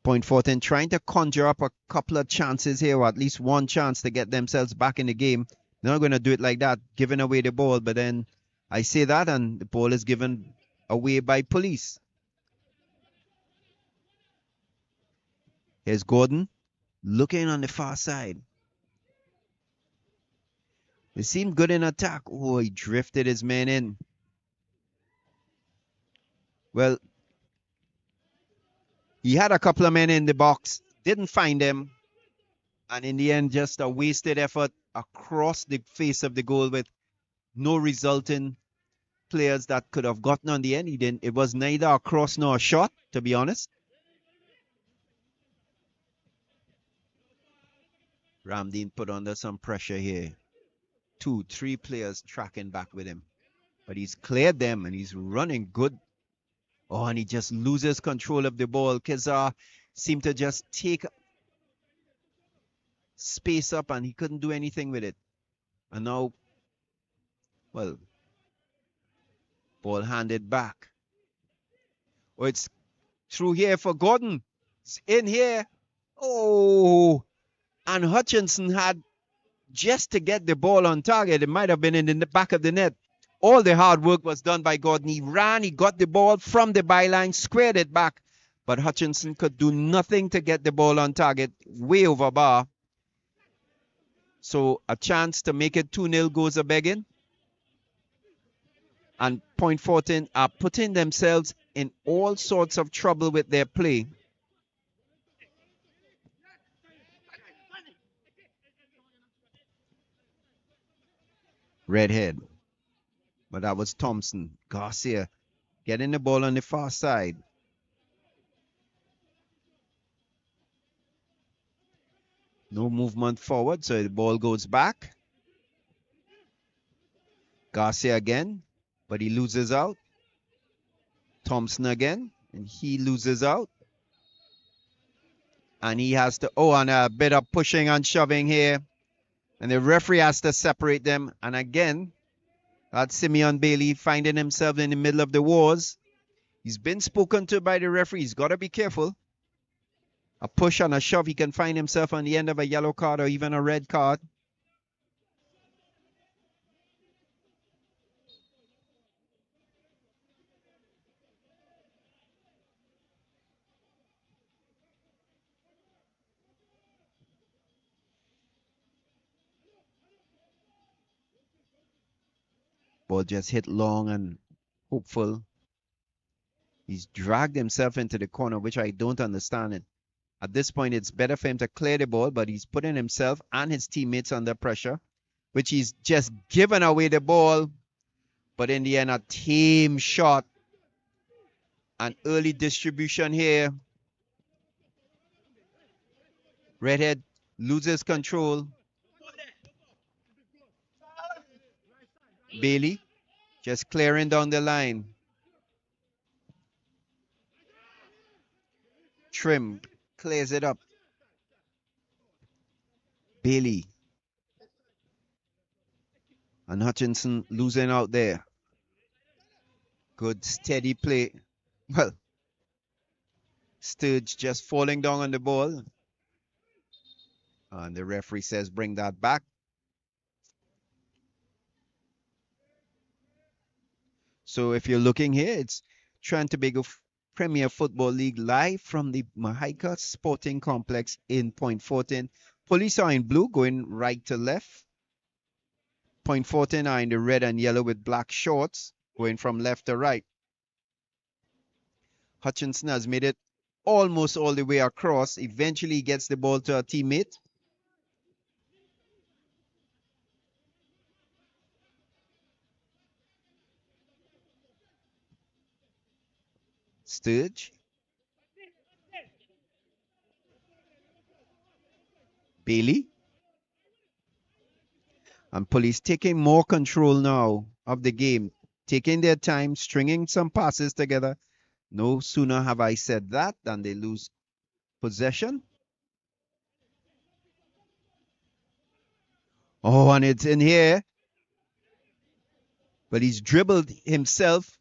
Point Fortin trying to conjure up a couple of chances here, or at least one chance to get themselves back in the game. They're not going to do it like that, giving away the ball, but then I say that, and the ball is given away by police. Here's Gordon looking on the far side. They seemed good in attack. Oh, he drifted his men in. Well, he had a couple of men in the box, didn't find them, and in the end, just a wasted effort across the face of the goal with no resulting players that could have gotten on the end. He didn't. It was neither a cross nor a shot, to be honest. Ramdeen put under some pressure here. 2-3 players tracking back with him. But he's cleared them and he's running good. Oh, and he just loses control of the ball. Kezar seemed to just take space up and he couldn't do anything with it. And now, well, ball handed back. Oh, it's through here for Gordon. It's in here. Oh, and Hutchinson had just to get the ball on target. It might have been in the back of the net. All the hard work was done by Gordon. He ran, he got the ball from the byline, squared it back. But Hutchinson could do nothing to get the ball on target, way over bar. So a chance to make it 2-0 goes a begging. And Point Fortin are putting themselves in all sorts of trouble with their play. Redhead. But that was Thompson. Garcia getting the ball on the far side. No movement forward, so the ball goes back. Garcia again, but he loses out. Thompson again, and he loses out. And he has to, and a bit of pushing and shoving here. And the referee has to separate them. And again, that's Simeon Bailey finding himself in the middle of the wars. He's been spoken to by the referee. He's got to be careful. A push and a shove, he can find himself on the end of a yellow card or even a red card. Ball just hit long and hopeful. He's dragged himself into the corner, which I don't understand it. At this point, it's better for him to clear the ball, but he's putting himself and his teammates under pressure, which he's just given away the ball. But in the end, a team shot. An early distribution here. Redhead loses control. Bailey just clearing down the line. Trim clears it up. Bailey. And Hutchinson losing out there. Good steady play. Well, Sturge just falling down on the ball. And the referee says bring that back. So if you're looking here, it's Trinidad and Tobago Premier Football League live from the Mahaica Sporting Complex in Point Fortin. Police are in blue going right to left. Point Fortin are in the red and yellow with black shorts going from left to right. Hutchinson has made it almost all the way across. Eventually he gets the ball to a teammate. Sturge. Bailey. And police taking more control now of the game. Taking their time, stringing some passes together. No sooner have I said that than they lose possession. Oh, and it's in here. But he's dribbled himself.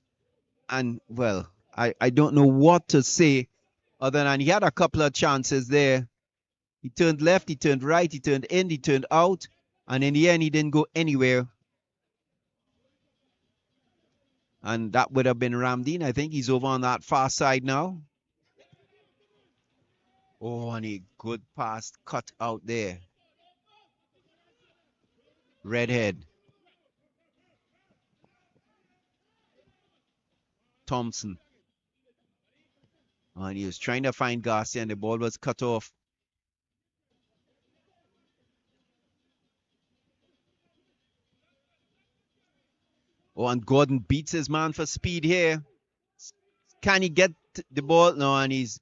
And, well, I don't know what to say other than he had a couple of chances there. He turned left, he turned right, he turned in, he turned out. And in the end, he didn't go anywhere. And that would have been Ramdeen. I think he's over on that far side now. Oh, and a good pass cut out there. Redhead. Thompson. And he was trying to find Garcia and the ball was cut off. Oh, and Gordon beats his man for speed here. Can he get the ball? No, and he's...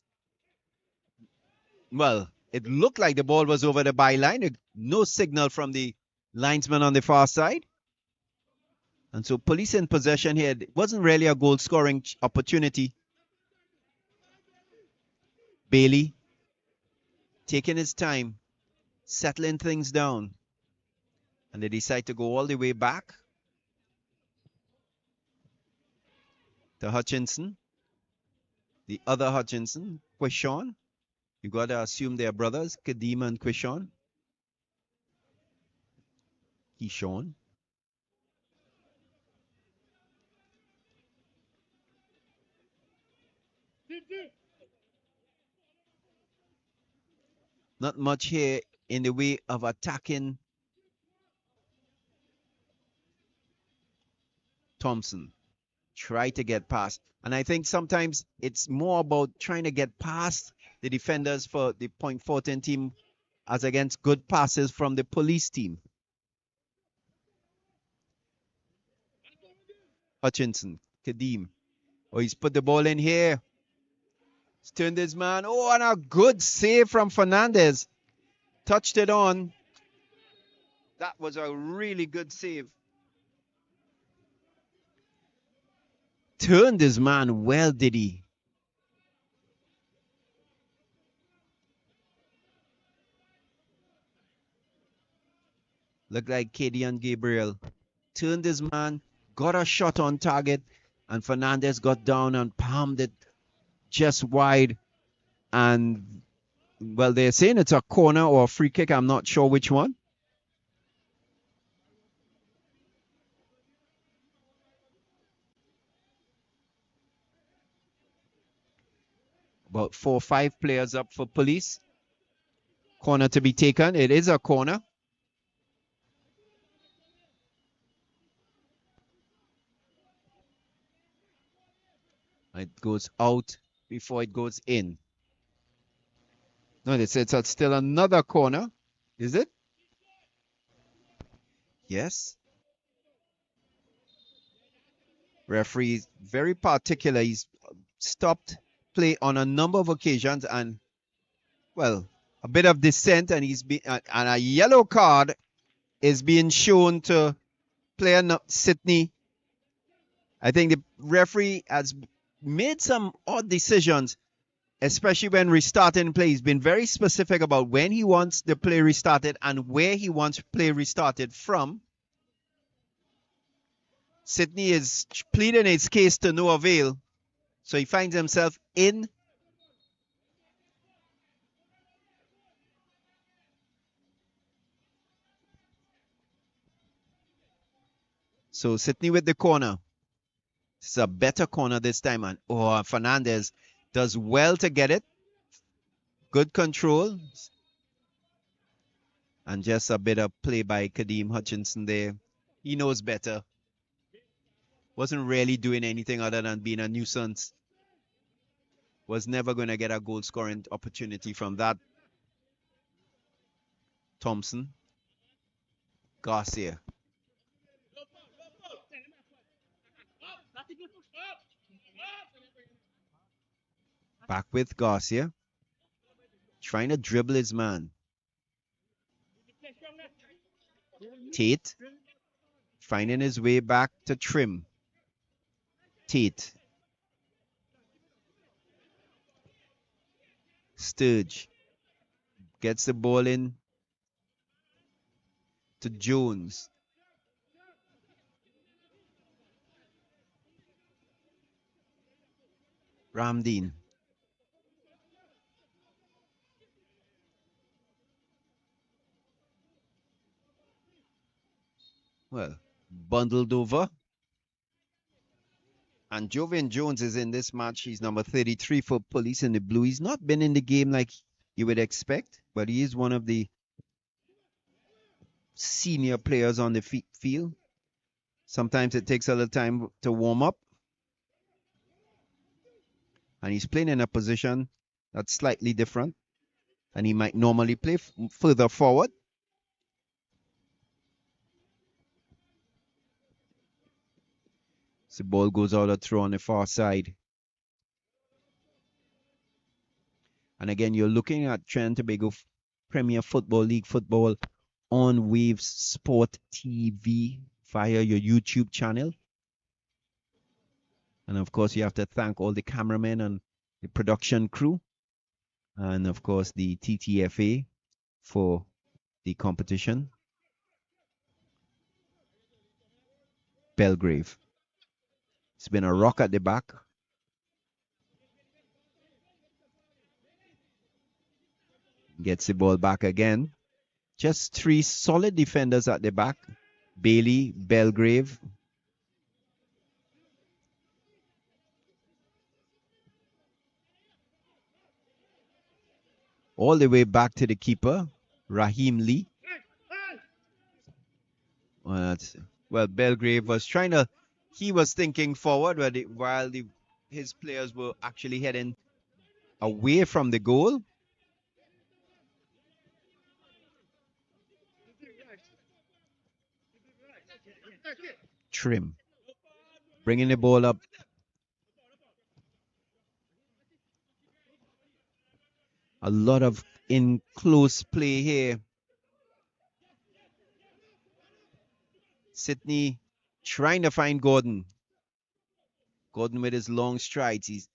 Well, it looked like the ball was over the byline. No signal from the linesman on the far side. And so police in possession here. It wasn't really a goal-scoring opportunity. Bailey taking his time, settling things down. And they decide to go all the way back to Hutchinson. The other Hutchinson, Quishon. You got to assume they're brothers, Kadim and Quishon. Keyshawn. Not much here in the way of attacking Thompson. Try to get past. And I think sometimes it's more about trying to get past the defenders for the Point Fortin team as against good passes from the police team. Hutchinson, Kadeem. Oh, he's put the ball in here. He's turned his man. Oh, and a good save from Fernandez. Touched it on. That was a really good save. Turned his man well, did he? Looked like Kadian Gabriel. Turned his man, got a shot on target, and Fernandez got down and palmed it just wide. And, well, they're saying it's a corner or a free kick. I'm not sure which one. About 4 or 5 players up for police. Corner to be taken. It is a corner. It goes out before it goes in. No, they said it's still another corner. Is it? Yes. Referee is very particular. He's stopped play on a number of occasions and, well, a bit of dissent, and and a yellow card is being shown to player Sydney. I think the referee has made some odd decisions, especially when restarting play. He's been very specific about when he wants the play restarted and where he wants play restarted from. Sydney is pleading his case to no avail, so he finds himself in. So Sydney with the corner. It's a better corner this time, and Fernandez does well to get it. Good control. And just a bit of play by Kadeem Hutchinson there. He knows better. Wasn't really doing anything other than being a nuisance. Was never going to get a goal scoring opportunity from that. Thompson. Garcia. Back with Garcia. Trying to dribble his man. Tate. Finding his way back to Trim. Tate. Sturge. Gets the ball in to Jones. Ramdeen. Well, bundled over. And Jovian Jones is in this match. He's number 33 for Police in the Blue. He's not been in the game like you would expect, but he is one of the senior players on the field. Sometimes it takes a little time to warm up. And he's playing in a position that's slightly different. And he might normally play further forward. So the ball goes out of throw on the far side. And again, you're looking at Trinidad and Tobago Premier Football League football on Waves Sport TV via your YouTube channel. And of course, you have to thank all the cameramen and the production crew. And of course, the TTFA for the competition. Belgrave. It's been a rock at the back. Gets the ball back again. Just 3 solid defenders at the back. Bailey, Belgrave. All the way back to the keeper, Raheem Lee. Well, Belgrave was trying to, he was thinking forward while his players were actually heading away from the goal. Trim. bringing the ball up. A lot of in close play here. Sydney trying to find Gordon. Gordon with his long strides.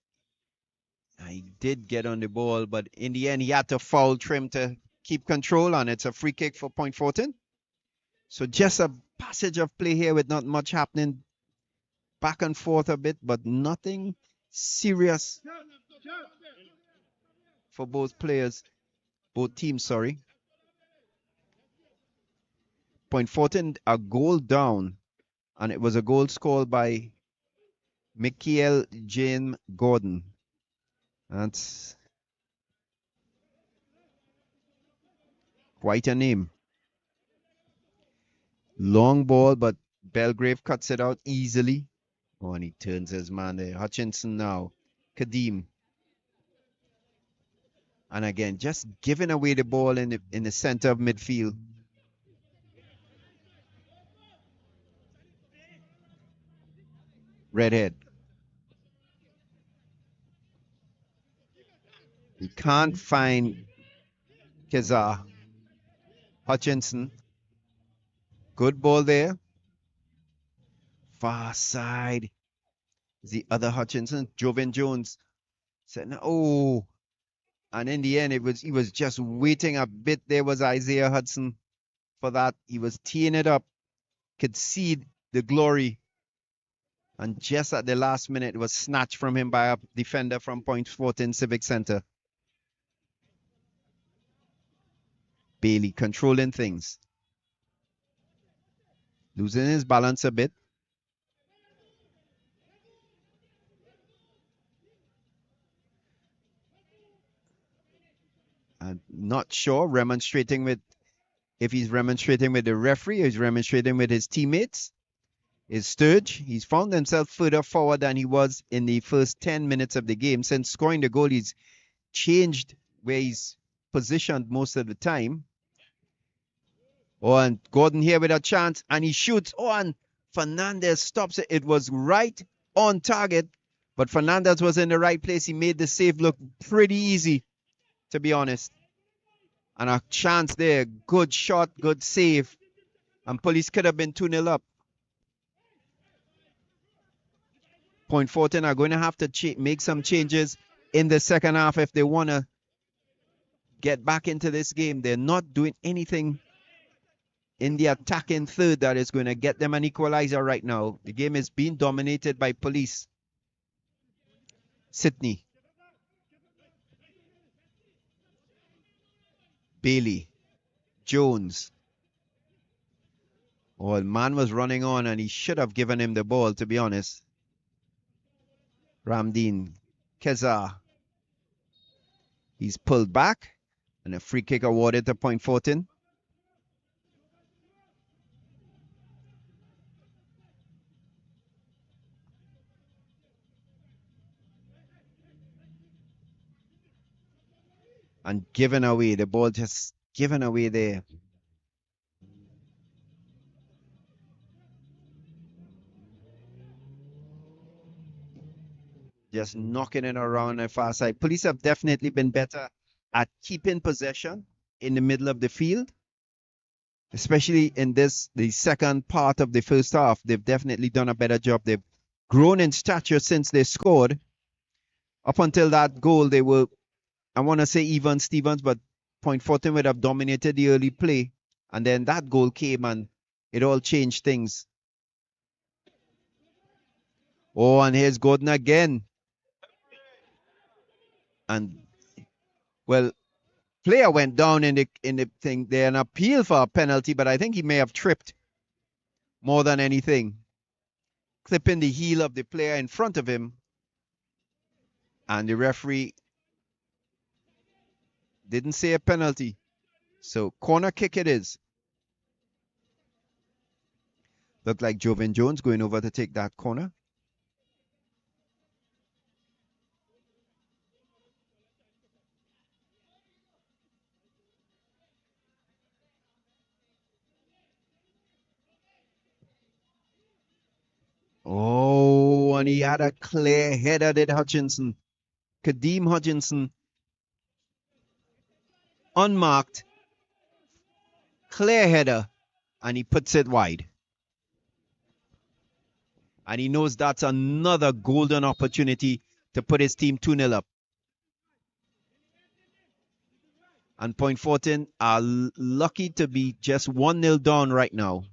He did get on the ball, but in the end he had to foul Trim to keep control, and it's a free kick for Point Fortin. So just a passage of play here with not much happening. Back and forth a bit, but nothing serious for both players. Both teams, sorry. Point Fortin a goal down, and it was a goal scored by Michael Jane Gordon. That's quite a name. Long ball, but Belgrave cuts it out easily. Oh, and he turns his man there. Hutchinson now. Kadeem. And again, just giving away the ball in the center of midfield. Redhead. He can't find Keza. Hutchinson. Good ball there. Far side. The other Hutchinson. Joven Jones. Said, oh. And in the end, he was just waiting a bit. There was Isaiah Hudson for that. He was teeing it up. Could see the glory. And just at the last minute, it was snatched from him by a defender from Point Fortin Civic Center. Bailey controlling things. Losing his balance a bit. I'm not sure if he's remonstrating with the referee or he's remonstrating with his teammates. Is Sturge. He's found himself further forward than he was in the first 10 minutes of the game. Since scoring the goal, he's changed where he's positioned most of the time. Oh, and Gordon here with a chance, and he shoots. Oh, and Fernandez stops it. It was right on target, but Fernandez was in the right place. He made the save look pretty easy, to be honest. And a chance there. Good shot, good save. And Police could have been 2-0 up. Point Fortin are going to have to make some changes in the second half if they want to get back into this game. They're not doing anything in the attacking third that is going to get them an equalizer right now. The game is being dominated by Police. Sydney. Bailey. Jones. Oh, the man was running on and he should have given him the ball, to be honest. Ramdeen. Keza. He's pulled back and a free kick awarded to Point Fortin. And given away, the ball just given away there. Just knocking it around the far side. Police have definitely been better at keeping possession in the middle of the field, especially in the second part of the first half. They've definitely done a better job. They've grown in stature since they scored. Up until that goal, they were, I want to say even Stevens, but Point Fortin would have dominated the early play. And then that goal came and it all changed things. Oh, and here's Gordon again. And, well, player went down in the thing there, an appeal for a penalty, but I think he may have tripped more than anything. Clipping the heel of the player in front of him. And the referee didn't say a penalty. So corner kick it is. Looked like Joven Jones going over to take that corner. Oh, and he had a clear header, did Hutchinson. Kadeem Hutchinson, unmarked, clear header, and he puts it wide. And he knows that's another golden opportunity to put his team 2-0 up. And Point Fortin are lucky to be just 1-0 down right now.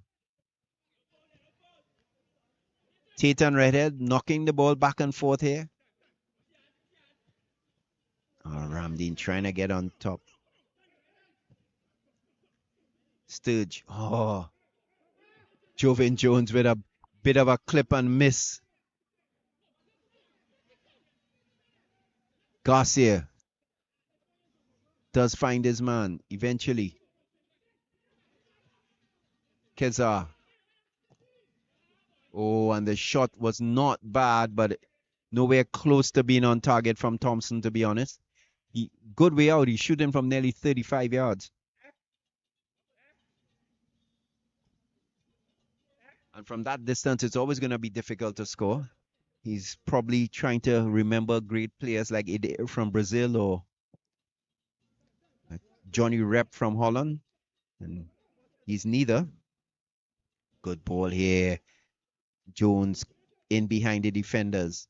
Tate and Redhead knocking the ball back and forth here. Oh, Ramdeen trying to get on top. Sturge. Oh. Jovan Jones with a bit of a clip and miss. Garcia does find his man eventually. Kezar. Oh, and the shot was not bad, but nowhere close to being on target from Thompson, to be honest. Good way out. He's shooting from nearly 35 yards. And from that distance, it's always going to be difficult to score. He's probably trying to remember great players like Ede from Brazil or Johnny Rep from Holland. And he's neither. Good ball here. Jones in behind the defenders.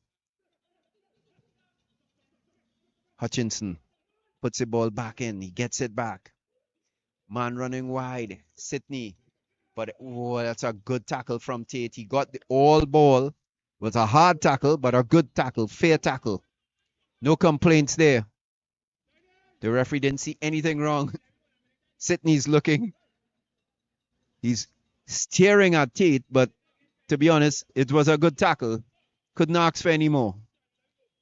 Hutchinson puts the ball back in. He gets it back. Man running wide. Sidney. But oh, that's a good tackle from Tate. He got the all ball. It was a hard tackle, but a good tackle. Fair tackle. No complaints there. The referee didn't see anything wrong. Sidney's looking. He's staring at Tate, but to be honest, it was a good tackle. Couldn't ask for any more.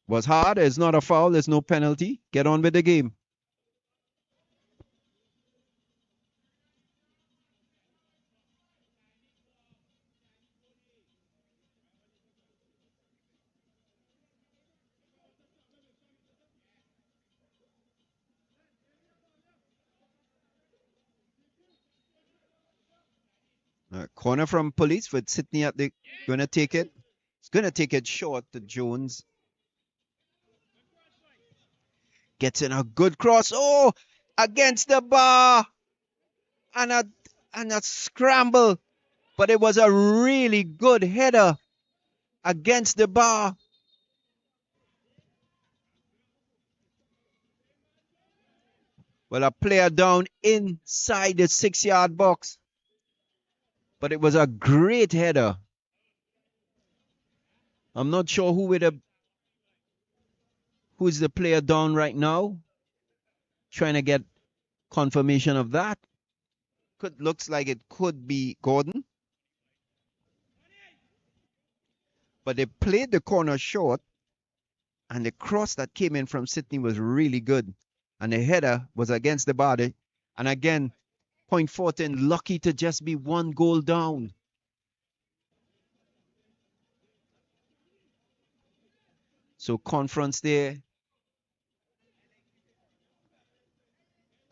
Was hard. It's not a foul. There's no penalty. Get on with the game. Corner from Police with Sidney at the going to take it. It's going to take it short to Jones. Gets in a good cross. Oh, against the bar. And a scramble. But it was a really good header against the bar. Well, a player down inside the 6-yard box. But it was a great header. I'm not sure who's the player down right now. Trying to get confirmation of that. Looks like it could be Gordon. But they played the corner short. And the cross that came in from Sidney was really good. And the header was against the bar. And again, Point Fortin lucky to just be 1 goal down. So conference there.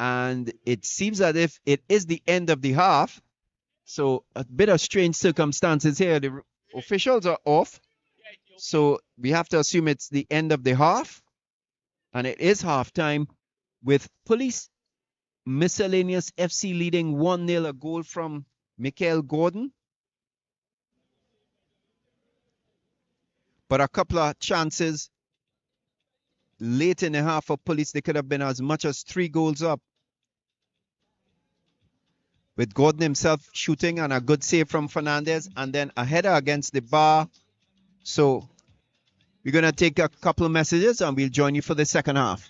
And it seems as if it is the end of the half. So a bit of strange circumstances here. The officials are off. So we have to assume it's the end of the half. And it is halftime with Police Miscellaneous FC leading 1-0, a goal from Michael Gordon. But a couple of chances late in the half for Police. They could have been as much as 3 goals up. With Gordon himself shooting and a good save from Fernandez. And then a header against the bar. So we're going to take a couple of messages and we'll join you for the second half.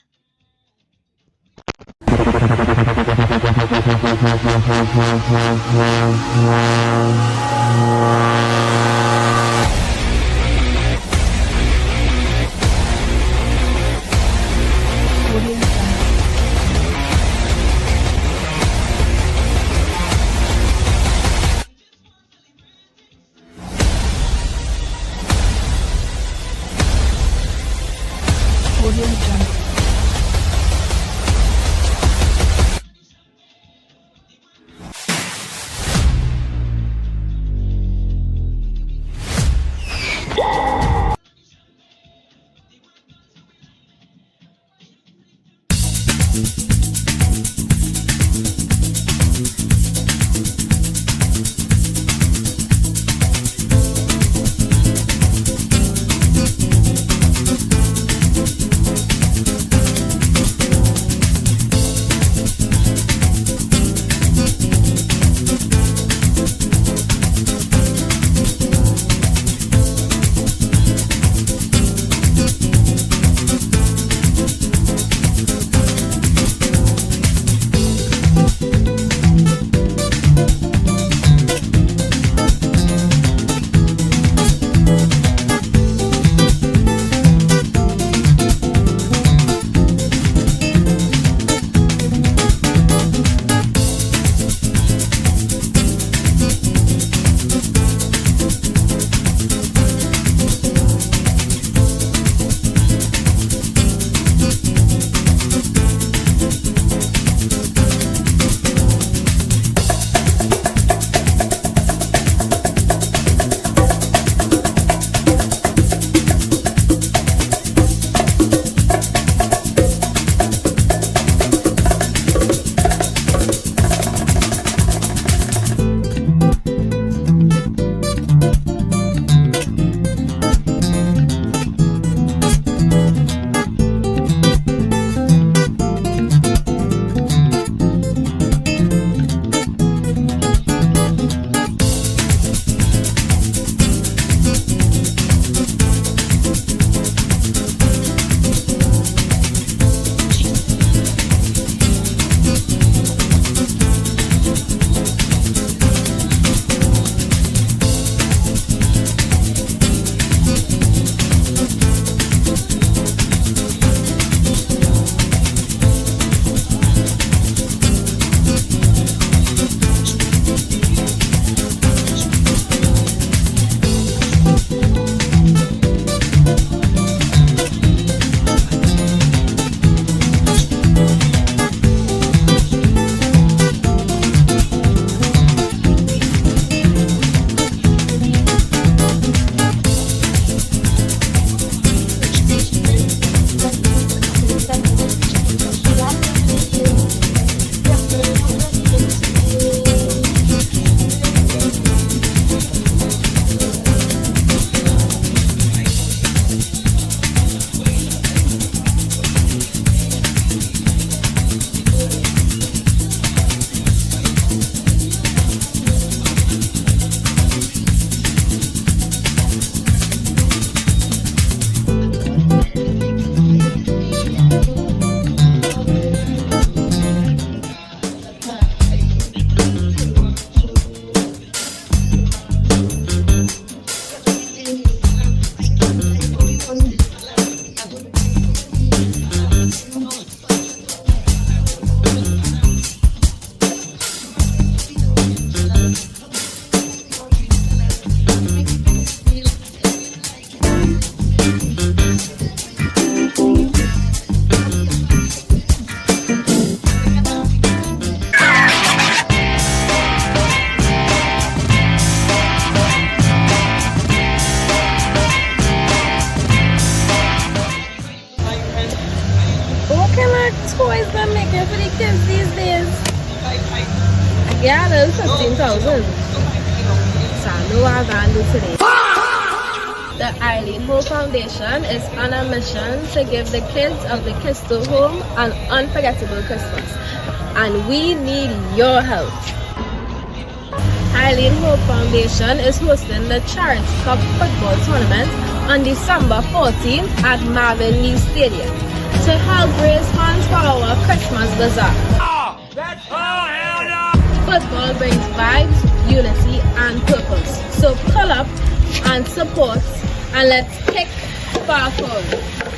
gathered 15,000. SANDO was handled today. The Eileen Ho Foundation is on a mission to give the kids of the Kisto home an unforgettable Christmas, and we need your help. Eileen Ho Foundation is hosting the Charity Cup football tournament on December 14th at Marvin Lee Stadium to help raise funds for our Christmas bazaar. Football brings vibes, unity, and purpose. So pull up and support, and let's kick far forward.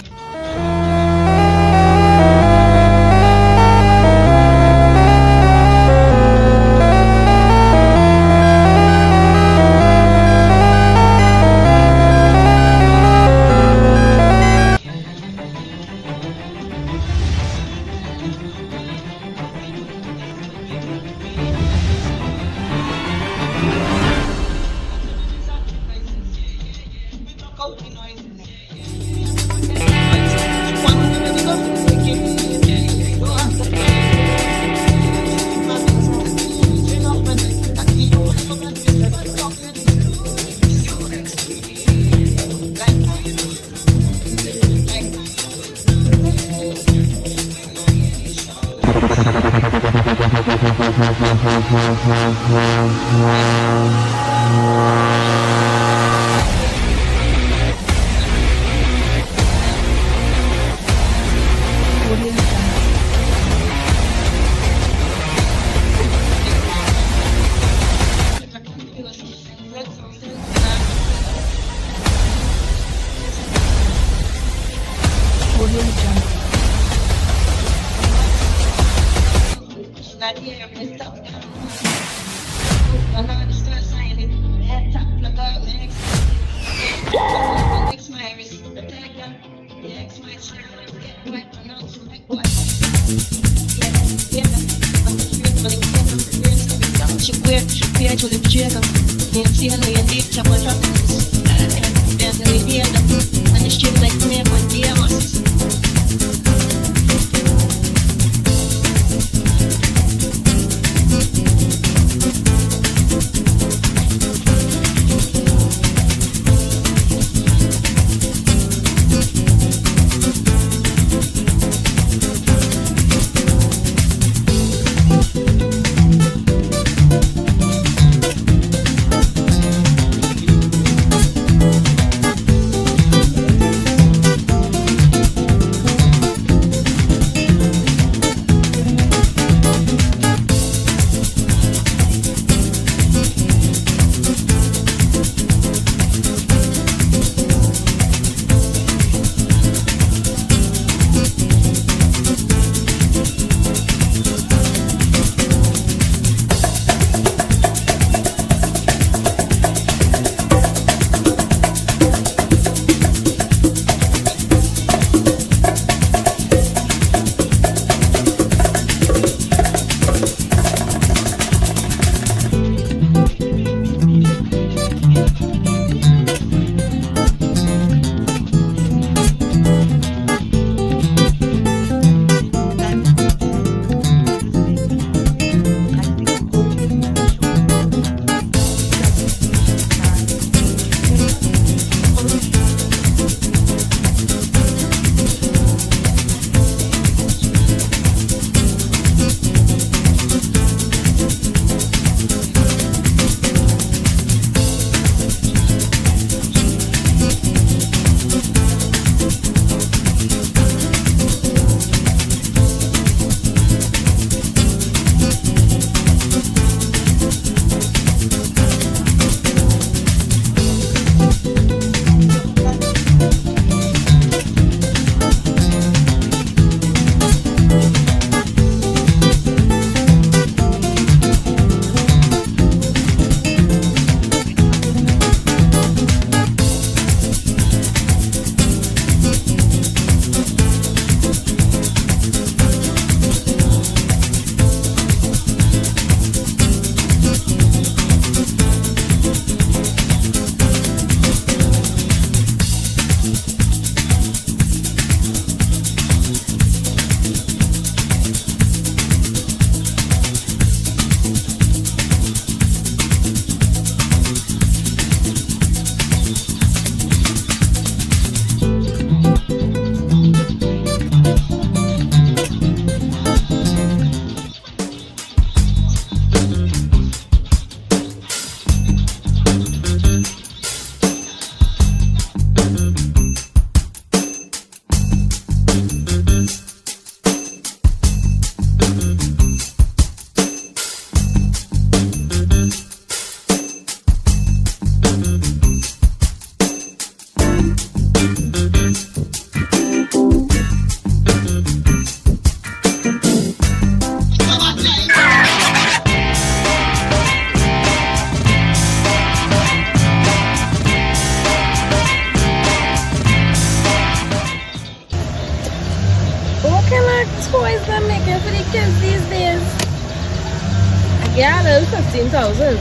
Yeah, there's 15,000.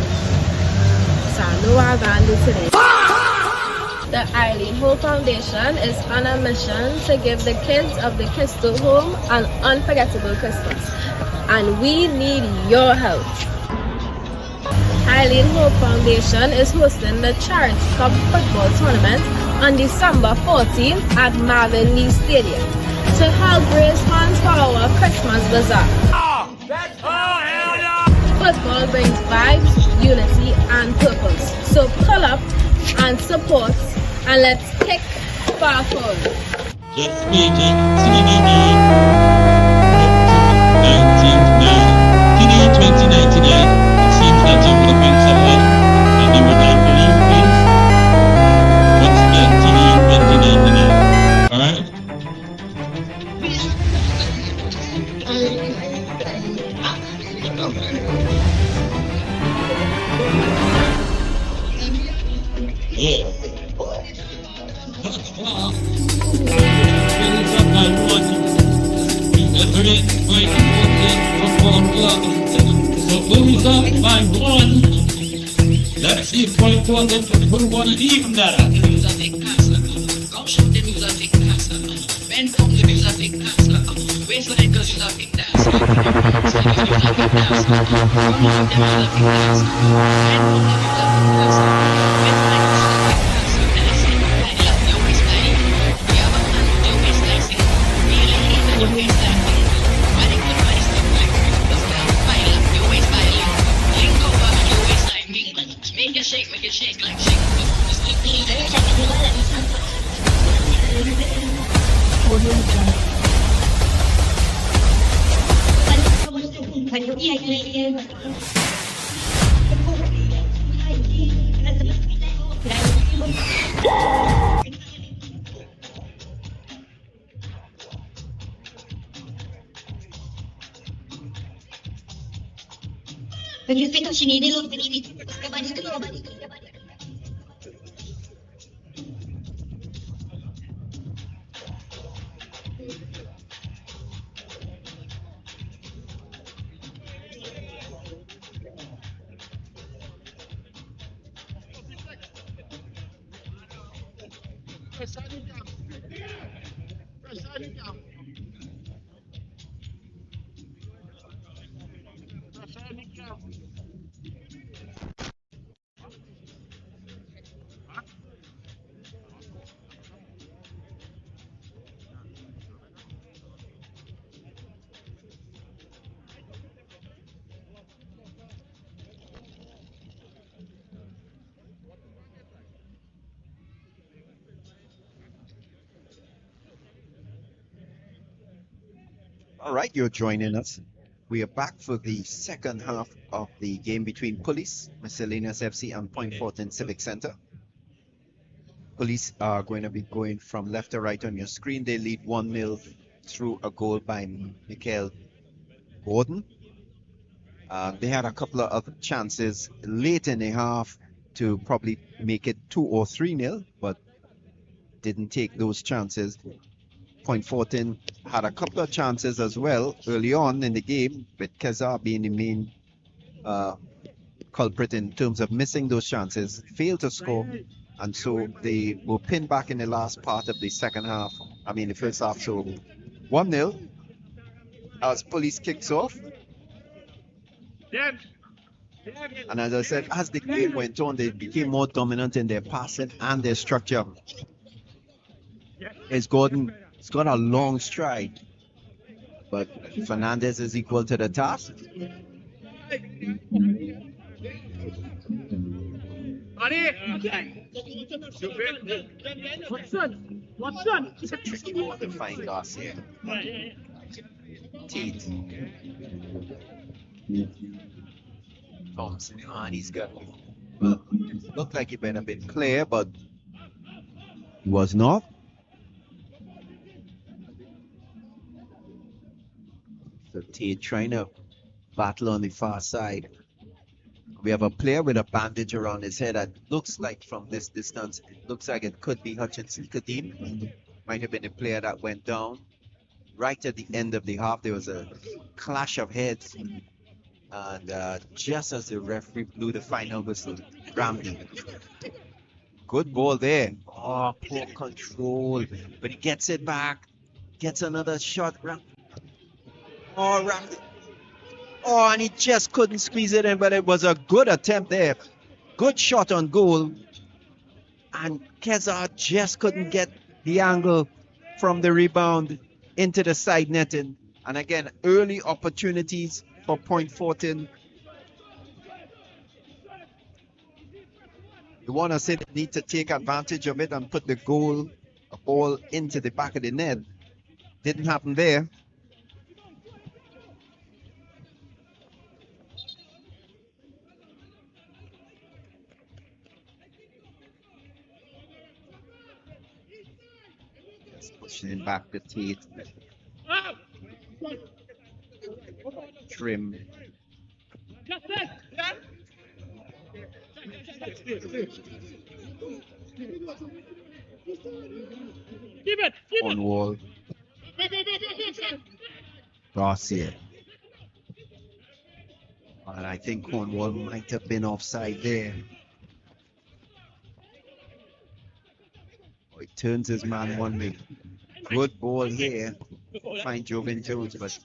SANDO was handled today. The Eileen Ho Foundation is on a mission to give the kids of the Crystal Home an unforgettable Christmas. And we need your help. Eileen Ho Foundation is hosting the Charity Cup football tournament on December 14th at Marvin Lee Stadium to help raise funds for our Christmas bazaar. Football brings vibes, unity, and purpose. So pull up and support, and let's kick far forward. Just speaking, TDD 2099. It seems that you would have been someone and you would not believe this. Once again, TD 2099. Alright? Yeah. So who's up by one? Let's see if Point Fortin put one even better. Make it shake like All right, you're joining us. We are back for the second half of the game between Police, Miscellaneous FC, and Point Fortin Civic Center. Police are going to be going from left to right on your screen. They lead 1-0 through a goal by Michael Gordon. They had a couple of other chances late in the half to probably make it 2 or 3-0, but didn't take those chances. Point Fortin had a couple of chances as well early on in the game, with Keza being the main culprit in terms of missing those chances, failed to score, and so they were pinned back in the last part of the second half. I mean, the first half. So 1-0 as Police kicks off. And as I said, as the game went on, they became more dominant in their passing and their structure. It's Gordon. It's got a long stride, but Fernandez is equal to the task. Tricky ball to find Garcia. Teeth. Thompson, and he's got. Well, looked like he been a bit clear, but he was not. So Tate trying to battle on the far side. We have a player with a bandage around his head that looks like from this distance, it looks like it could be Hutchinson Kadeem. Might have been the player that went down. Right at the end of the half, there was a clash of heads. And just as the referee blew the final whistle, Ramsey. Good ball there. Oh, poor control. But he gets it back. Gets another shot. Oh, Ramsey. Oh, and he just couldn't squeeze it in, but it was a good attempt there. Good shot on goal. And Kezar just couldn't get the angle from the rebound into the side netting. And again, early opportunities for Point Fortin. You want to say they need to take advantage of it and put the ball into the back of the net. Didn't happen there. Just pushing back the Tate. Trim. On wall. Garcia. And I think Cornwall might have been offside there. Oh, he turns his man one way. Good ball here. Find Joven Jones, but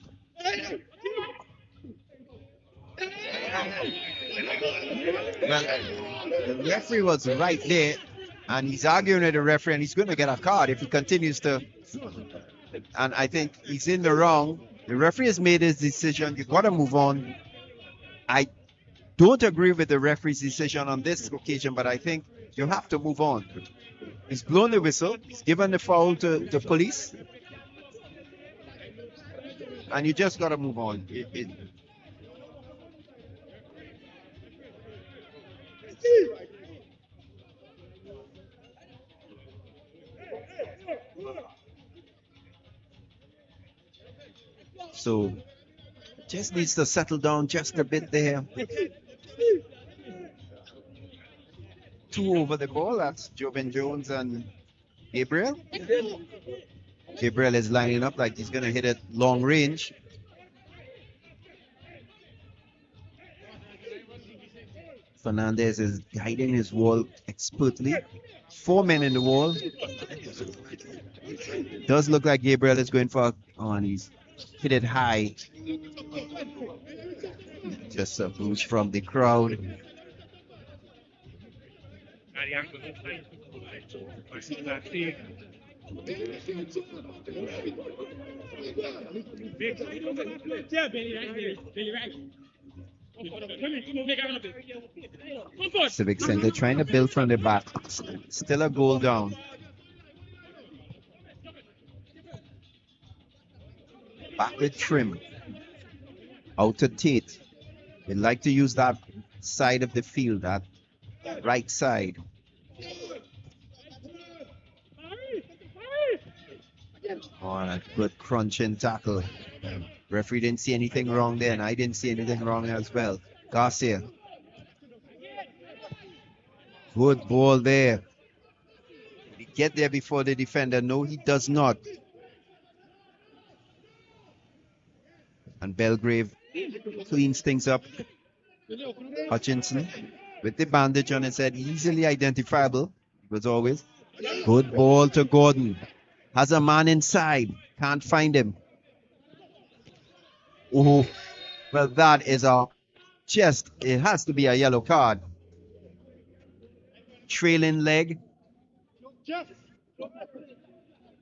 well, the referee was right there, and he's arguing with the referee, and he's going to get a card if he continues to. And I think he's in the wrong. The referee has made his decision. You've got to move on. I don't agree with the referee's decision on this occasion, but I think you have to move on. He's blown the whistle. He's given the foul to the police. And you just got to move on. So, just needs to settle down just a bit there. 2 over the ball. That's Joven Jones and Gabriel. Gabriel is lining up like he's going to hit it long range. Fernandez is guiding his wall expertly. 4 men in the wall. Does look like Gabriel is going for and he's hit it high. Just a boost from the crowd. Civic Center trying to build from the back. Still a goal down. Back with Trim. Out to Tate. They like to use that side of the field, that right side. Oh, a good crunching tackle. Referee didn't see anything wrong there, and I didn't see anything wrong as well. Garcia. Good ball there. Did he get there before the defender? No, he does not. And Belgrave cleans things up. Hutchinson with the bandage on his head, easily identifiable. It was always. Good ball to Gordon. Has a man inside. Can't find him. Oh, well, that is it has to be a yellow card. Trailing leg.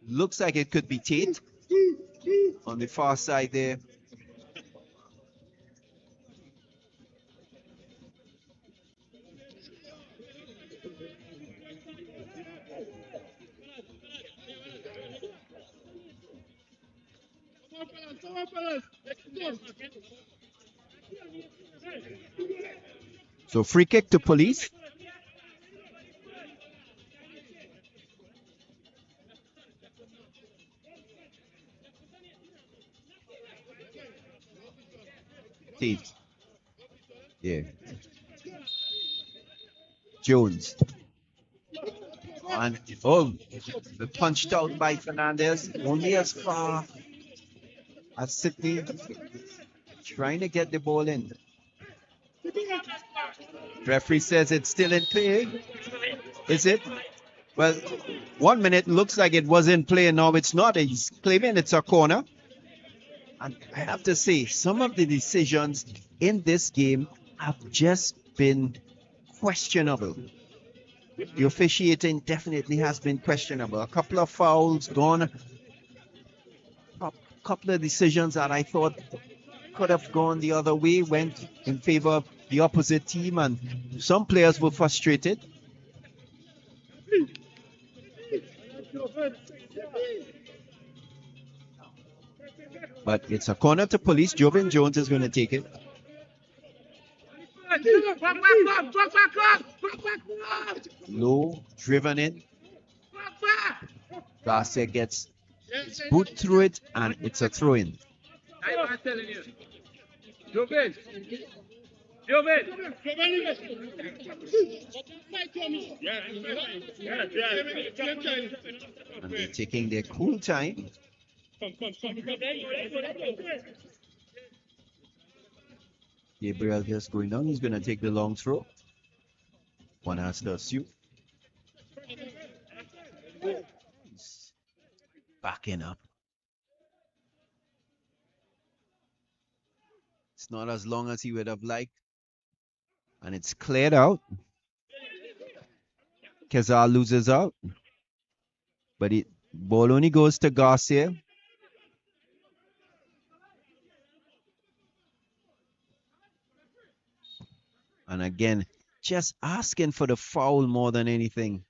Looks like it could be Tate on the far side there. So free kick to Police. Tate. Yeah. Jones. And the punched out by Fernandez. Only as far as Sydney trying to get the ball in. Referee says it's still in play. Is it? Well, 1 minute looks like it was in play, and now it's not. He's claiming it's a corner. And I have to say, some of the decisions in this game have just been questionable. The officiating definitely has been questionable. A couple of fouls gone. A couple of decisions that I thought could have gone the other way went in favor of the opposite team, and some players were frustrated. But it's a corner to Police. Joven Jones is going to take it. Low, driven in. Garcia gets his boot through it, and it's a throw-in. And they're taking their cool time. Gabriel just going down. He's going to take the long throw. One has to assume. He's backing up. It's not as long as he would have liked. And it's cleared out. Kezar loses out. But it ball only goes to Garcia. And again, just asking for the foul more than anything.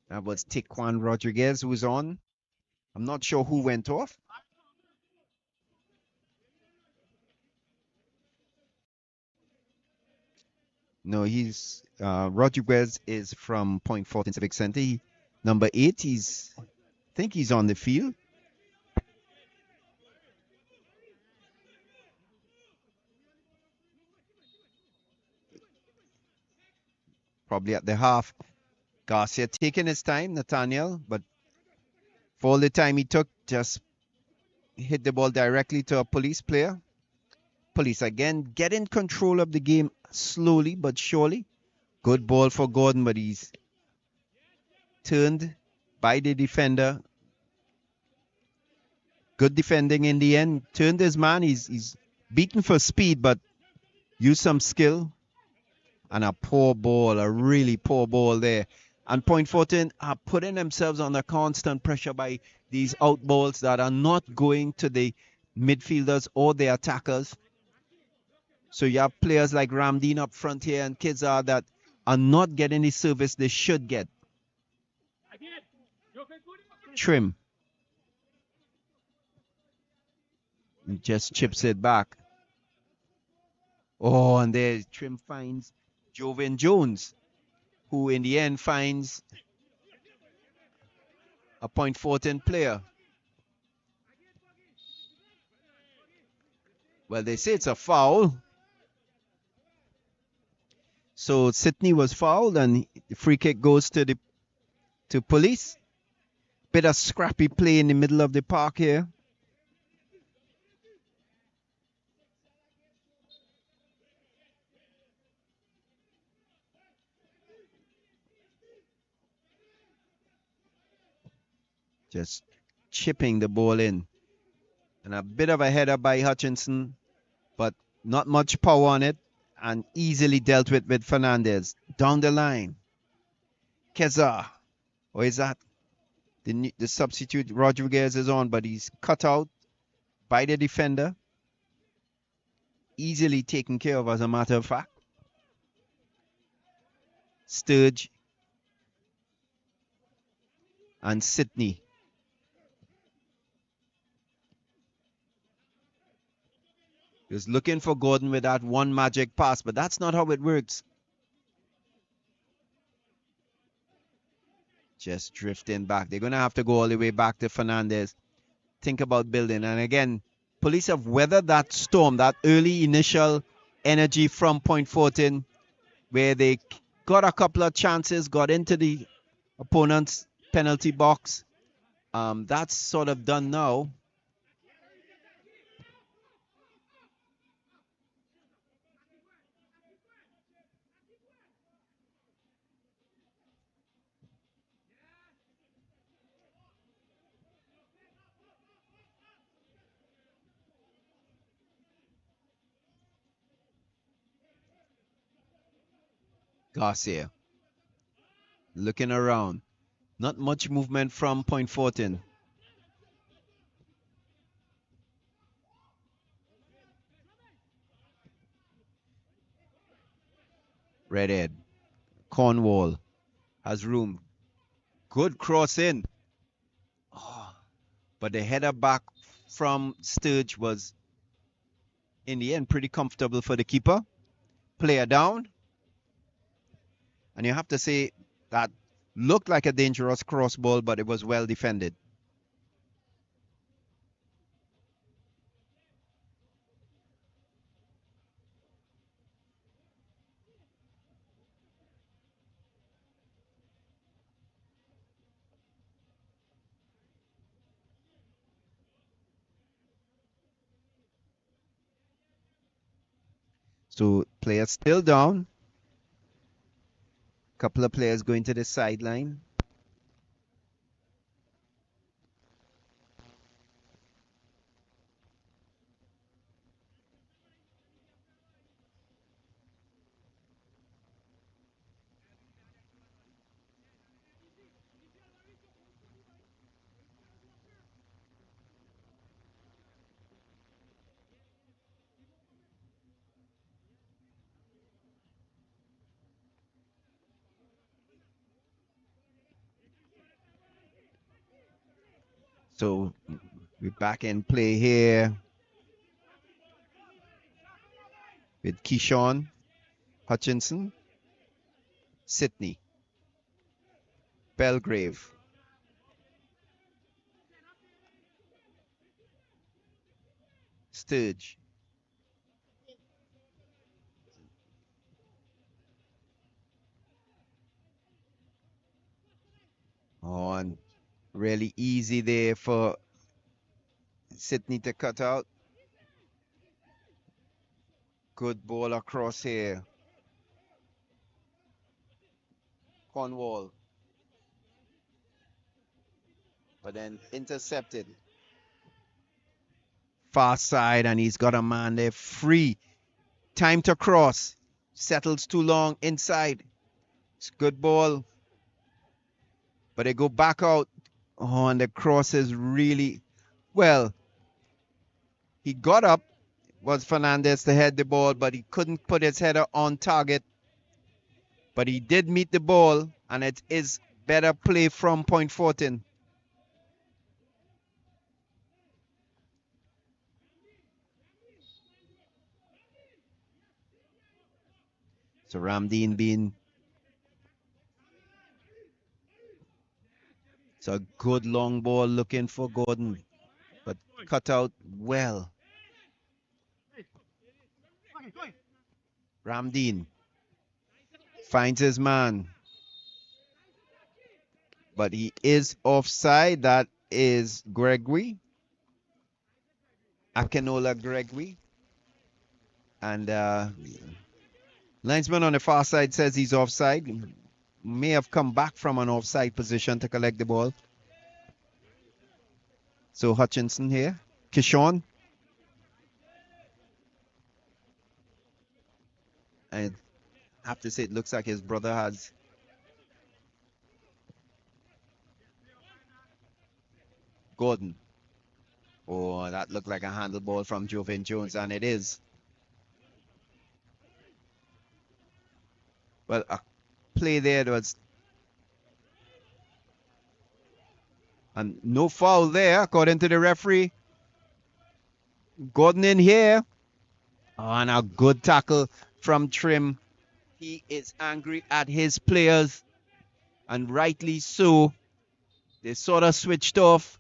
That was Tiquan Rodriguez who was on. I'm not sure who went off. No, he's Rodriguez is from Point Fortin Civic Center. Number 8. I think he's on the field. Probably at the half. Garcia taking his time, Nathaniel, but for all the time he took, just hit the ball directly to a Police player. Police again getting control of the game slowly but surely. Good ball for Gordon, but he's turned by the defender. Good defending in the end. Turned his man. He's beaten for speed, but used some skill. And a poor ball, a really poor ball there. And Point Fortin are putting themselves under constant pressure by these out balls that are not going to the midfielders or the attackers. So you have players like Ramdeen up front here and Kezar that are not getting the service they should get. Trim. He just chips it back. Oh, and there Trim finds Joven Jones, who in the end finds a Point Fortin player. Well, they say it's a foul. So Sydney was fouled and the free kick goes to Police. Bit of scrappy play in the middle of the park here. Just chipping the ball in. And a bit of a header by Hutchinson, but not much power on it. And easily dealt with Fernandez. Down the line. Kezar. Or is that the substitute? Rodriguez is on, but he's cut out by the defender. Easily taken care of, as a matter of fact. Sturge. And Sydney. He was looking for Gordon with that one magic pass, but that's not how it works. Just drifting back. They're going to have to go all the way back to Fernandez. Think about building. And again, Police have weathered that storm, that early initial energy from Point Fortin, where they got a couple of chances, got into the opponent's penalty box, That's sort of done now. Garcia looking around. Not much movement from Point Fortin. Redhead. Cornwall has room. Good cross in. Oh, but the header back from Sturge was, in the end, pretty comfortable for the keeper. Player down. And you have to say that looked like a dangerous cross ball, but it was well defended. So players still down. Couple of players going to the sideline. So we're back in play here with Keyshawn, Hutchinson, Sydney, Belgrave, Sturge. Oh, and really easy there for Sydney to cut out. Good ball across here. Cornwall. But then intercepted. Far side, and he's got a man there free. Time to cross. Settles too long inside. It's good ball. But they go back out. Oh, and the cross is really well. He got up. Was Fernandez to head the ball, but he couldn't put his header on target. But he did meet the ball, and it is better play from Point Fortin. So Ramdeen being, it's a good long ball looking for Gordon, but cut out well. Ramdeen finds his man, but he is offside. That is Gregory, Akinola Gregory, and linesman on the far side says he's offside. May have come back from an offside position to collect the ball. So Hutchinson here, Kishon. I have to say, it looks like his brother has Gordon. Oh, that looked like a handle ball from Jovan Jones, and it is. Well, a play there was, and no foul there according to the referee. Gordon in here. Oh, and a good tackle from Trim. He is angry at his players, and rightly so. They sort of switched off.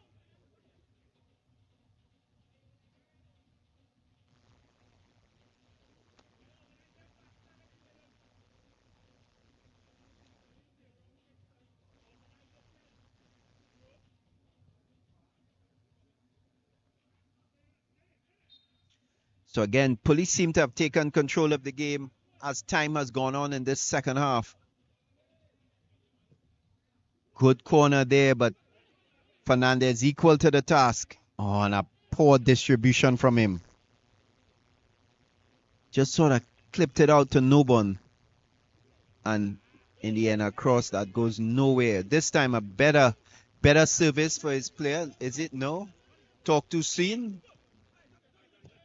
So again, police seem to have taken control of the game as time has gone on in this second half. Good corner there, but Fernandez equal to the task. Oh, and a poor distribution from him. Just sort of clipped it out to Nobon. And in the end, a cross that goes nowhere. This time a better service for his player. Is it? No? Talk too soon?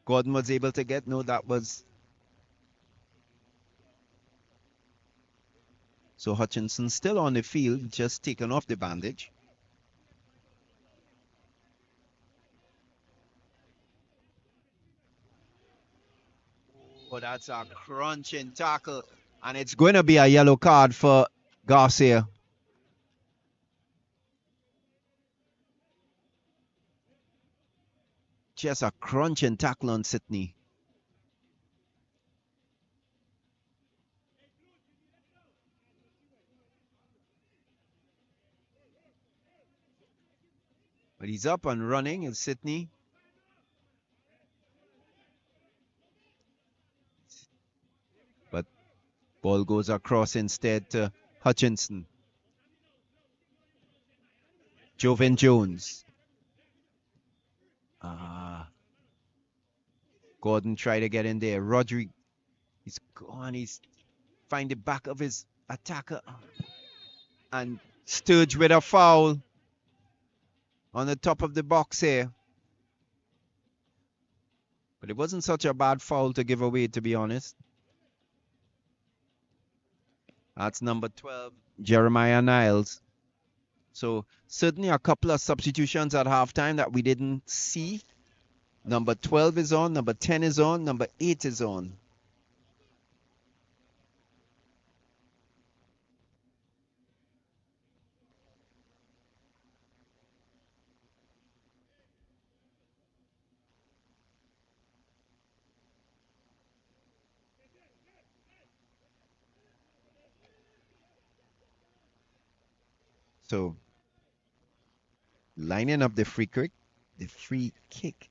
Gordon was able to get. No, that was. So Hutchinson still on the field, just taken off the bandage. Oh, that's a crunching tackle. And it's going to be a yellow card for Garcia. Just a crunching tackle on Sydney. But he's up and running, is Sydney. But ball goes across instead to Hutchinson. Jovan Jones. Gordon tried to get in there. Rodri, he's gone. He's find the back of his attacker. And Sturge with a foul on the top of the box here. But it wasn't such a bad foul to give away, to be honest. That's number 12, Jeremiah Niles. So certainly a couple of substitutions at halftime that we didn't see. Number 12 is on, number 10 is on, number 8 is on. So lining up the free kick.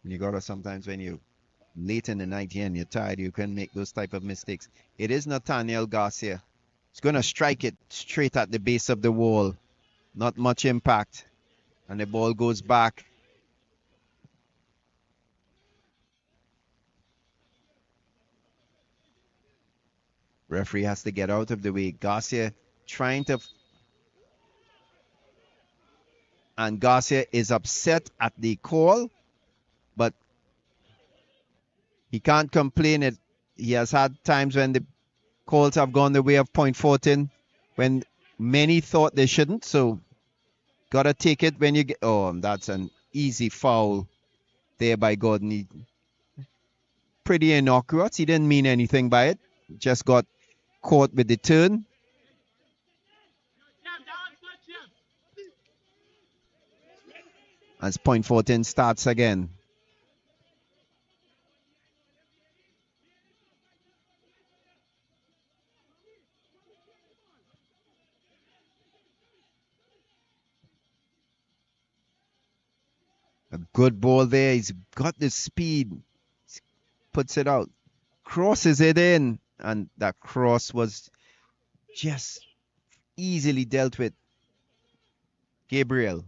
You gotta sometimes when you late in the night and you're tired, you can make those type of mistakes. It is Nathaniel Garcia. He's gonna strike it straight at the base of the wall. Not much impact. And the ball goes back. Referee has to get out of the way. Garcia trying to. And Garcia is upset at the call, but he can't complain. He has had times when the calls have gone the way of Point Fortin, when many thought they shouldn't. So, gotta take it when you get. Oh, that's an easy foul there by Gordon. Pretty innocuous. He didn't mean anything by it. Just got caught with the turn. As Point Fortin starts again. A good ball there. He's got the speed. Puts it out. Crosses it in. And that cross was just easily dealt with. Gabriel.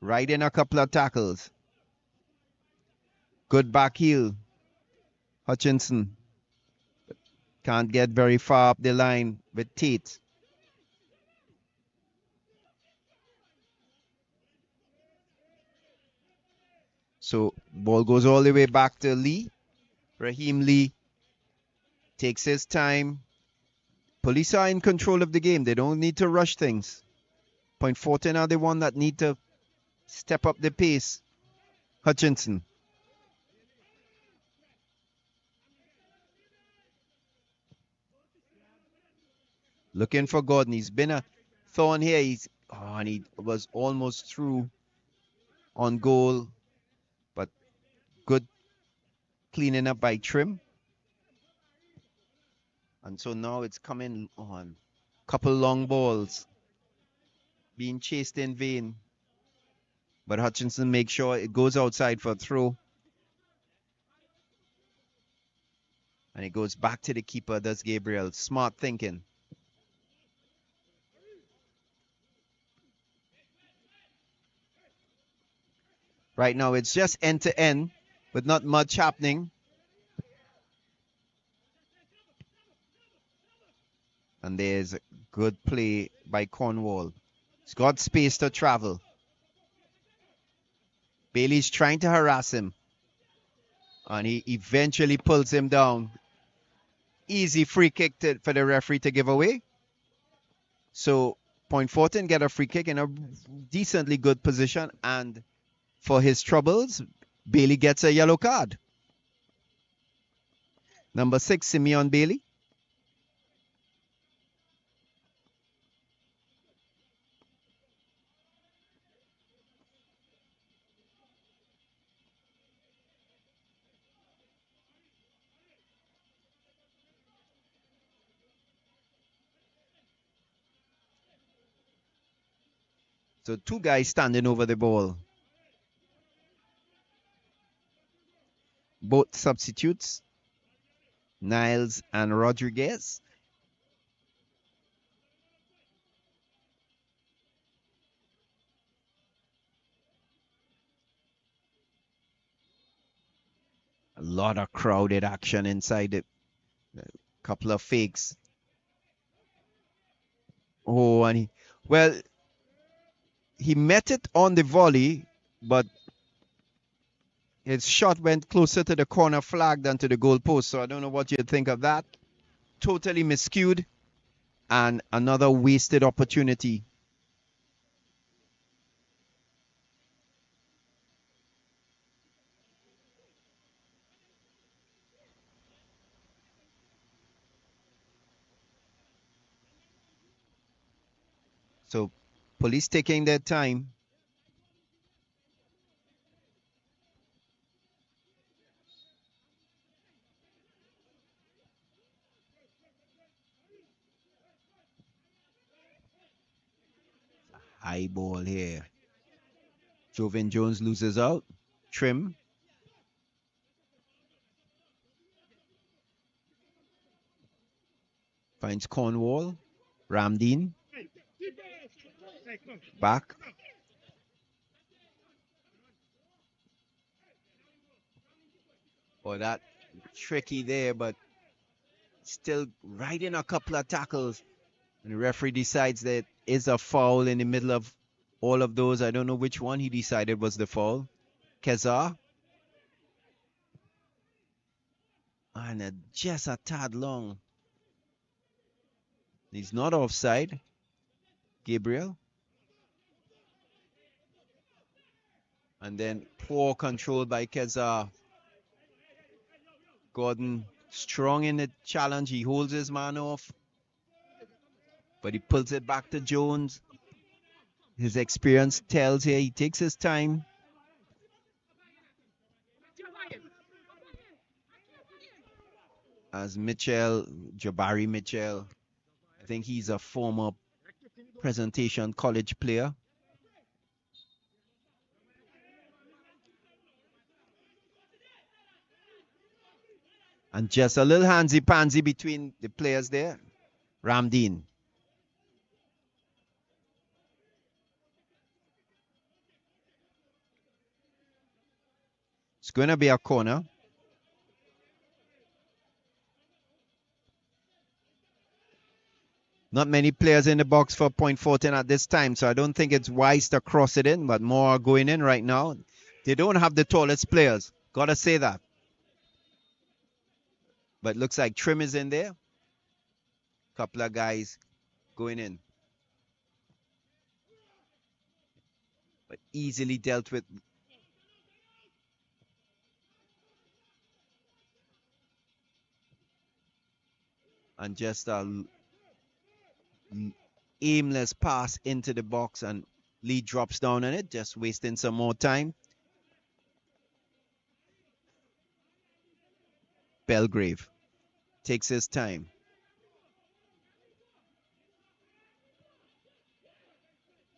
Right in a couple of tackles. Good back heel. Hutchinson. Can't get very far up the line with Tate. So ball goes all the way back to Lee. Raheem Lee takes his time. Police are in control of the game. They don't need to rush things. Point Fortin are the one that need to step up the pace. Hutchinson. Looking for Gordon. He's been a thorn here. And he was almost through on goal. But good cleaning up by Trim. And so now it's coming on. Couple long balls. Being chased in vain. But Hutchinson makes sure it goes outside for a throw. And it goes back to the keeper, does Gabriel. Smart thinking. Right now, it's just end to end, but not much happening. And there's a good play by Cornwall. He's got space to travel. Bailey's trying to harass him. And he eventually pulls him down. Easy free kick for the referee to give away. So Point Fortin get a free kick in a decently good position. And for his troubles, Bailey gets a yellow card. Number 6, Simeon Bailey. So 2 guys standing over the ball. Both substitutes, Niles and Rodriguez. A lot of crowded action inside it. A couple of fakes. Oh, and he met it on the volley, but his shot went closer to the corner flag than to the goal post. So I don't know what you think of that. Totally miscued and another wasted opportunity. So police taking their time. High ball here. Joven Jones loses out. Trim. Finds Cornwall. Ramdeen. Back. Oh, that tricky there, but still riding a couple of tackles. And the referee decides that is a foul in the middle of all of those. I don't know which one he decided was the foul. Kezar. And just a tad long. He's not offside. Gabriel. And then poor control by Kezar. Gordon strong in the challenge. He holds his man off. But he pulls it back to Jones. His experience tells here he takes his time. As Jabari Mitchell, I think he's a former presentation college player. And just a little handsy-pansy between the players there. Ramdeen. It's going to be a corner. Not many players in the box for Point Fortin at this time, so I don't think it's wise to cross it in, but more are going in right now. They don't have the tallest players. Gotta say that. But looks like Trim is in there. Couple of guys going in. But easily dealt with. And just a aimless pass into the box, and Lee drops down on it, just wasting some more time. Belgrave takes his time.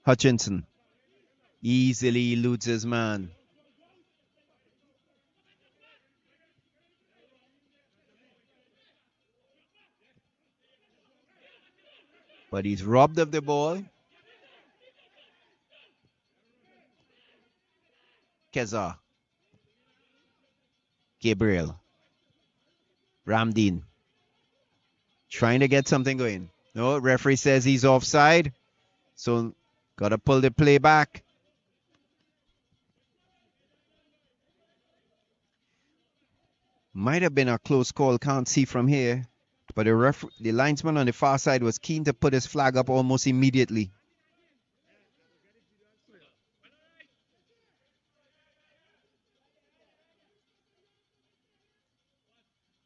Hutchinson easily eludes his man. but he's robbed of the ball. Keza. Gabriel. Ramdeen. Trying to get something going. No, referee says he's offside. So got to pull the play back. Might have been a close call. Can't see from here. But the linesman on the far side was keen to put his flag up almost immediately.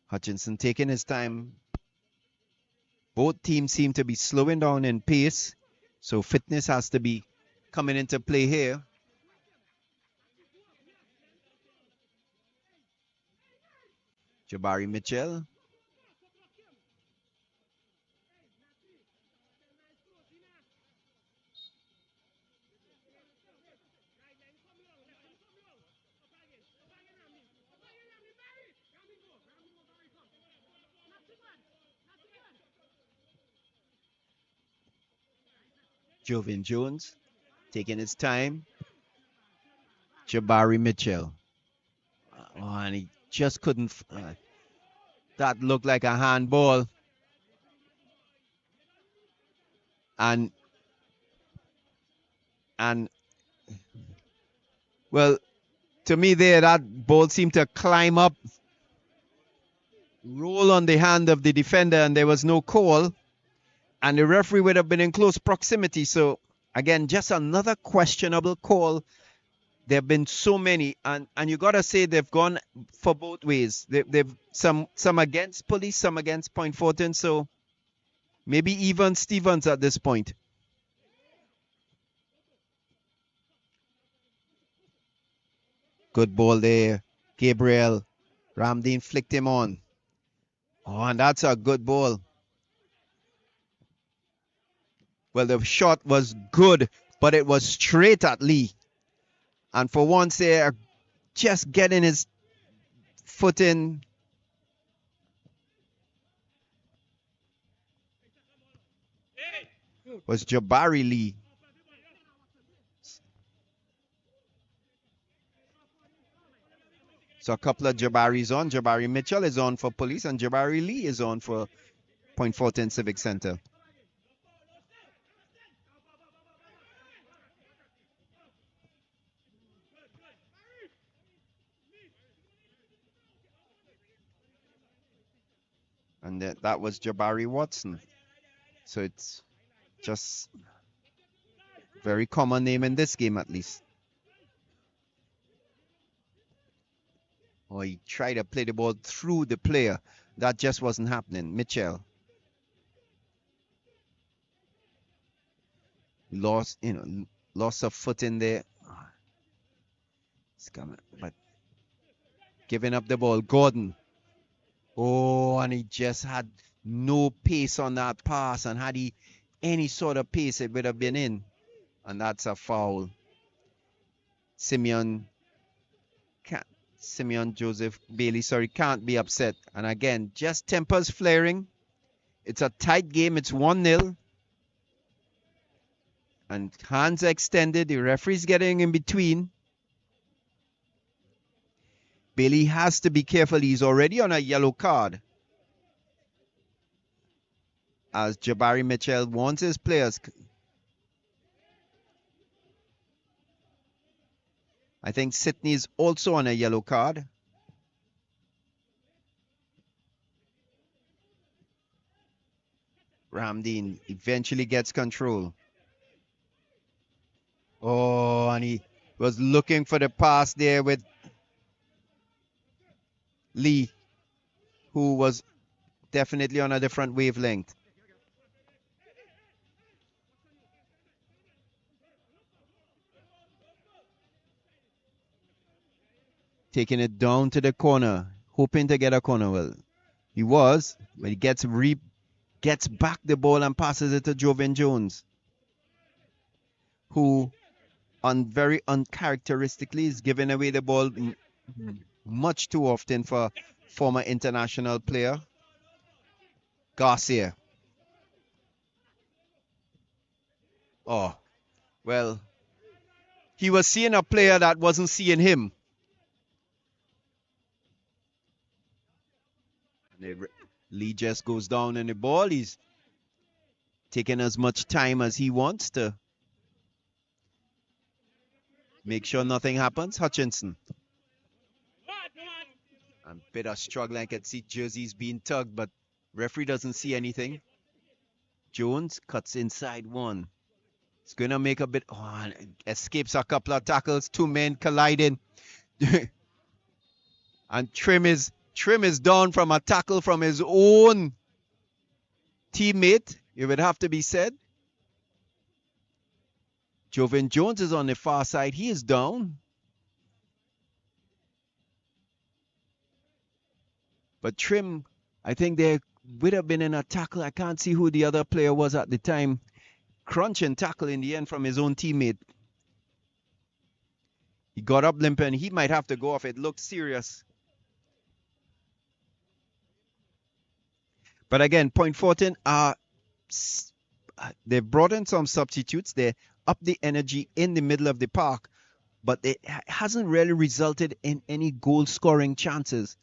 Hutchinson taking his time. Both teams seem to be slowing down in pace. So fitness has to be coming into play here. Jabari Mitchell. Jovan Jones taking his time. Jabari Mitchell. Oh, and he just couldn't. That looked like a handball. And well, to me there, that ball seemed to climb up, roll on the hand of the defender, and there was no call. And the referee would have been in close proximity. So, again, just another questionable call. There have been so many. And you got to say they've gone for both ways. They've some against police, some against Point Fortin. So, maybe even Stevens at this point. Good ball there. Gabriel. Ramdeen flicked him on. Oh, and that's a good ball. Well, the shot was good, but it was straight at Lee. And for once there, just getting his foot in. Was Jabari Lee. So a couple of Jabaris on. Jabari Mitchell is on for police, and Jabari Lee is on for Point Fortin Civic Center. And that was Jabari Watson. So it's just very common name in this game at least. Oh, he tried to play the ball through the player. That just wasn't happening. Mitchell. Lost of foot in there. It's coming, but giving up the ball. Gordon. Oh, and he just had no pace on that pass. And had he any sort of pace, it would have been in. And that's a foul. Simeon Joseph Bailey, can't be upset. And again, just tempers flaring. It's a tight game. It's 1-0. And hands extended. The referee's getting in between. Bailey has to be careful. He's already on a yellow card. As Jabari Mitchell wants his players. I think Sydney's also on a yellow card. Ramdeen eventually gets control. Oh, and he was looking for the pass there with Lee, who was definitely on a different wavelength. Taking it down to the corner, hoping to get a corner. Well, he was, but he gets back the ball and passes it to Jovan Jones, who very uncharacteristically is giving away the ball much too often for former international player Garcia. Oh, well, he was seeing a player that wasn't seeing him. Lee just goes down in the ball. He's taking as much time as he wants to make sure nothing happens. Hutchinson. A bit of struggle. I can see jerseys being tugged, but referee doesn't see anything. Jones cuts inside one. It's going to make a bit... Oh, escapes a couple of tackles. Two men colliding. And Trim is down from a tackle from his own teammate, it would have to be said. Joven Jones is on the far side. He is down. But Trim, I think there would have been in a tackle. I can't see who the other player was at the time. Crunch and tackle in the end from his own teammate. He got up limping. He might have to go off. It looked serious. But again, Point Fortin they've brought in some substitutes. They up the energy in the middle of the park, but it hasn't really resulted in any goal scoring chances.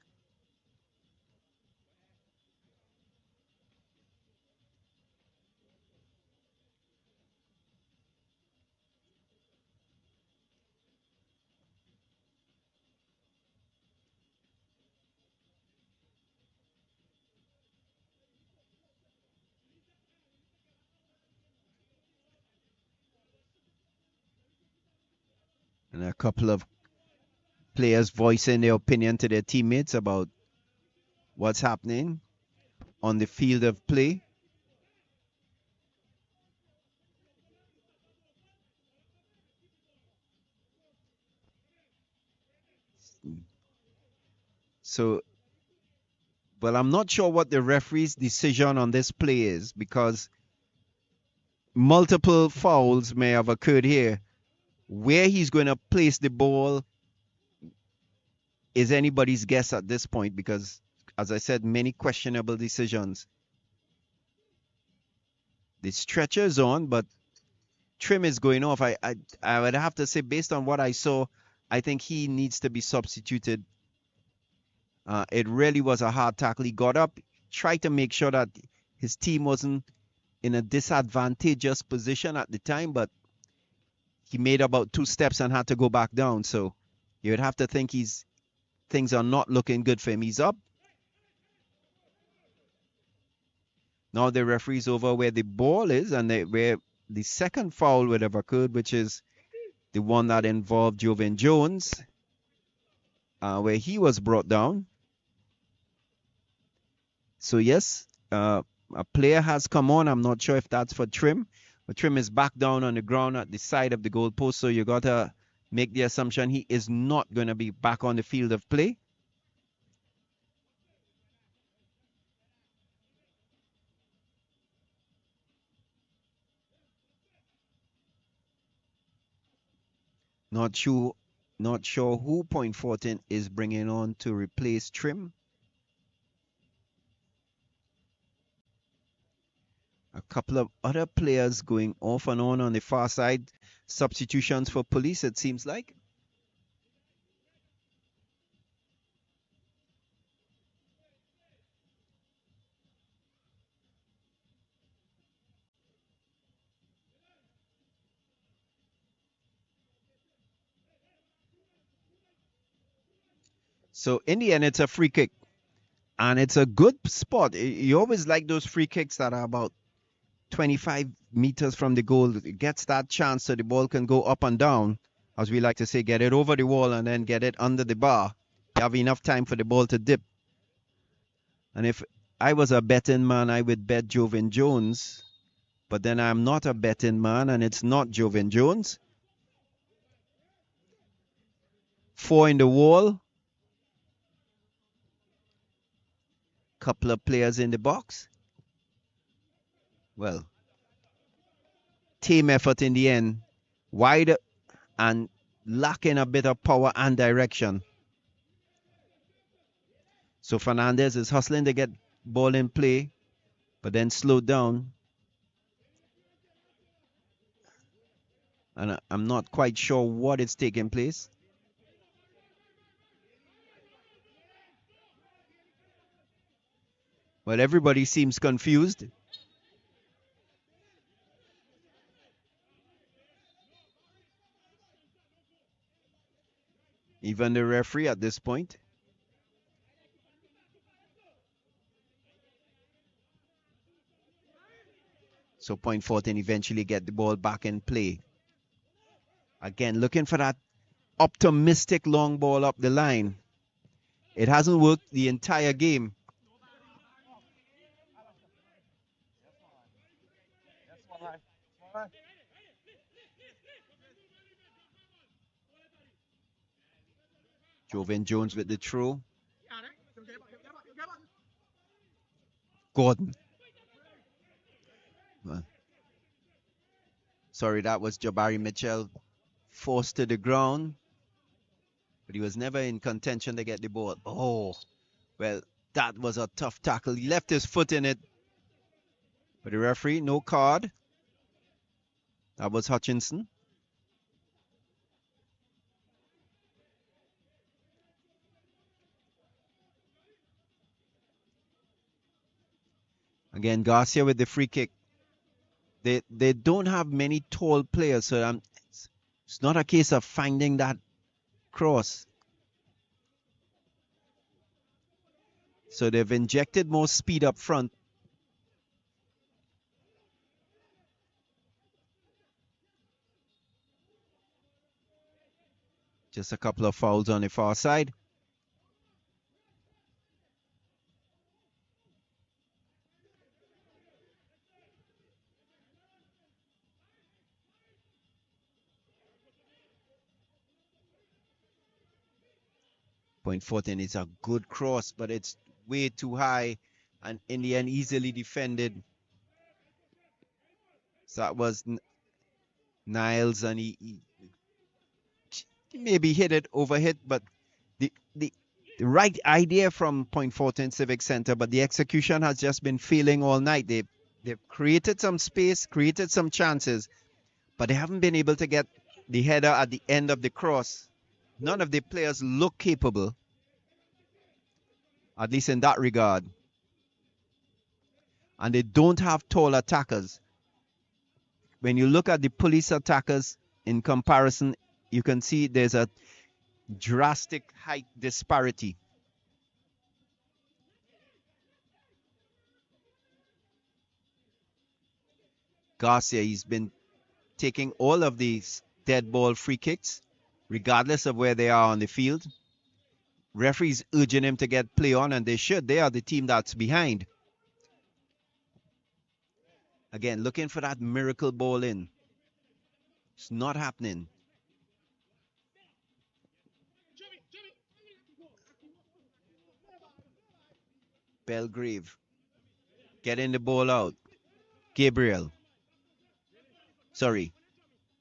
And a couple of players voicing their opinion to their teammates about what's happening on the field of play. So, well, I'm not sure what the referee's decision on this play is, because multiple fouls may have occurred here. Where he's going to place the ball is anybody's guess at this point, because, as I said, many questionable decisions. The stretcher is on, but Trim is going off. I would have to say, based on what I saw, I think he needs to be substituted. It really was a hard tackle. He got up, tried to make sure that his team wasn't in a disadvantageous position at the time, but he made about 2 steps and had to go back down. So you would have to think things are not looking good for him. He's up. Now the referee's over where the ball is and where the second foul would have occurred, which is the one that involved Joven Jones, where he was brought down. So yes, a player has come on. I'm not sure if that's for Trim. But Trim is back down on the ground at the side of the goalpost, so you got to make the assumption he is not going to be back on the field of play. Not sure who Point Fortin is bringing on to replace Trim. A couple of other players going off and on the far side. Substitutions for Police, it seems like. So in the end, it's a free kick. And it's a good spot. You always like those free kicks that are about 25 meters from the goal. It gets that chance so the ball can go up and down. As we like to say, get it over the wall and then get it under the bar. You have enough time for the ball to dip. And if I was a betting man, I would bet Joven Jones. But then I'm not a betting man, and it's not Joven Jones. 4 in the wall. Couple of players in the box. Well, team effort in the end. Wide and lacking a bit of power and direction. So Fernandez is hustling to get ball in play, but then slowed down. And I'm not quite sure what is taking place. But everybody seems confused. Even the referee at this point. So Point Fortin eventually get the ball back in play. Again, looking for that optimistic long ball up the line. It hasn't worked the entire game. Joven Jones with the throw. Gordon. Sorry, that was Jabari Mitchell forced to the ground. But he was never in contention to get the ball. Oh, well, that was a tough tackle. He left his foot in it. But the referee, no card. That was Hutchinson. Again, Garcia with the free kick. They don't have many tall players, so it's not a case of finding that cross. So they've injected more speed up front. Just a couple of fouls on the far side. Point Fortin is a good cross, but it's way too high and in the end easily defended. So that was Niles, and he maybe hit it, overhit, but the right idea from Point Fortin Civic Center, but the execution has just been failing all night. They've created some space, created some chances, but they haven't been able to get the header at the end of the cross. None of the players look capable, at least in that regard. And they don't have tall attackers. When you look at the police attackers in comparison, you can see there's a drastic height disparity. Garcia, he's been taking all of these dead ball free kicks, regardless of where they are on the field. Referees urging him to get play on, and they should. They are the team that's behind. Again, looking for that miracle ball in. It's not happening. Belgrave getting the ball out. Gabriel. Sorry,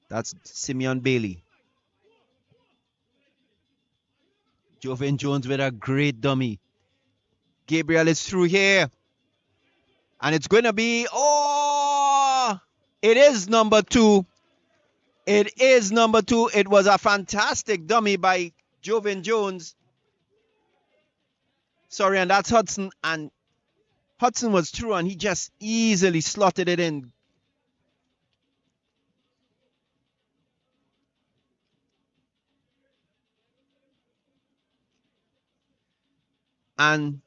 that's Simeon Bailey. Joven Jones with a great dummy. Gabriel is through here. And it's going to be, oh, it is number 2. It is number 2. It was a fantastic dummy by Joven Jones. Sorry, and that's Hudson. And Hudson was through, and he just easily slotted it in. And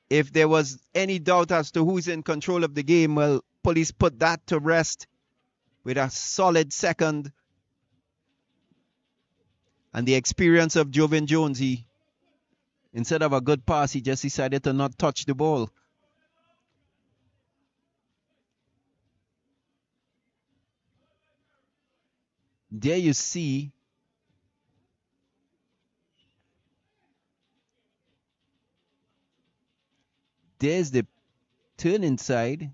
if there was any doubt as to who's in control of the game, well, police put that to rest with a solid second. And the experience of Joven Jones, he, instead of a good pass, he just decided to not touch the ball. There you see there's the turn inside.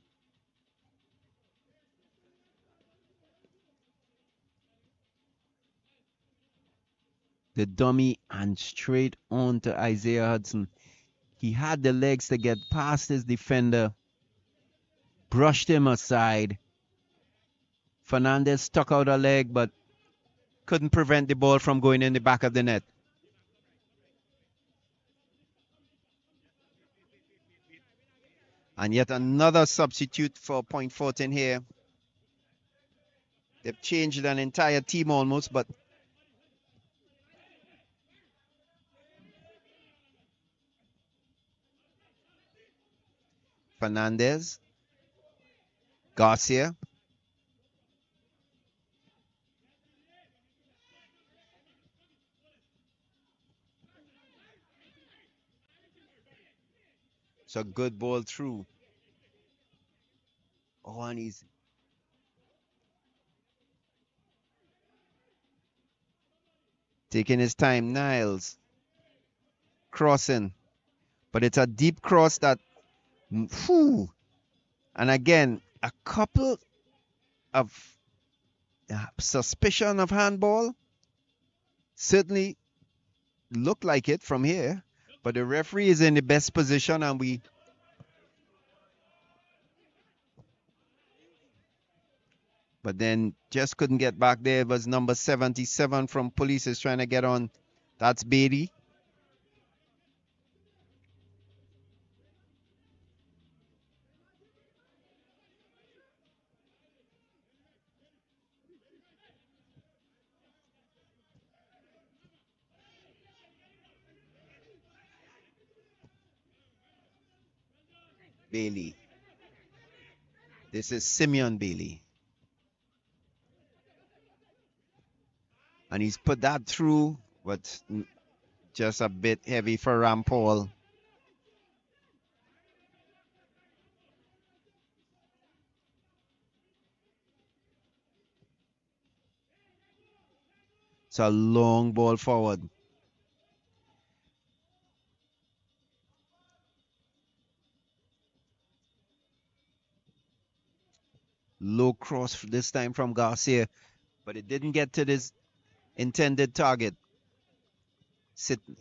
The dummy and straight on to Isaiah Hudson. He had the legs to get past his defender, brushed him aside, Fernandez stuck out a leg, but couldn't prevent the ball from going in the back of the net. And yet another substitute for Point Fortin here. They've changed an entire team almost, but Fernandez, Garcia, it's a good ball through. Oh, and he's taking his time. Niles crossing, but it's a deep cross that, whew. And again, a couple of suspicion of handball. Certainly looked like it from here, but the referee is in the best position, and but then just couldn't get back there. It was number 77 from Police is trying to get on. That's Beatty. Bailey. This is Simeon Bailey. And he's put that through, but just a bit heavy for Rampol. It's a long ball forward. Low cross this time from Garcia, but it didn't get to this intended target. Sydney.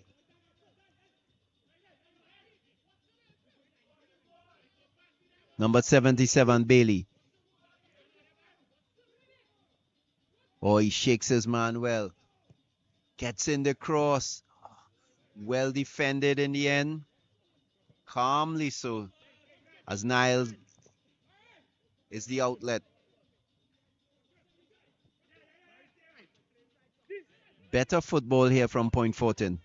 Number 77, Bailey. Oh, he shakes his man well. Gets in the cross. Well defended in the end. Calmly so, as Niles is the outlet. Better football here from Point Fortin.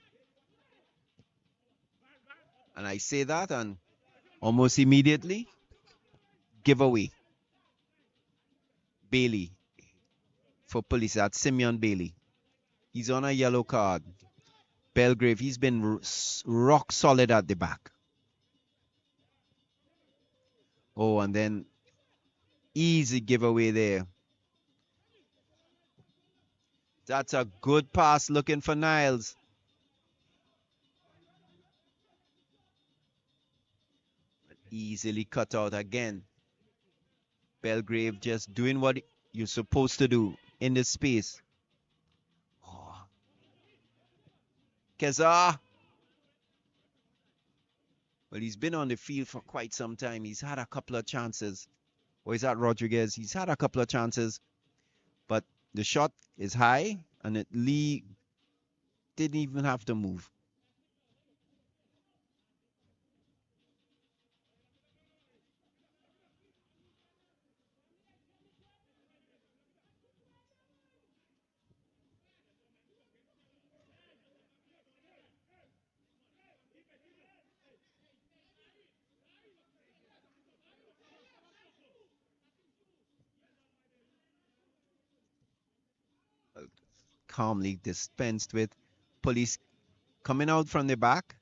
And I say that, and almost immediately, giveaway. Bailey for Police. That's Simeon Bailey. He's on a yellow card. Belgrave, he's been rock solid at the back. Oh, and then easy giveaway there. That's a good pass looking for Niles. Easily cut out again. Belgrave just doing what you're supposed to do in the space. Oh. Keza. Well, he's been on the field for quite some time. He's had a couple of chances. Or is that Rodriguez? He's had a couple of chances. But the shot is high, and Lee didn't even have to move. Calmly dispensed with. Police coming out from the back.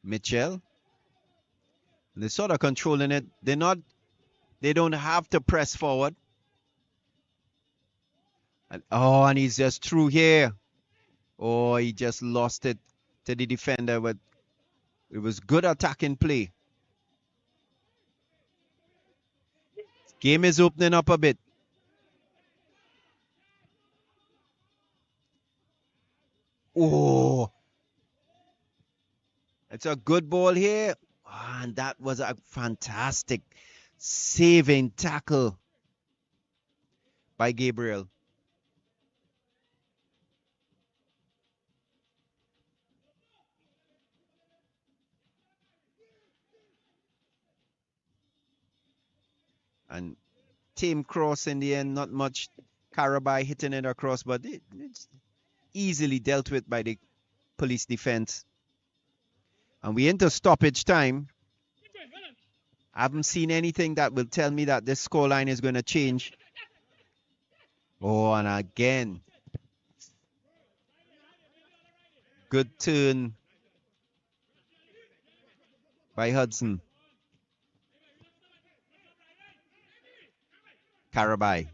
Mitchell. They're sort of controlling it. They don't have to press forward. And he's just through here. Oh, he just lost it to the defender, but it was good attacking play. Game is opening up a bit. Oh, it's a good ball here. Ah, and that was a fantastic saving tackle by Gabriel. And team cross in the end, not much. Carabai hitting it across, but it's easily dealt with by the police defense. And we into stoppage time. I haven't seen anything that will tell me that this scoreline is going to change. Oh, and again, good turn by Hudson. Carabai.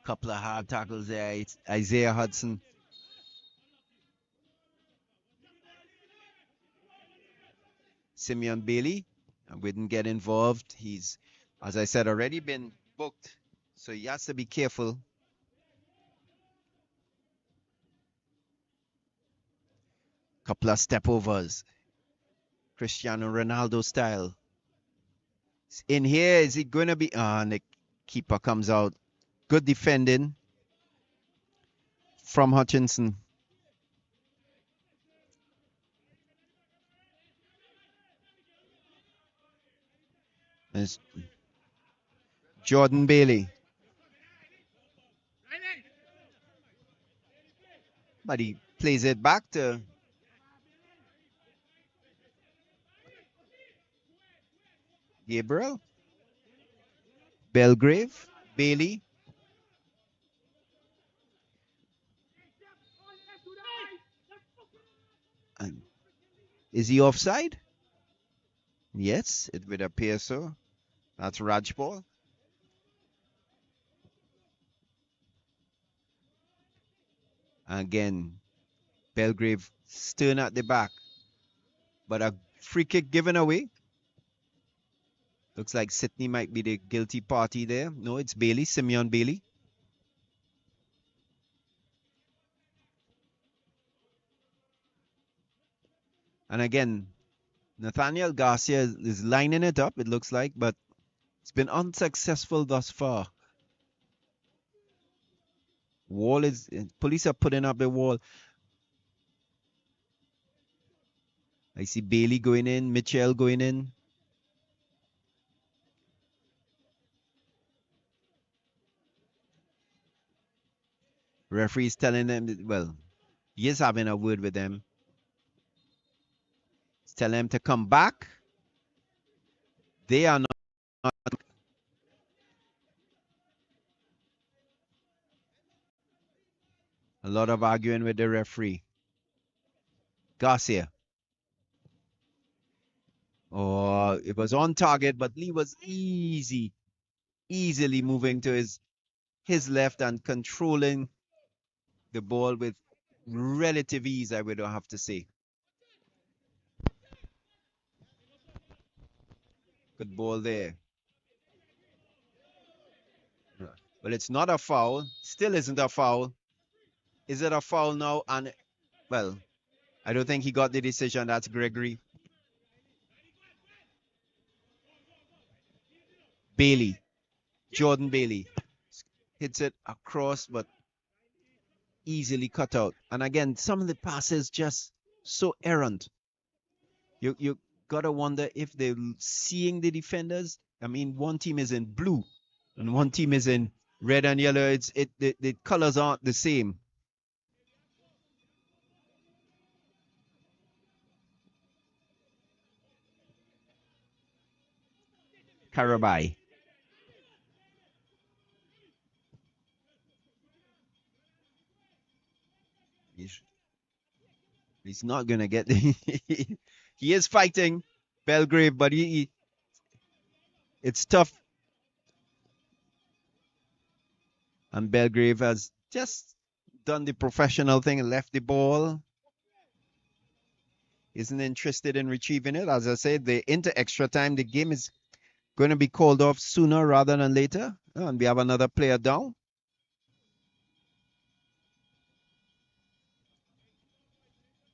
Couple of hard tackles there. It's Isaiah Hudson. Simeon Bailey wouldn't get involved. He's, as I said, already been booked, so he has to be careful. Couple of step overs. Cristiano Ronaldo style. In here, is it going to be? And the keeper comes out. Good defending from Hutchinson. There's Jordan Bailey. But he plays it back to Gabriel. Belgrave. Bailey. And is he offside? Yes, it would appear so. That's Rajpal. Again, Belgrave stern at the back. But a free kick given away. Looks like Sydney might be the guilty party there. No, it's Bailey, Simeon Bailey. And again, Nathaniel Garcia is lining it up, it looks like, but it's been unsuccessful thus far. Police are putting up a wall. I see Bailey going in, Mitchell going in. Referee's telling them, well, he is having a word with them. He's telling them to come back. They are not. A lot of arguing with the referee. Garcia. Oh, it was on target, but Lee was easily moving to his left and controlling the ball with relative ease, I would have to say. Good ball there. But it's not a foul. Still isn't a foul. Is it a foul now? And, well, I don't think he got the decision. That's Gregory. Bailey. Jordan Bailey. Hits it across, but easily cut out. And again, some of the passes just so errant. You gotta wonder if they're seeing the defenders. I mean, one team is in blue and one team is in red and yellow. The colors aren't the same. Carabai. He's not gonna get the he is fighting Belgrave, but it's tough. And Belgrave has just done the professional thing and left the ball. Isn't interested in retrieving it. As I said, the into extra time, the game is going to be called off sooner rather than later. Oh, and we have another player down.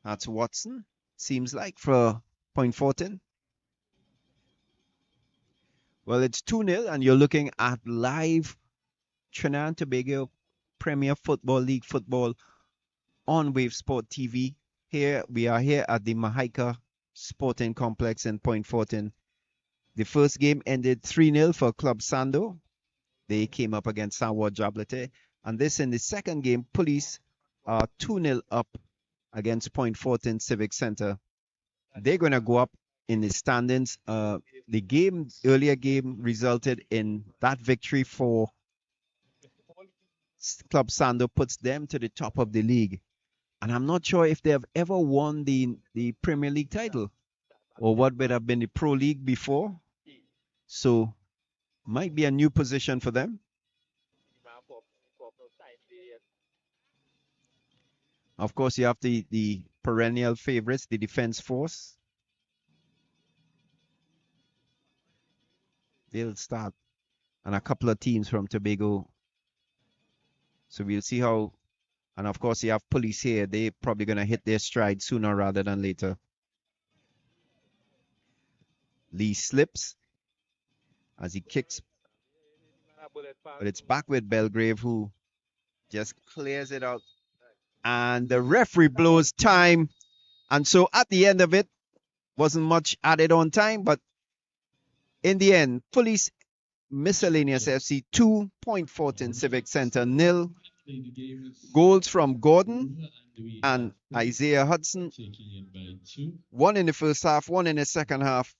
That's Watson, seems like, for Point Fortin. Well, it's 2-0, and you're looking at live Trinidad and Tobago Premier Football League football on Wave Sport TV. Here we are here at the Mahaika Sporting Complex in Point Fortin. The first game ended 3-0 for Club Sando. They came up against JABLOTEH. And this in the second game, Police are 2-0 up against Point Fortin Civic Center. They're going to go up in the standings. The earlier game resulted in that victory for Club Sando, puts them to the top of the league. And I'm not sure if they have ever won the Premier League title or what would have been the Pro League before. So might be a new position for them. Of course, you have the perennial favorites, the Defense Force. They'll start. And a couple of teams from Tobago. So we'll see how. And of course, you have Police here. They're probably going to hit their stride sooner rather than later. Lee slips as he kicks. But it's back with Belgrave, who just clears it out. And the referee blows time. And so at the end of it, wasn't much added on time. But in the end, Police Miscellaneous FC 2, Point Fortin Civic Center 0. Goals from Gordon and Isaiah Hudson. One in the first half, one in the second half.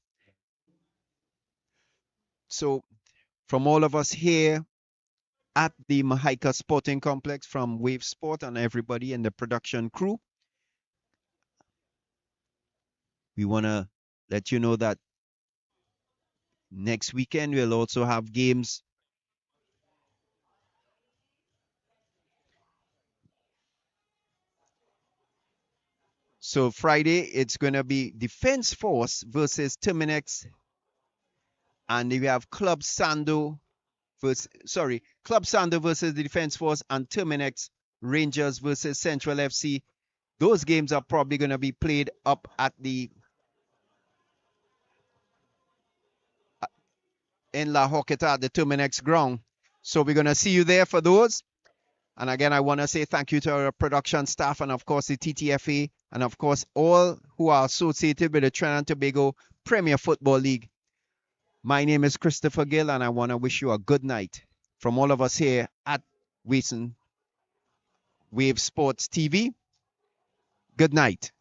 So from all of us here at the Mahaika Sporting Complex, from Wave Sport and everybody in the production crew, we want to let you know that next weekend we'll also have games. So Friday, it's going to be Defense Force versus Terminex. And we have Club Sando versus the Defense Force, and Terminex Rangers versus Central FC. Those games are probably going to be played up at in La Hoqueta at the Terminex ground. So we're going to see you there for those. And again, I want to say thank you to our production staff and, of course, the TTFA and, of course, all who are associated with the Trinidad and Tobago Premier Football League. My name is Christopher Gill, and I want to wish you a good night from all of us here at Wave Sports TV. Good night.